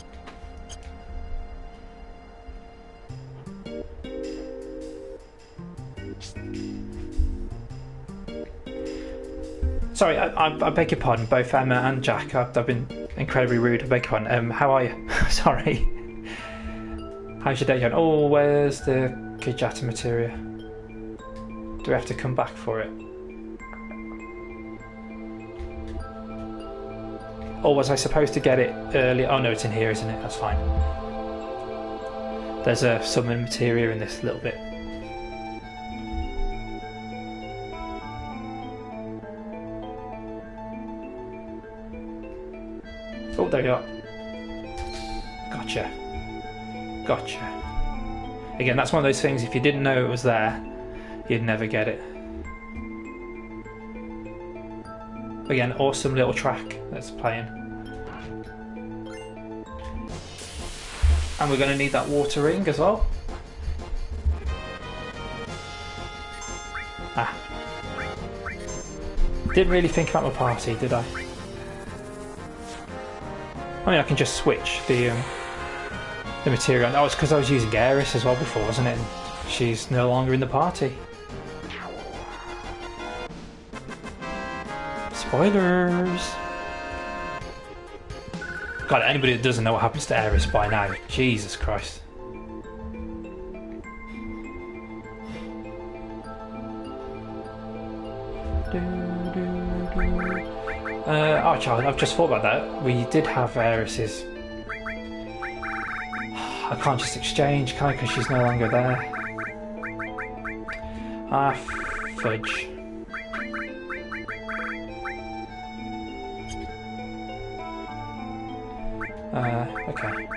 Sorry, I beg your pardon, both Emma and Jack. I've been incredibly rude. I beg your pardon. How are you? Sorry. How's your day going? Oh, where's the Kijata materia? Do we have to come back for it? Or was I supposed to get it earlier? Oh no, it's in here, isn't it? That's fine. There's a summon materia in this little bit. Oh, there you are. Gotcha. Again, that's one of those things, if you didn't know it was there, you'd never get it. Again, awesome little track that's playing. And we're going to need that water ring as well. Ah. Didn't really think about my party, did I? I mean, I can just switch the material. That was because I was using Aeris as well before, wasn't it? She's no longer in the party. Spoilers! God, anybody that doesn't know what happens to Aeris by now, Jesus Christ. Oh, child, I've just thought about that. We did have Aeris's. I can't just exchange, can I? Because she's no longer there. Ah, fudge. Okay.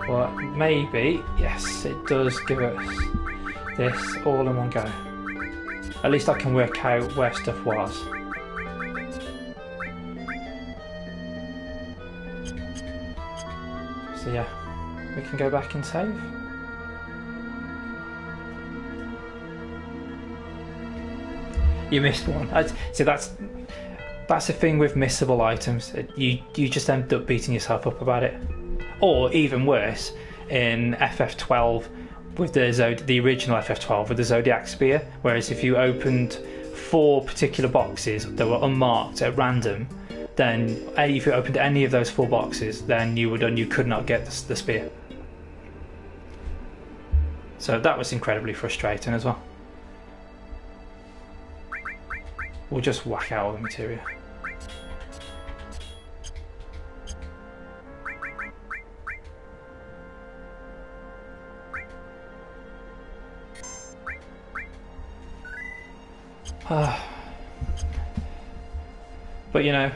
Well, maybe, yes, it does give us this all in one go. At least I can work out where stuff was. So yeah, we can go back and save. You missed one. See, that's the thing with missable items. You just end up beating yourself up about it. Or even worse, in FF12 with the original FF12 with the Zodiac Spear. Whereas if you opened 4 particular boxes that were unmarked at random, then if you opened any of those 4 boxes, then you could not get the spear. So that was incredibly frustrating as well. We'll just whack out all the materia. But you know,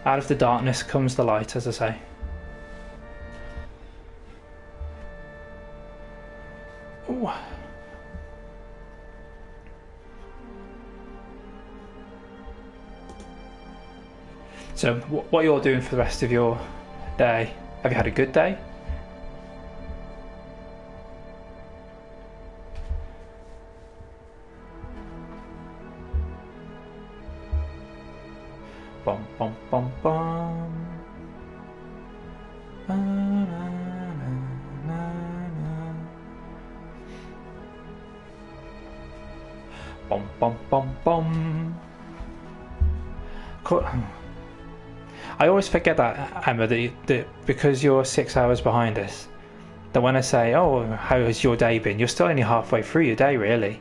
out of the darkness comes the light, as I say. Ooh. So, what you're doing for the rest of your day? Have you had a good day? Bum bum bum bum. Na, na, na, na. Bum bum bum bum. Cool. I always forget that, Emma, that because you're 6 hours behind us, that when I say, oh, how has your day been, you're still only halfway through your day, really.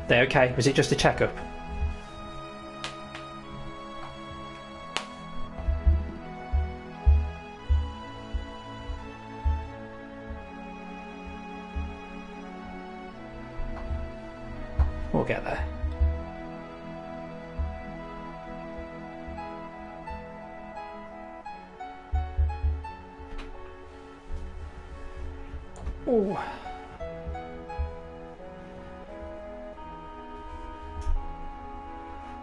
They okay? Was it just a checkup? We'll get there. Ooh.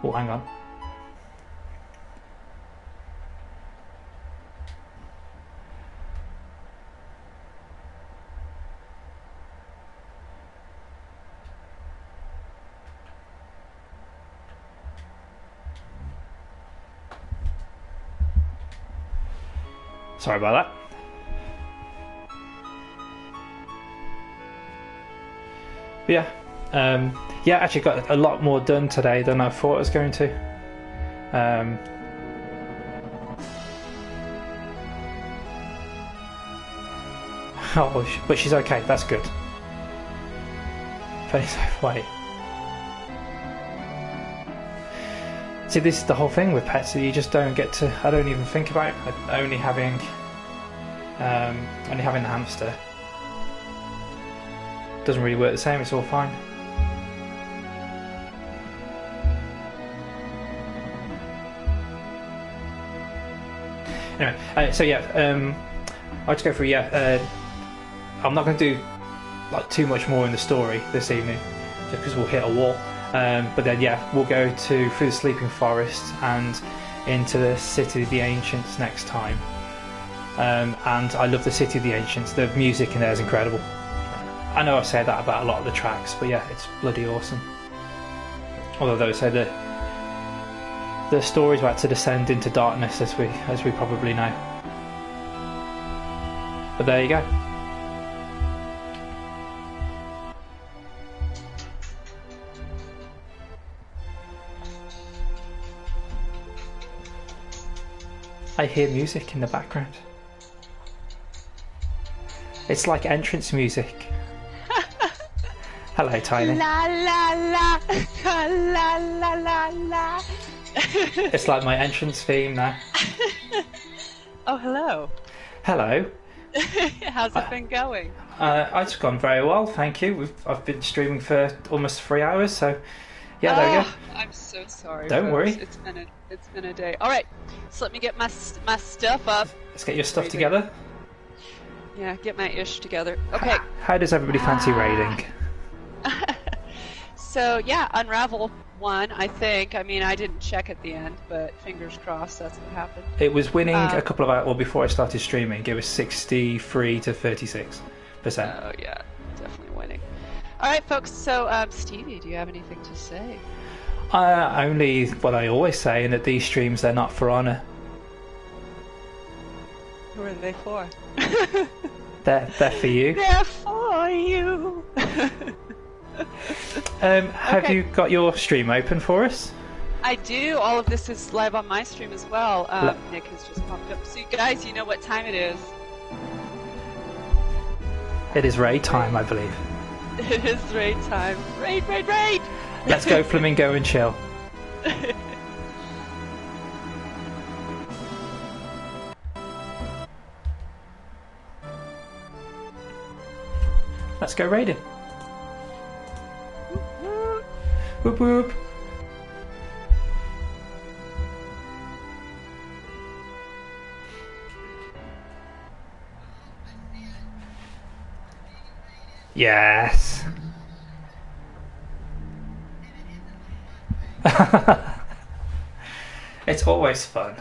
Oh, hang on. Sorry about that. But yeah, actually got a lot more done today than I thought I was going to. Oh, but she's okay. That's good. Penny's wait. See, this is the whole thing with pets, that you just don't get to. I don't even think about it. Only having the hamster. doesn't really work the same. It's all fine. Anyway, so yeah, I'll just go through. I'm not going to do like too much more in the story this evening, just because we'll hit a wall. But then we'll go through the Sleeping Forest and into the City of the Ancients next time. And I love the City of the Ancients. The music in there is incredible. I know I say that about a lot of the tracks, but yeah, it's bloody awesome. Although those say the story's about to descend into darkness, as we probably know. But there you go. I hear music in the background. It's like entrance music. Hello, Tiny. La la la, la la la la. It's like my entrance theme now. Oh, hello. Hello. How's it been going? It's gone very well, thank you. I've been streaming for almost 3 hours, so yeah, there we go. I'm so sorry. Don't folks. worry. It's been a day. All right, so let me get my stuff up. Let's get your stuff together. Yeah, get my ish together. Okay. How does everybody fancy raiding? So yeah, Unravel won, I think. I mean, I didn't check at the end, but fingers crossed that's what happened. It was winning a couple of hours, well, before I started streaming. It was 63 to 36%. Oh yeah, definitely winning. All right, folks. So Stevie, do you have anything to say? Only what I always say, and that these streams, they're not for honour. Who are they for? They're for you. They're for you. Have you got your stream open for us? I do. All of this is live on my stream as well. Nick has just popped up. So you guys, you know what time it is. It is raid time, I believe. It is raid time. Raid, raid, raid! Let's go Flamingo and chill. Let's go raiding. Whoop whoop. Yes. It's always fun.